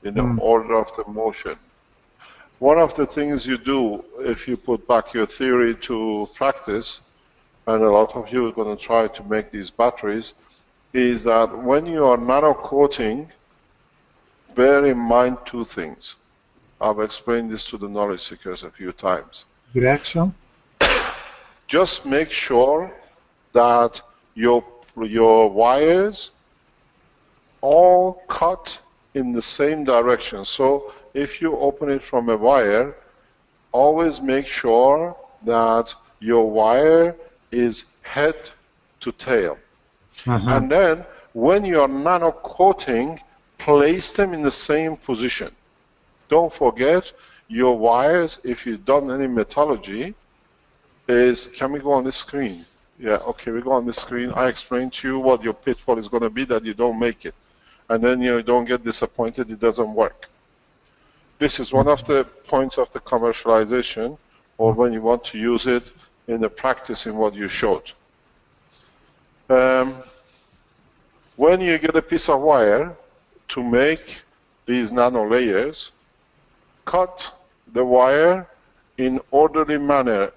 in the order of the motion. One of the things you do if you put back your theory to practice, and a lot of you are going to try to make these batteries, is that when you are nano coating, bear in mind two things. I've explained this to the knowledge seekers a few times. Direction. Just make sure that your wires all cut in the same direction. So if you open it from a wire, always make sure that your wire is head to tail. And then when you are nano coating, place them in the same position. Don't forget your wires, if you've done any metallurgy, can we go on this screen? Yeah, okay, we go on this screen. I explained to you what your pitfall is going to be, that you don't make it. And then you don't get disappointed, it doesn't work. This is one of the points of the commercialization, or when you want to use it in the practice in what you showed. When you get a piece of wire to make these nano layers, cut the wire in orderly manner,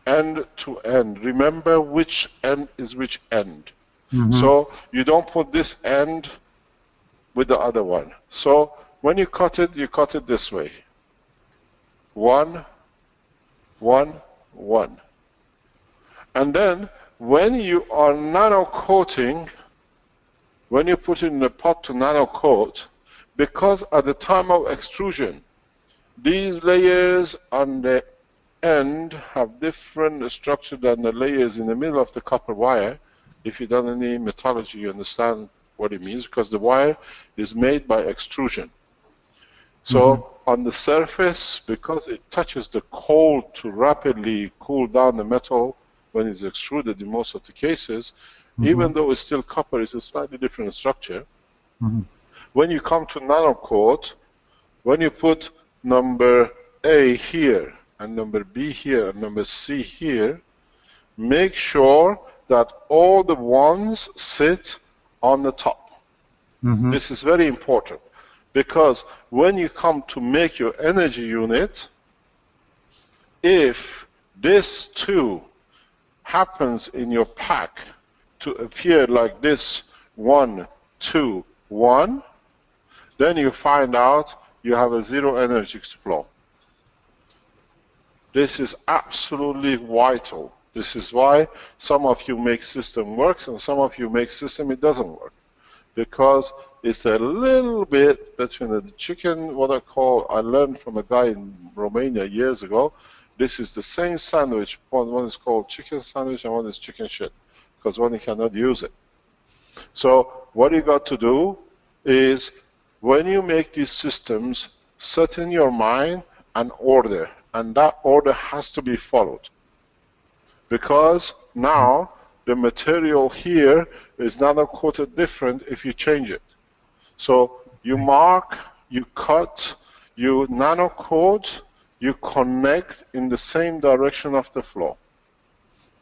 end to end. Remember which end is which end. So you don't put this end with the other one. So when you cut it this way. 1, 1, 1. And then when you are nano coating, when you put it in the pot to nano coat, because at the time of extrusion, these layers on the end have different structure than the layers in the middle of the copper wire. If you've done any metallurgy, you understand what it means, because the wire is made by extrusion. So on the surface, because it touches the cold to rapidly cool down the metal when it's extruded in most of the cases, even though it's still copper, it's a slightly different structure. When you come to nano coat, when you put number A here, and number B here, and number C here, make sure that all the ones sit on the top. This is very important, because when you come to make your energy unit, if this too happens in your pack to appear like this, 1, 2, 1, then you find out you have a zero energy flow. This is absolutely vital. This is why some of you make system works and some of you make system it doesn't work. Because it's a little bit between the chicken, what I learned from a guy in Romania years ago. This is the same sandwich. One is called chicken sandwich and one is chicken shit, because one you cannot use it. So what you got to do is, when you make these systems, set in your mind an order, and that order has to be followed. Because now the material here is nano coated different if you change it. So you mark, you cut, you nano coat, you connect in the same direction of the flow.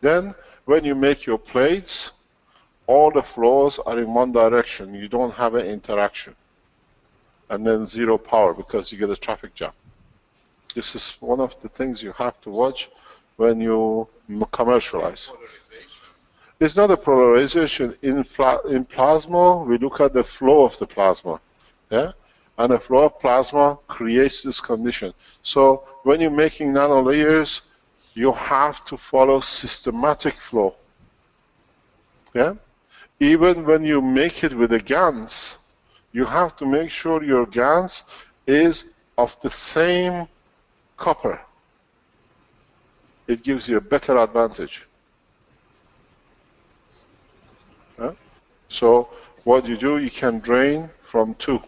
Then when you make your plates, all the flows are in one direction. You don't have an interaction. And then zero power, because you get a traffic jam. This is one of the things you have to watch when you commercialize. It's not a polarization. In plasma, we look at the flow of the plasma. Yeah? And the flow of plasma creates this condition. So when you're making nano layers, you have to follow systematic flow. Yeah? Even when you make it with a GANs, you have to make sure your GANs is of the same copper. It gives you a better advantage. Yeah? So what you do, you can drain from 2.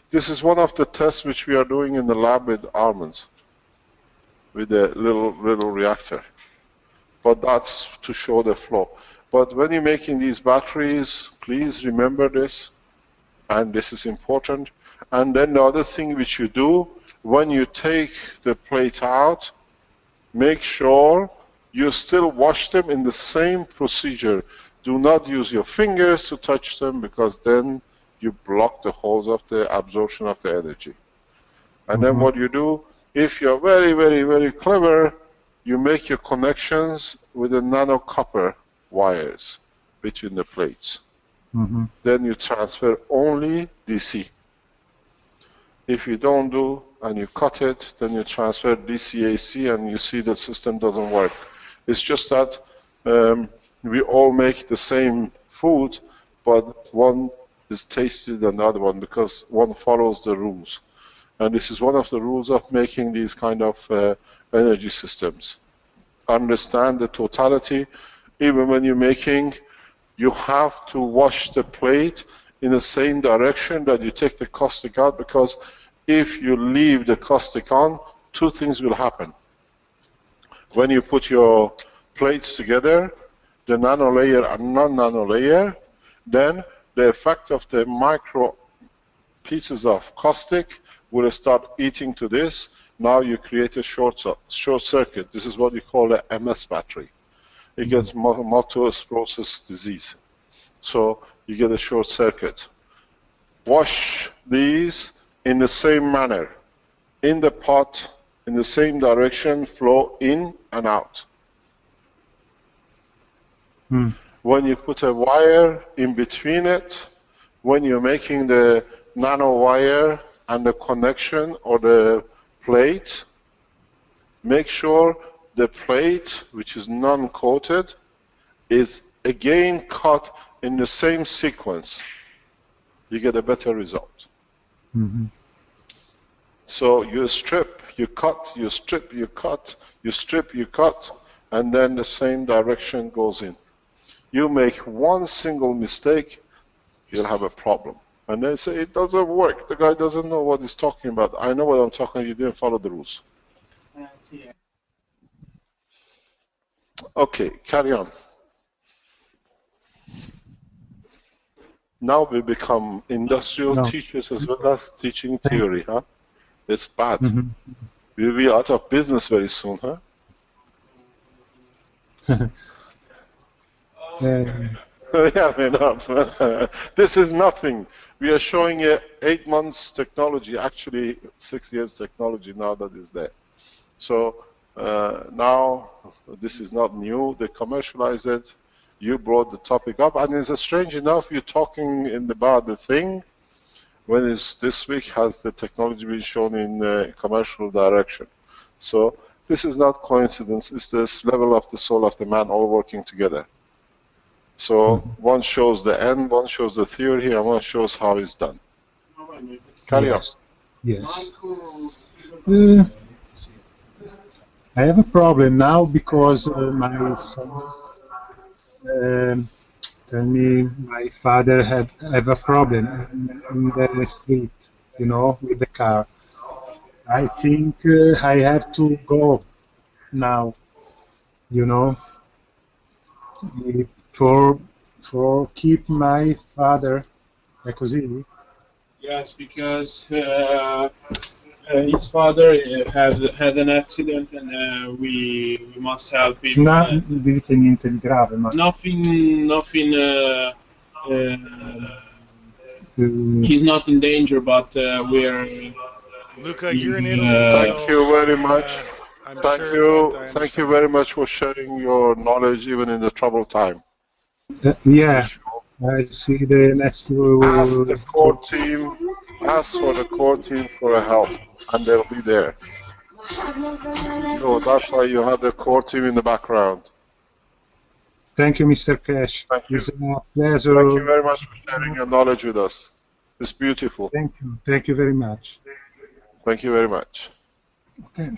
This is one of the tests which we are doing in the lab with almonds, with a little reactor. But that's to show the flow. But when you're making these batteries, please remember this, and this is important. And then the other thing which you do, when you take the plate out, make sure you still wash them in the same procedure. Do not use your fingers to touch them, because then you block the holes of the absorption of the energy. And then what you do, if you're very, very, very clever, you make your connections with the nano copper wires between the plates. then you transfer only DC. If you don't do and you cut it, then you transfer DC-AC and you see the system doesn't work. It's just that we all make the same food, but one is tastier than the other one because one follows the rules. And this is one of the rules of making these kind of energy systems. Understand the totality. Even when you're making, you have to wash the plate in the same direction that you take the caustic out, because if you leave the caustic on, two things will happen. When you put your plates together, the nanolayer and non-nanolayer, then the effect of the micro pieces of caustic will start eating to this. Now you create a short circuit. This is what you call a MS battery. It gets multiple sclerosis disease. So you get a short circuit. Wash these in the same manner. In the pot, in the same direction, flow in and out. When you put a wire in between it, when you're making the nanowire and the connection or the plate, make sure the plate, which is non-coated, is again cut in the same sequence. You get a better result. So you strip, you cut, you strip, you cut, you strip, you cut, and then the same direction goes in. You make one single mistake, you'll have a problem. And they say, it doesn't work. The guy doesn't know what he's talking about. I know what I'm talking about. You didn't follow the rules. Okay, carry on. Now we become industrial teachers as well as teaching theory, huh? It's bad. We'll be out of business very soon, huh? Yeah, enough. This is nothing. We are showing you 8 months technology, actually 6 years technology now that is there. So now this is not new. They commercialized it. You brought the topic up, and it's strange enough you're talking about the thing when it's this week has the technology been shown in commercial direction. So this is not coincidence. It's this level of the soul of the man all working together. So one shows the end, one shows the theory, and one shows how it's done. Carry on. Yes. I have a problem now because my son tell me my father have a problem in the street, you know, with the car. I think I have to go now, you know, for keep my father, è così? Yes, because his father had an accident, and we must help him. Dite niente di grave, ma Nothing. He's not in danger, but we're. Luca, you're in Italy. Thank you very much. Thank you very much for sharing your knowledge even in the troubled time. Yeah, I see the next. Ask the core team. Ask for the core team for help, and they'll be there. So that's why you have the core team in the background. Thank you, Mr. Keshe. Thank you. It's a pleasure. Thank you very much for sharing your knowledge with us. It's beautiful. Thank you. Thank you very much. Thank you very much. Okay.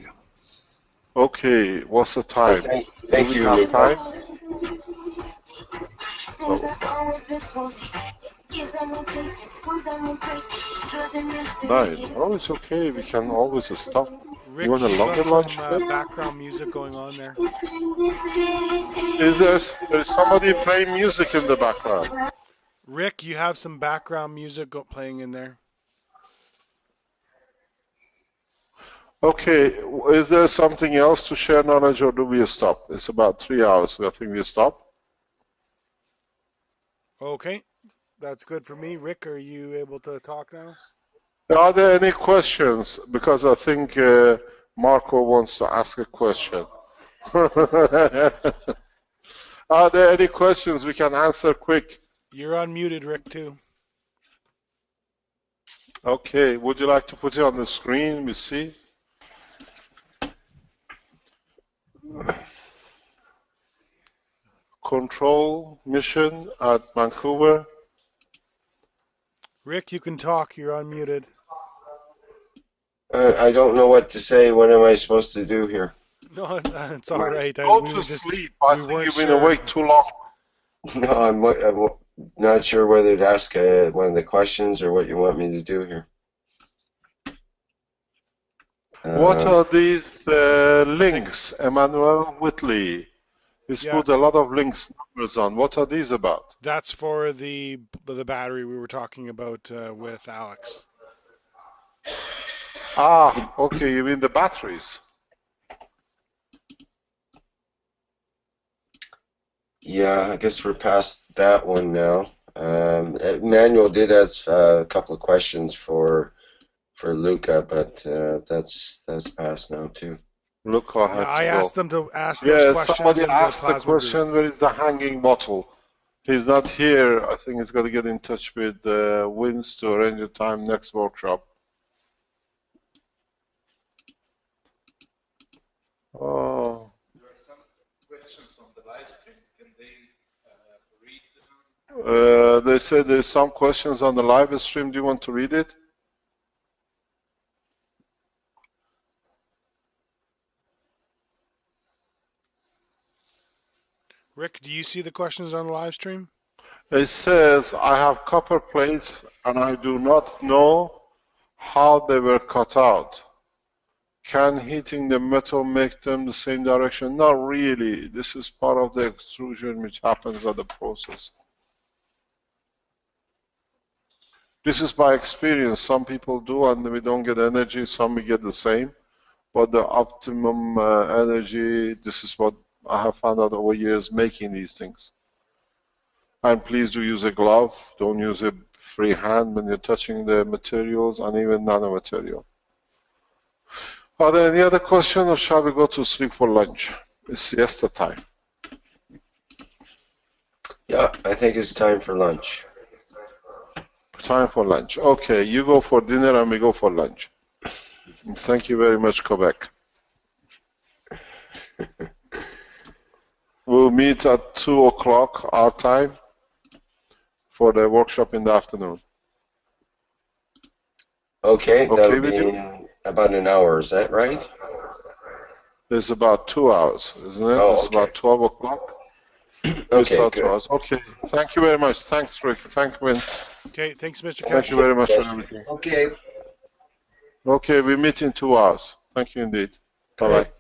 Okay, what's the time? Thank Do we you. have time? Nine. Oh, it's okay. We can always stop. Rick, You want a longer lunch? background music going on there. Is there's somebody playing music in the background? Rick, you have some background music playing in there. Okay, is there something else to share knowledge, or do we stop? It's about 3 hours, so I think we stop. Okay, that's good for me. Rick, are you able to talk now? Are there any questions? Because I think Marco wants to ask a question. Are there any questions we can answer quick? You're unmuted, Rick, too. Okay, would you like to put it on the screen? We see. Control mission at Vancouver. Rick, you can talk. You're unmuted. I don't know what to say. What am I supposed to do here? No, it's all right. Go to sleep. I think you've been awake too long. No, I'm not sure whether to ask one of the questions or what you want me to do here. What are these links? Emmanuel Whitley. He's put a lot of links numbers on. What are these about? That's for the battery we were talking about with Alex. Ah, okay. You mean the batteries? Yeah, I guess we're past that one now. Manuel did ask a couple of questions for Luca, but that's past now too. Luca had I asked them to ask those questions. Yeah, somebody asked the question, where is the hanging bottle? He's not here. I think he's got to get in touch with Vince to arrange a time next workshop. Oh. There are some questions on the live stream. Can they read them? They said there's some questions on the live stream. Do you want to read it? Rick, do you see the questions on the live stream? It says, I have copper plates and I do not know how they were cut out. Can heating the metal make them the same direction? Not really. This is part of the extrusion which happens at the process. This is by experience. Some people do and we don't get energy, some we get the same. But the optimum energy, this is what I have found out over years making these things. And please do use a glove. Don't use a free hand when you're touching the materials and even nanomaterial. Are there any other questions or shall we go to sleep for lunch? It's siesta time. Yeah, I think it's time for lunch. Time for lunch. Okay, you go for dinner and we go for lunch. Thank you very much, Quebec. We'll meet at 2 o'clock our time for the workshop in the afternoon. Okay, that'll be in about an hour, is that right? It's about 2 hours, isn't it? Oh, it's about 12 o'clock. Okay, good. 2 hours. Okay, thank you very much. Thanks, Rick. Thank you, Vince. Okay, thanks, Mr. Keshe. Thank you very much for everything. Okay. Okay, we meet in 2 hours. Thank you indeed. Bye-bye.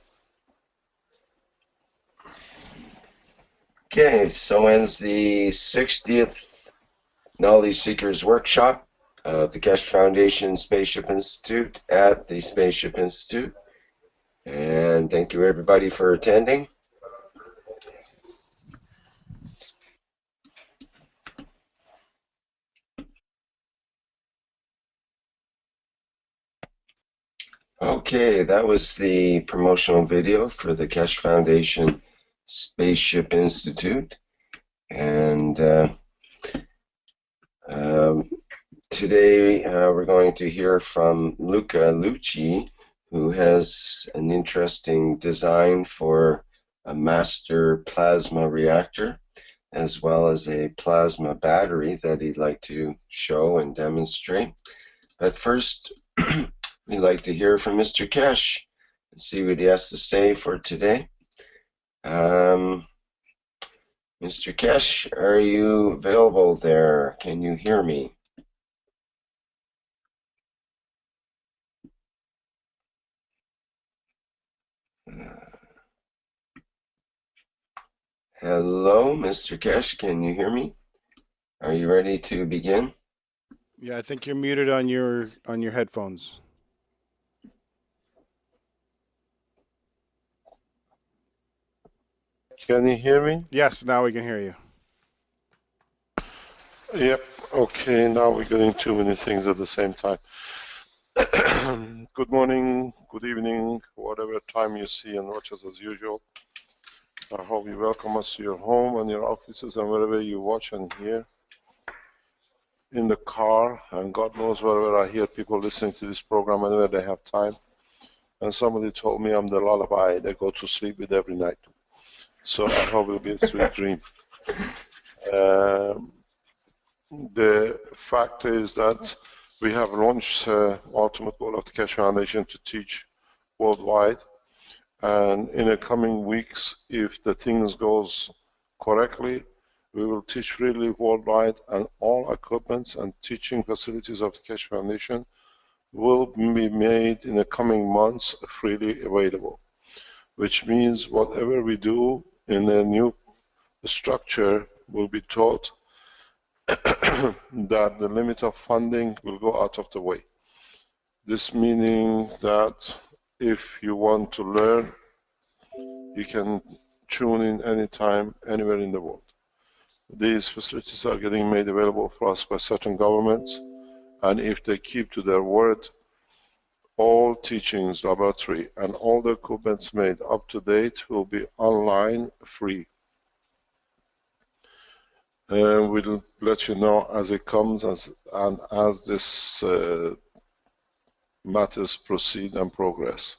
Okay, so ends the 60th Knowledge Seekers Workshop of the Keshe Foundation Spaceship Institute at the Spaceship Institute. And thank you everybody for attending. Okay, that was the promotional video for the Keshe Foundation Spaceship Institute. And today we're going to hear from Luca Lucci, who has an interesting design for a master plasma reactor, as well as a plasma battery that he'd like to show and demonstrate. But first, we'd like to hear from Mr. Keshe and see what he has to say for today. Mr. Keshe, are you available there? Can you hear me? Hello, Mr. Keshe, can you hear me? Are you ready to begin? Yeah, I think you're muted on your headphones. Can you hear me? Yes, now we can hear you. Yep. Okay, now we're getting too many things at the same time. Good morning, good evening, whatever time you see and watch us as usual. I hope you welcome us to your home and your offices and wherever you watch and hear. in the car, and God knows wherever I hear people listening to this program whenever they have time. And somebody told me I'm the lullaby they go to sleep with every night. So I hope it'll be a sweet dream. The fact is that we have launched ultimate goal of the Keshe Foundation to teach worldwide. And in the coming weeks, if the things goes correctly, we will teach freely worldwide, and all equipments and teaching facilities of the Keshe Foundation will be made in the coming months freely available, which means whatever we do in the new structure will be taught that the limit of funding will go out of the way. This meaning that if you want to learn, you can tune in anytime, anywhere in the world. These facilities are getting made available for us by certain governments, and if they keep to their word, all teachings, laboratory, and all the equipments made up to date will be online free. We'll let you know as it comes, and as this matters proceed and progress.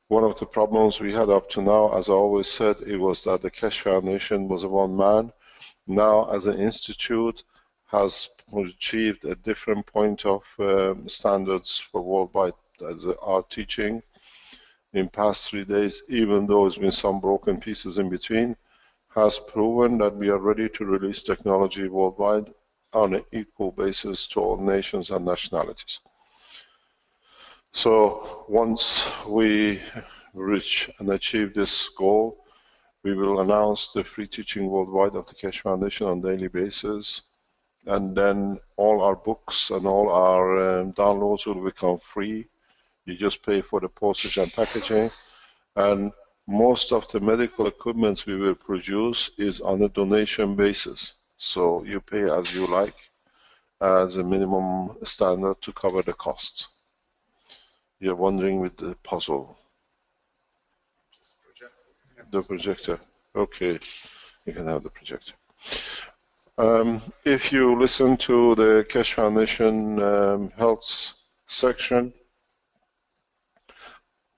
One of the problems we had up to now, as I always said, it was that the Keshe Foundation was a one-man. Now, as an institute, has achieved a different point of standards for worldwide as our teaching in past 3 days, even though there's been some broken pieces in between, has proven that we are ready to release technology worldwide on an equal basis to all nations and nationalities. So once we reach and achieve this goal, we will announce the free teaching worldwide of the Keshe Foundation on a daily basis, and then all our books and all our downloads will become free. You just pay for the postage and packaging, and most of the medical equipment we will produce is on a donation basis. So you pay as you like, as a minimum standard to cover the cost. You're wondering with the puzzle. The projector. Okay, you can have the projector. If you listen to the Keshe Foundation health section,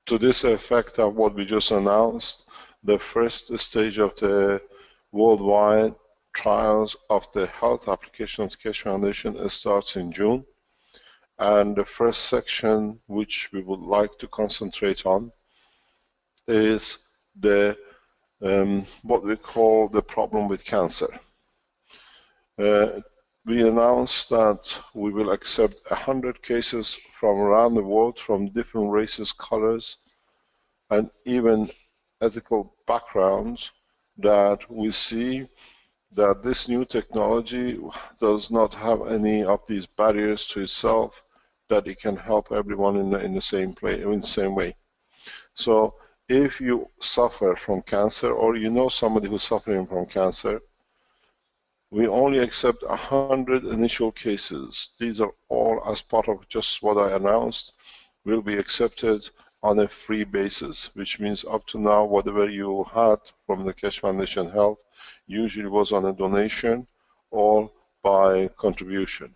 to this effect of what we just announced, the first stage of the worldwide trials of the health application of the Keshe Foundation starts in June. And the first section which we would like to concentrate on is the what we call the problem with cancer. We announced that we will accept 100 cases from around the world, from different races, colors, and even ethical backgrounds, that we see that this new technology does not have any of these barriers to itself, that it can help everyone in the same place, in the same way. So if you suffer from cancer, or you know somebody who's suffering from cancer, we only accept 100 initial cases. These are all as part of just what I announced, will be accepted on a free basis, which means up to now, whatever you had from the Keshe Foundation Health usually was on a donation or by contribution.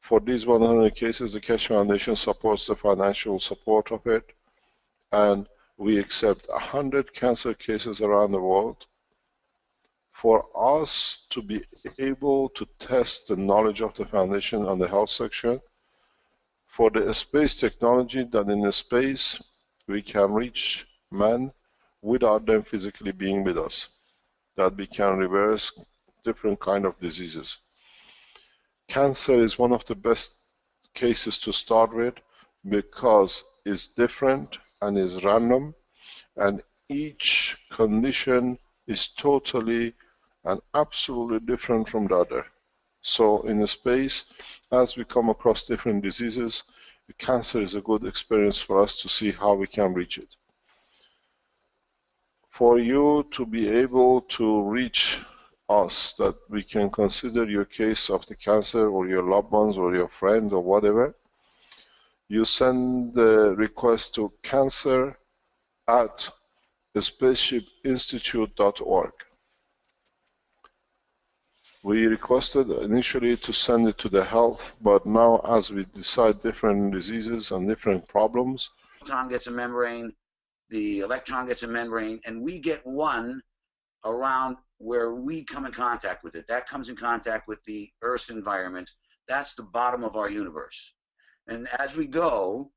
For these 100 cases, the Keshe Foundation supports the financial support of it, and we accept 100 cancer cases around the world. For us to be able to test the knowledge of the foundation on the health section, for the space technology, that in the space we can reach man without them physically being with us, that we can reverse different kind of diseases. Cancer is one of the best cases to start with because it's different and is random, and each condition is totally and absolutely different from the other. So in the space, as we come across different diseases, cancer is a good experience for us to see how we can reach it. For you to be able to reach us, that we can consider your case of the cancer or your loved ones or your friend or whatever, you send the request to cancer@spaceshipinstitute.org. We requested initially to send it to the health, but now as we decide different diseases and different problems, proton gets a membrane, the electron gets a membrane, and we get one around where we come in contact with it. That comes in contact with the Earth's environment. That's the bottom of our universe. And as we go,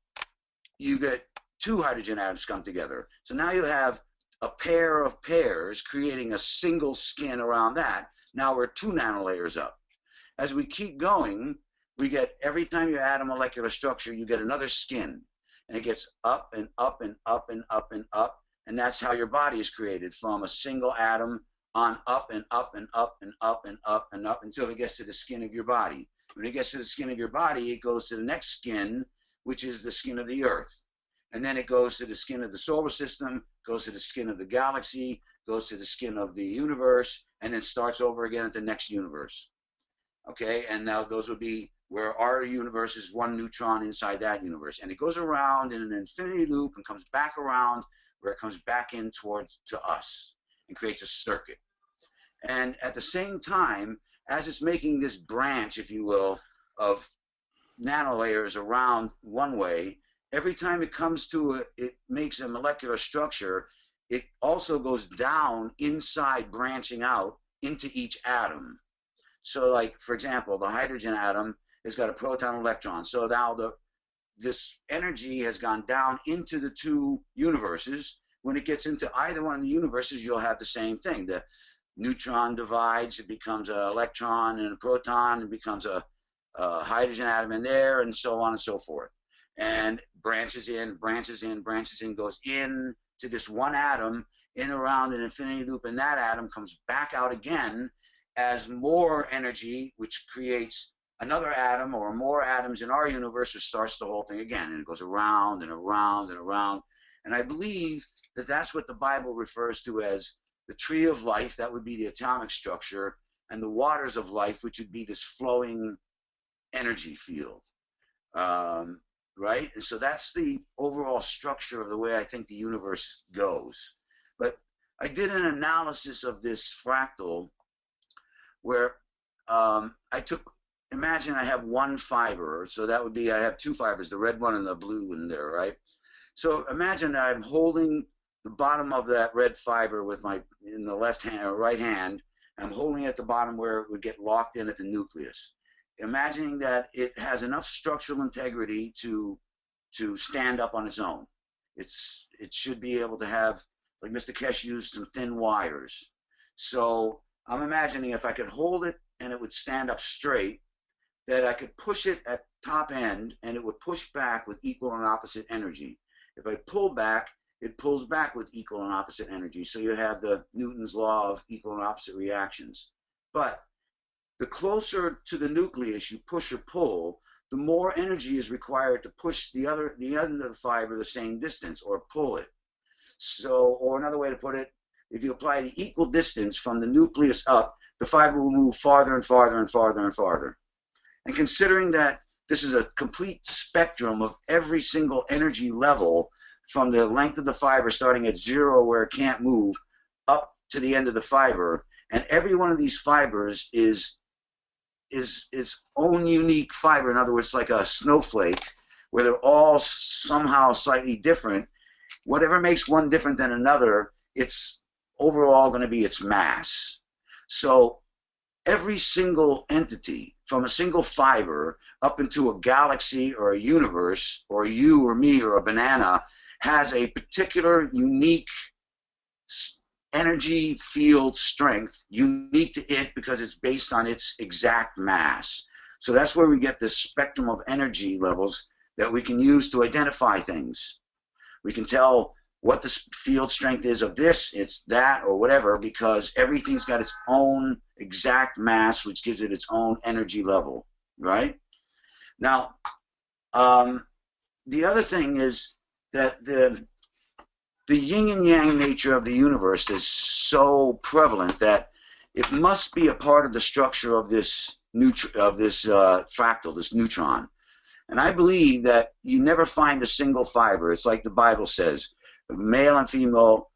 you get two hydrogen atoms come together. So now you have a pair of pairs creating a single skin around that. Now we're 2 nanolayers up. As we keep going, we get, every time you add a molecular structure, you get another skin. And it gets up and up and up and up and up. And that's how your body is created, from a single atom on up and up and up and up and up and up until it gets to the skin of your body. When it gets to the skin of your body, it goes to the next skin, which is the skin of the Earth. And then it goes to the skin of the solar system, goes to the skin of the galaxy, goes to the skin of the universe, and then starts over again at the next universe. Okay, and now those would be where our universe is 1 neutron inside that universe. And it goes around in an infinity loop and comes back around where it comes back in towards to us and creates a circuit. And at the same time, as it's making this branch, if you will, of nanolayers around one way, every time it comes to it makes a molecular structure, it also goes down inside, branching out into each atom. So like, for example, the hydrogen atom has got a proton and electron. So now this energy has gone down into the 2 universes. When it gets into either one of the universes, you'll have the same thing. The neutron divides, it becomes an electron and a proton, it becomes a hydrogen atom in there, and so on and so forth. And branches in, branches in, branches in, goes in to this one atom, in around an infinity loop, and that atom comes back out again as more energy, which creates another atom or more atoms in our universe, which starts the whole thing again, and it goes around and around and around. And I believe that that's what the Bible refers to as the tree of life. That would be the atomic structure, and the waters of life, which would be this flowing energy field. Right? And so that's the overall structure of the way I think the universe goes. But I did an analysis of this fractal where I took, imagine I have 1 fiber. So that would be, I have 2 fibers, the red one and the blue one there, right? So imagine that I'm holding the bottom of that red fiber with my, in the left hand or right hand. I'm holding at the bottom where it would get locked in at the nucleus. Imagining that it has enough structural integrity to stand up on its own. It should be able to have, like Mr. Keshe used, some thin wires. So I'm imagining if I could hold it and it would stand up straight, that I could push it at top end and it would push back with equal and opposite energy. If I pull back, it pulls back with equal and opposite energy. So you have the Newton's law of equal and opposite reactions. But the closer to the nucleus you push or pull, the more energy is required to push the end of the fiber the same distance, or pull it. So, or another way to put it, if you apply the equal distance from the nucleus up, the fiber will move farther and farther and farther and farther. And considering that this is a complete spectrum of every single energy level, from the length of the fiber starting at 0 where it can't move, up to the end of the fiber, and every one of these fibers is its own unique fiber. In other words, like a snowflake, where they're all somehow slightly different. Whatever makes one different than another, it's overall going to be its mass. So every single entity, from a single fiber up into a galaxy or a universe, or you or me or a banana, has a particular unique energy field strength, unique to it because it's based on its exact mass. So that's where we get this spectrum of energy levels that we can use to identify things. We can tell what the field strength is of this, it's that, or whatever, because everything's got its own exact mass, which gives it its own energy level, right? Now, the other thing is that the yin and yang nature of the universe is so prevalent that it must be a part of the structure of this fractal, this neutron. And I believe that you never find a single fiber. It's like the Bible says, male and female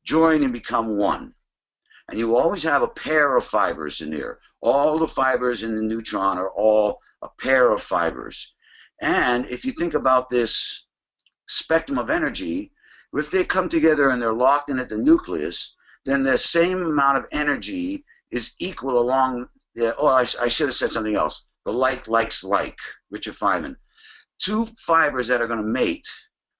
join and become one. And you always have a pair of fibers in there. All the fibers in the neutron are all a pair of fibers. And if you think about this spectrum of energy, if they come together and they're locked in at the nucleus, then the same amount of energy is equal along the, oh, I should have said something else. The like likes like, Richard Feynman. Two fibers that are going to mate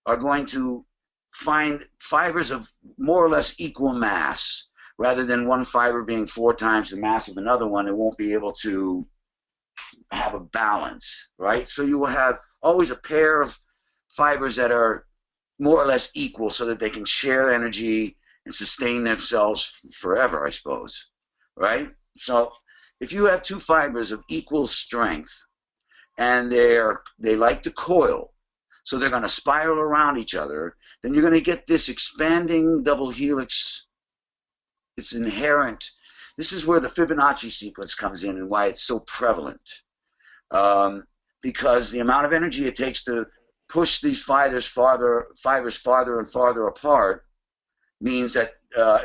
are going to find fibers of more or less equal mass. Rather than one fiber being 4 times the mass of another one, it won't be able to have a balance, right? So you will have always a pair of fibers that are more or less equal so that they can share energy and sustain themselves forever, I suppose, right? So if you have 2 fibers of equal strength and they like to coil, so they're going to spiral around each other, then you're going to get this expanding double helix. It's inherent. This is where the Fibonacci sequence comes in and why it's so prevalent. Because the amount of energy it takes to push these fibers farther and farther apart means that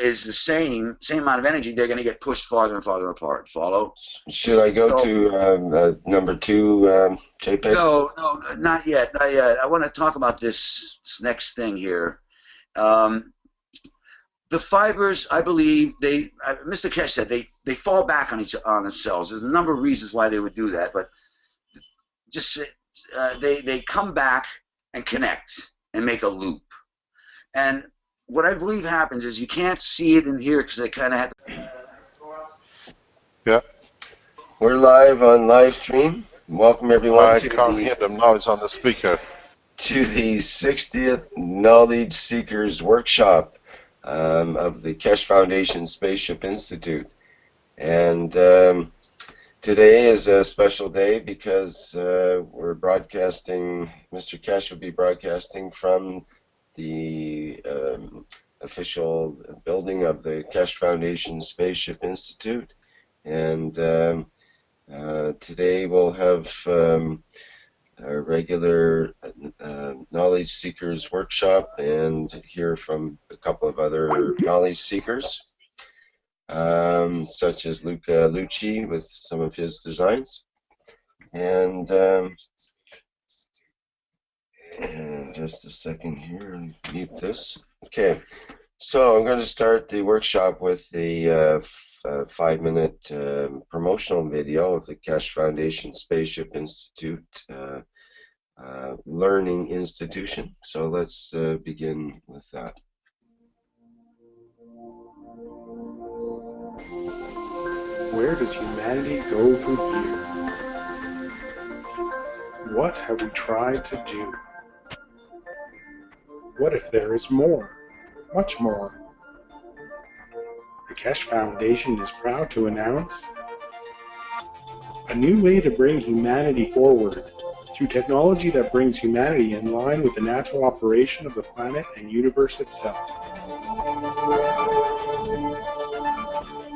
is the same amount of energy. They're going to get pushed farther and farther apart. Follow? Should I go to number 2, JPEG? No, not yet. Not yet. I want to talk about this next thing here. The fibers, I believe, Mr. Keshe said they fall back on themselves. There's a number of reasons why they would do that, but just they come back and connect and make a loop. And what I believe happens is you can't see it in here because they kind of have to. Yeah. We're live on live stream. Welcome everyone I can't hear them now. It's on the speaker. To the 60th Knowledge Seekers Workshop of the Keshe Foundation Spaceship Institute. And today is a special day because we're broadcasting, Mr. Keshe will be broadcasting from the official building of the Keshe Foundation Spaceship Institute. And today we'll have our regular Knowledge Seekers Workshop and hear from a couple of other knowledge seekers, such as Luca Lucci with some of his designs. And just a second here, mute this. Okay, so I'm going to start the workshop with the 5-minute promotional video of the Keshe Foundation Spaceship Institute learning institution. So let's begin with that. Where does humanity go from here? What have we tried to do? What if there is more? Much more? The Keshe Foundation is proud to announce a new way to bring humanity forward through technology that brings humanity in line with the natural operation of the planet and universe itself.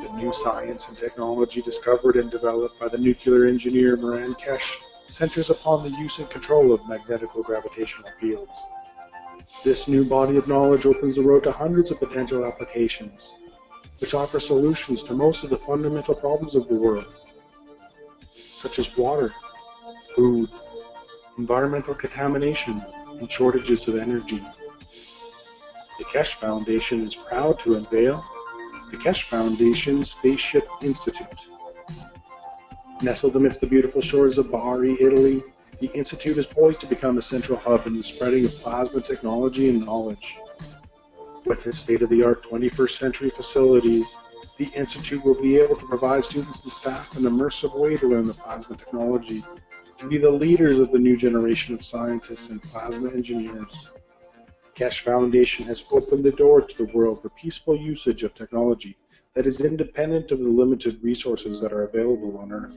The new science and technology discovered and developed by the nuclear engineer Moran Keshe centers upon the use and control of magnetico-gravitational fields. This new body of knowledge opens the road to hundreds of potential applications, which offer solutions to most of the fundamental problems of the world, such as water, food, environmental contamination, and shortages of energy. The Keshe Foundation is proud to unveil the Keshe Foundation Spaceship Institute. Nestled amidst the beautiful shores of Bari, Italy, the Institute is poised to become a central hub in the spreading of plasma technology and knowledge. With its state-of-the-art 21st century facilities, the Institute will be able to provide students and staff an immersive way to learn the plasma technology, to be the leaders of the new generation of scientists and plasma engineers. The Keshe Foundation has opened the door to the world for peaceful usage of technology that is independent of the limited resources that are available on Earth.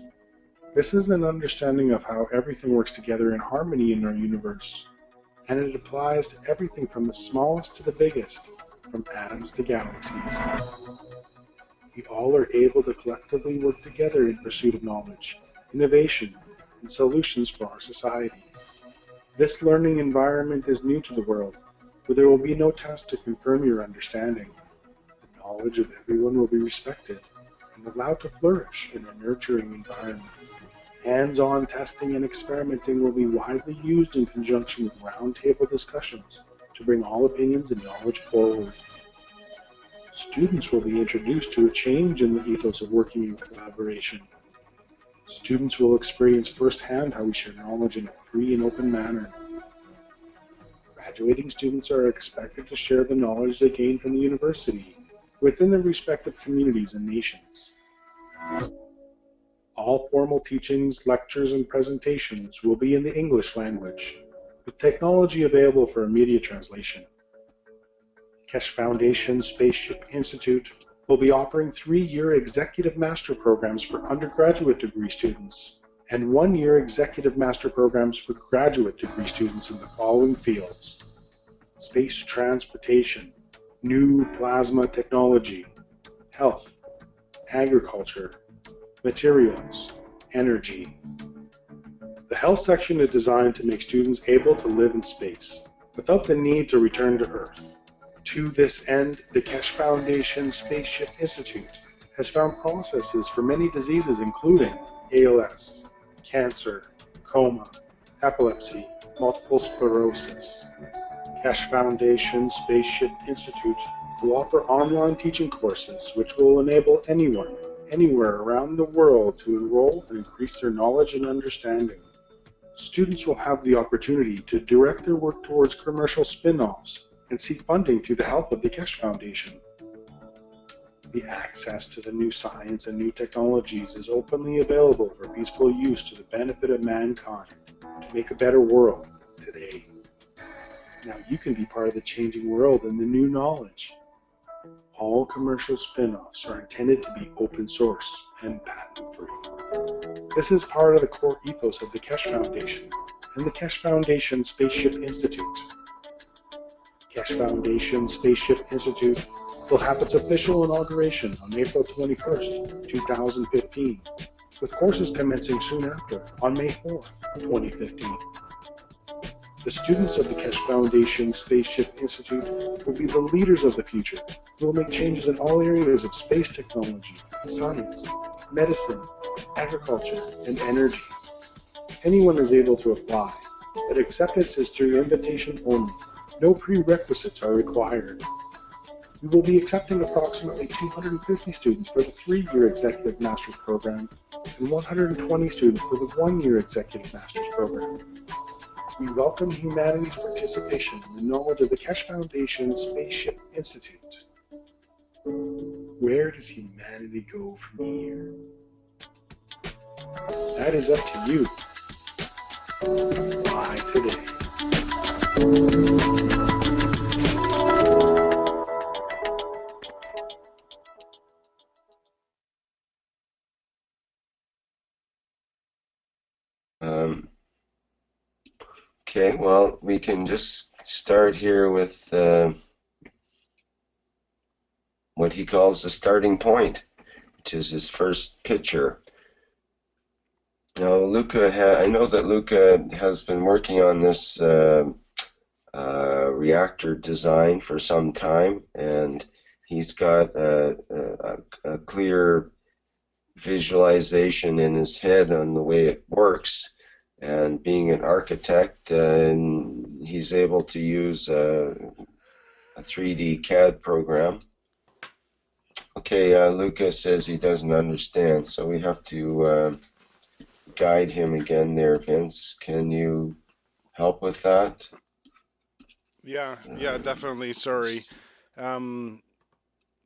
This is an understanding of how everything works together in harmony in our universe, and it applies to everything from the smallest to the biggest, from atoms to galaxies. We all are able to collectively work together in pursuit of knowledge, innovation, and solutions for our society. This learning environment is new to the world, where there will be no test to confirm your understanding. The knowledge of everyone will be respected and allowed to flourish in a nurturing environment. Hands-on testing and experimenting will be widely used in conjunction with roundtable discussions to bring all opinions and knowledge forward. Students will be introduced to a change in the ethos of working in collaboration. Students will experience firsthand how we share knowledge in a free and open manner. Graduating students are expected to share the knowledge they gain from the university within their respective communities and nations. All formal teachings, lectures, and presentations will be in the English language, with technology available for immediate translation. Keshe Foundation Spaceship Institute will be offering 3-year executive master programs for undergraduate degree students and 1-year executive master programs for graduate degree students in the following fields: space transportation, new plasma technology, health, agriculture, materials, energy. The health section is designed to make students able to live in space without the need to return to Earth. To this end, the Keshe Foundation Spaceship Institute has found processes for many diseases including ALS, cancer, coma, epilepsy, multiple sclerosis. Keshe Foundation Spaceship Institute will offer online teaching courses which will enable anyone, anywhere around the world to enroll and increase their knowledge and understanding. Students will have the opportunity to direct their work towards commercial spin-offs and seek funding through the help of the Keshe Foundation. The access to the new science and new technologies is openly available for peaceful use to the benefit of mankind to make a better world today. Now you can be part of the changing world and the new knowledge. All commercial spin-offs are intended to be open source and patent-free. This is part of the core ethos of the Keshe Foundation and the Keshe Foundation Spaceship Institute. Keshe Foundation Spaceship Institute will have its official inauguration on April 21st, 2015, with courses commencing soon after, on May 4th, 2015. The students of the Keshe Foundation Spaceship Institute will be the leaders of the future who will make changes in all areas of space technology, science, medicine, agriculture, and energy. Anyone is able to apply, but acceptance is through invitation only. No prerequisites are required. We will be accepting approximately 250 students for the 3-year Executive Master's Program and 120 students for the 1-year Executive Master's Program. We welcome humanity's participation in the knowledge of the Keshe Foundation Spaceship Institute. Where does humanity go from here? That is up to you. Why today? Okay, well, we can just start here with what he calls the starting point, which is his first picture. Now, I know that Luca has been working on this reactor design for some time, and he's got a clear visualization in his head on the way it works. And being an architect, he's able to use a 3D CAD program. Okay, Luca says he doesn't understand, so we have to guide him again there, Vince. Can you help with that? Yeah, definitely. Sorry.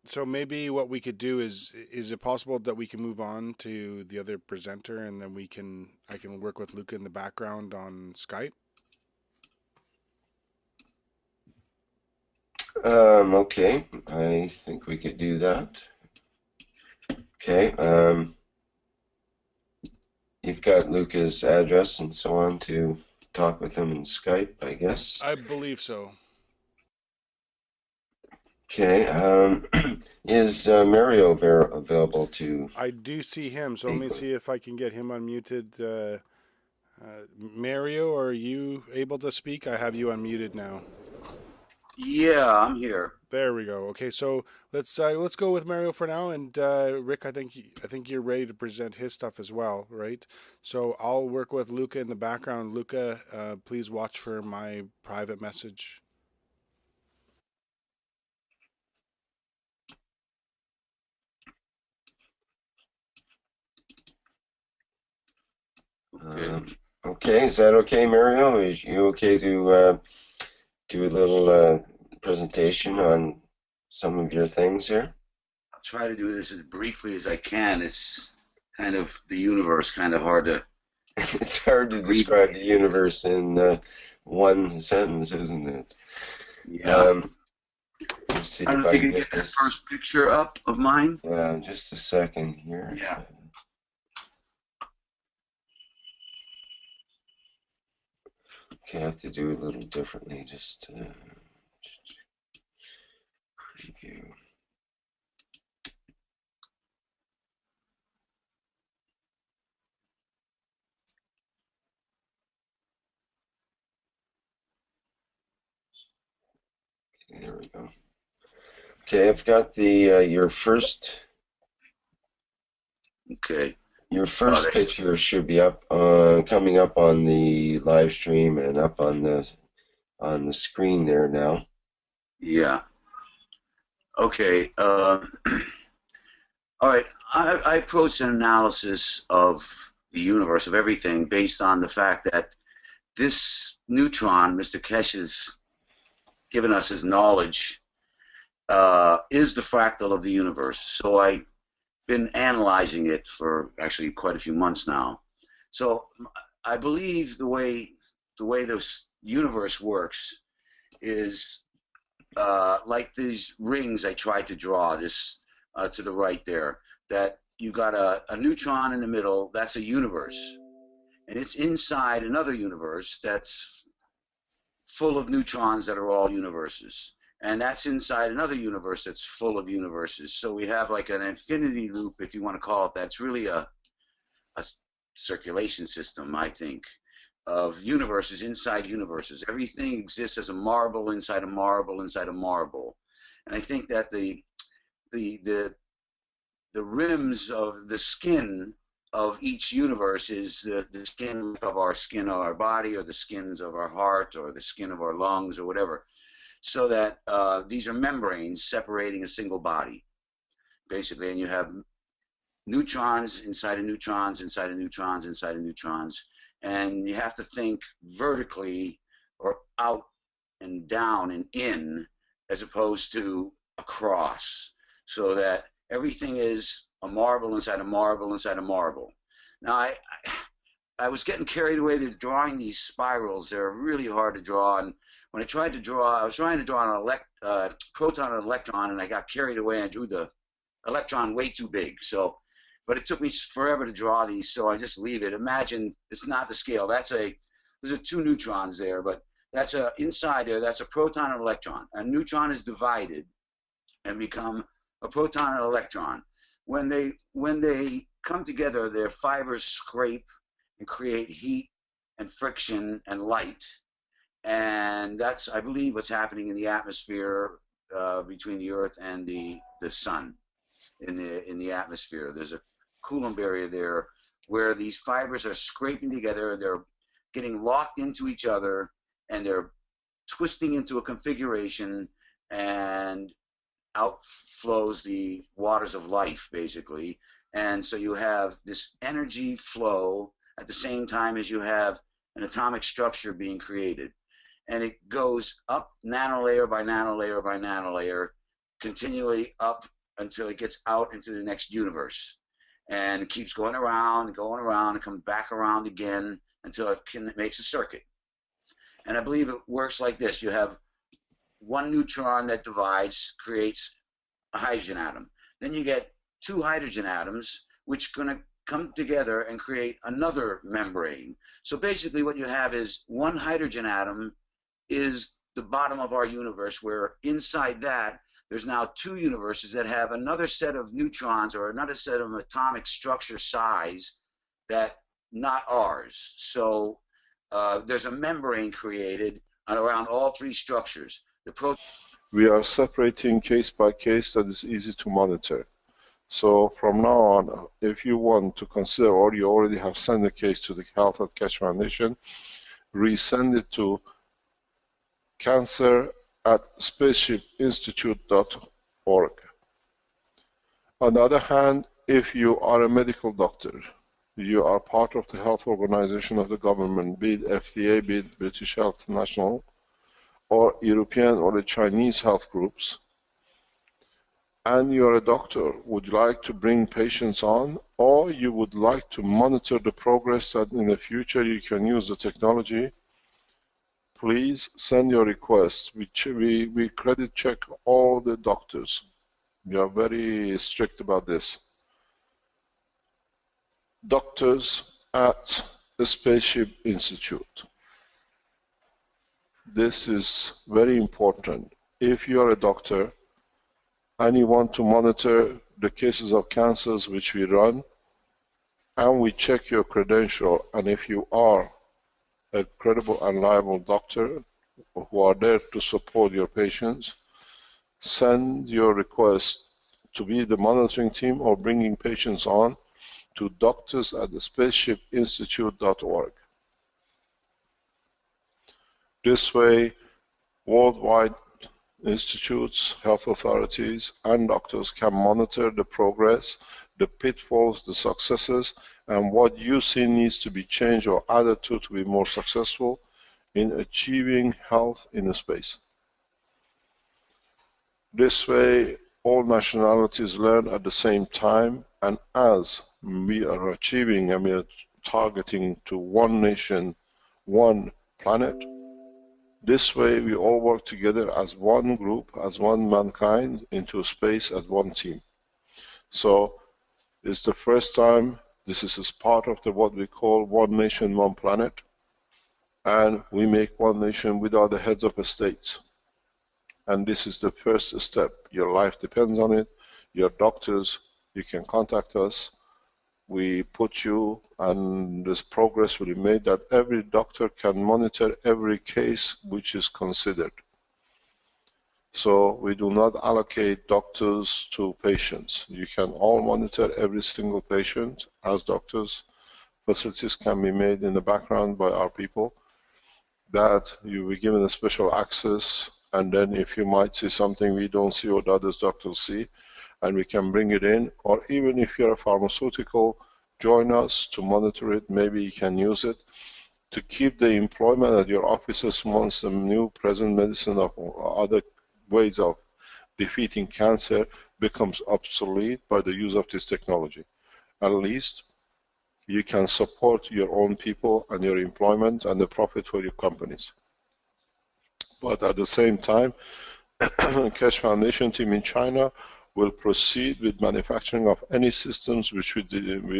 So maybe what we could do is it possible that we can move on to the other presenter, and then I can work with Luca in the background on Skype? Okay, I think we could do that. Okay, you've got Luca's address and so on to talk with him in Skype, I guess. I believe so. Okay, is Mario available to... I do see him, so let me see if I can get him unmuted. Mario, are you able to speak? I have you unmuted now. Yeah, I'm here. There we go. Okay, so let's go with Mario for now, and Rick, I think you're ready to present his stuff as well, right? So I'll work with Luca in the background. Luca, please watch for my private message. Okay. Okay, is that okay, Mario? Are you okay to do a little presentation on some of your things here? I'll try to do this as briefly as I can. It's kind of the universe, kind of hard to It's hard to describe the universe in one sentence, isn't it? Yeah. Let's see I don't know if you can get that first picture up of mine. Yeah, just a second here. Yeah. Okay, I have to do it a little differently. Just preview. Okay, there we go. Okay, I've got the your first. Okay. Your first picture should be up, coming up on the live stream and up on the screen there now. Yeah. Okay. All right. I approach an analysis of the universe, of everything, based on the fact that this neutron, Mr. Keshe has given us his knowledge, is the fractal of the universe. So I've been analyzing it for actually quite a few months now. So I believe the way this universe works is like these rings I tried to draw, this to the right there, that you got a neutron in the middle, that's a universe. And it's inside another universe that's full of neutrons that are all universes. And that's inside another universe that's full of universes. So we have like an infinity loop, if you want to call it that. It's really a circulation system, I think, of universes inside universes. Everything exists as a marble inside a marble inside a marble. And I think that the rims of the skin of each universe is the skin of our body, or the skins of our heart, or the skin of our lungs, or whatever. So that these are membranes separating a single body, basically. And you have neutrons inside of neutrons, inside of neutrons, inside of neutrons. And you have to think vertically, or out and down and in, as opposed to across, so that everything is a marble inside a marble inside a marble. Now, I was getting carried away to drawing these spirals. They're really hard to draw. And when I tried to draw, I was trying to draw an proton and electron, and I got carried away and drew the electron way too big. So, but it took me forever to draw these, so I just leave it. Imagine it's not the scale. There's are two neutrons there, but that's inside there. That's a proton and electron. A neutron is divided and become a proton and electron. When they come together, their fibers scrape and create heat and friction and light. And that's, I believe, what's happening in the atmosphere between the Earth and the Sun. In the atmosphere, there's a Coulomb barrier there where these fibers are scraping together, and they're getting locked into each other, and they're twisting into a configuration, and out flows the waters of life, basically. And so you have this energy flow at the same time as you have an atomic structure being created. And it goes up nanolayer by nanolayer by nanolayer, continually up until it gets out into the next universe. And it keeps going around and comes back around again until it makes a circuit. And I believe it works like this. You have one neutron that divides, creates a hydrogen atom. Then you get two hydrogen atoms, which are going to come together and create another membrane. So basically what you have is one hydrogen atom is the bottom of our universe, where inside that there's now two universes that have another set of neutrons, or another set of atomic structure size that not ours. So there's a membrane created around all three structures. We are separating case by case that is easy to monitor. So from now on, if you want to consider, or you already have sent a case to the Health at Keshe Foundation, resend it to cancer@spaceshipinstitute.org. On the other hand, if you are a medical doctor, you are part of the health organization of the government, be it FDA, be it British Health National, or European or the Chinese health groups, and you are a doctor, would like to bring patients on, or you would like to monitor the progress that in the future you can use the technology, please send your request. We credit check all the doctors. We are very strict about this. Doctors at the Spaceship Institute. This is very important. If you are a doctor and you want to monitor the cases of cancers which we run, and we check your credential, and if you are a credible and reliable doctor who are there to support your patients, send your request to be the monitoring team or bringing patients on to doctors@thespaceshipinstitute.org. This way, worldwide institutes, health authorities, and doctors can monitor the progress, the pitfalls, the successes, and what you see needs to be changed or added to be more successful in achieving health in space. This way, all nationalities learn at the same time, and as we are achieving and we are targeting to one nation, one planet, this way we all work together as one group, as one mankind, into space as one team. So it's the first time this is part of what we call one nation, one planet, and we make one nation without the heads of the states. And this is the first step. Your life depends on it. Your doctors, you can contact us. We put you, and this progress will be made that every doctor can monitor every case which is considered. So we do not allocate doctors to patients. You can all monitor every single patient as doctors. Facilities can be made in the background by our people that you will be given a special access, and then if you might see something we don't see or the other doctors see, and we can bring it in, or even if you're a pharmaceutical, join us to monitor it. Maybe you can use it to keep the employment at your offices once the new present medicine or other ways of defeating cancer becomes obsolete by the use of this technology. At least you can support your own people and your employment and the profit for your companies. But at the same time, Keshe Foundation team in China will proceed with manufacturing of any systems which we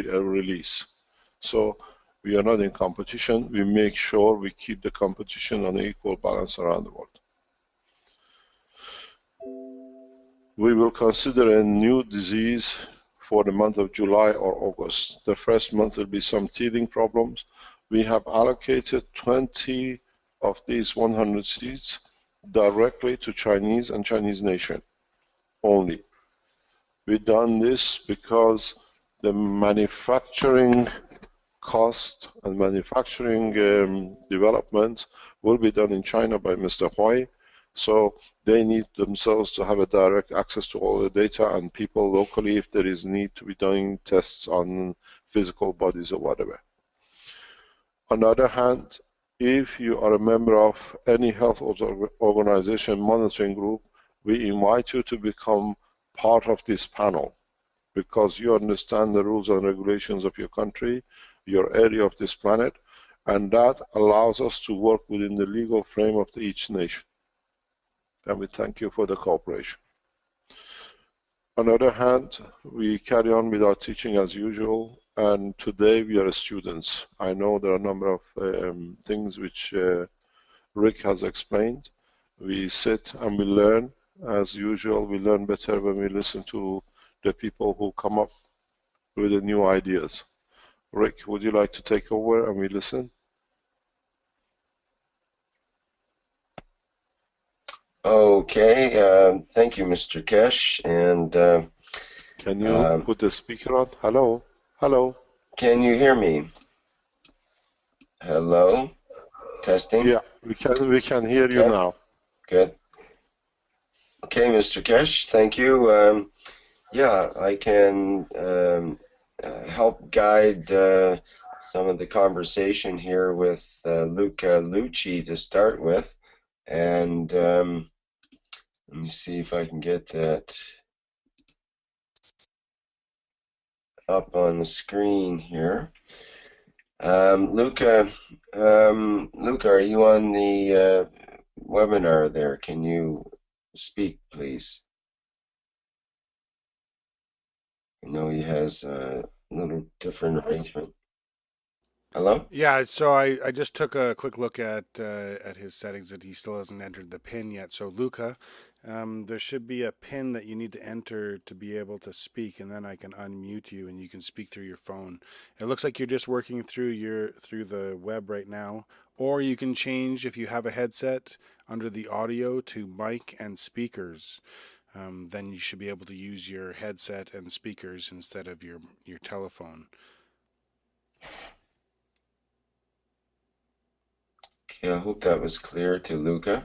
release. So we are not in competition. We make sure we keep the competition on equal balance around the world. We will consider a new disease for the month of July or August. The first month will be some teething problems. We have allocated 20 of these 100 seats directly to Chinese and Chinese nation only. We've done this because the manufacturing cost and manufacturing development will be done in China by Mr. Huai. So they need themselves to have a direct access to all the data, and people locally, if there is need to be doing tests on physical bodies or whatever. On the other hand, if you are a member of any health organization monitoring group, we invite you to become part of this panel, because you understand the rules and regulations of your country, your area of this planet, and that allows us to work within the legal frame of each nation. And we thank you for the cooperation. On the other hand, we carry on with our teaching as usual, and today we are students. I know there are a number of things which Rick has explained. We sit and we learn. As usual, we learn better when we listen to the people who come up with the new ideas. Rick, would you like to take over and we listen? Okay, thank you, Mr. Keshe. And Can you put the speaker on? Hello? Hello? can you hear me? Hello? Testing? Yeah, we can hear you Okay. now. Good. Okay, Mr. Keshe, thank you. Yeah, I can help guide some of the conversation here with Luca Lucci to start with. And let me see if I can get that up on the screen here. Luca, Luca, are you on the webinar there? Can you speak, please? I know he has a little different arrangement. Hello? Yeah, so I just took a quick look at his settings that he still hasn't entered the PIN yet. So Luca, there should be a PIN that you need to enter to be able to speak, and then I can unmute you and you can speak through your phone. It looks like you're just working through the web right now, or you can change if you have a headset under the audio to mic and speakers. Then you should be able to use your headset and speakers instead of your telephone. Okay, I hope that was clear to Luca.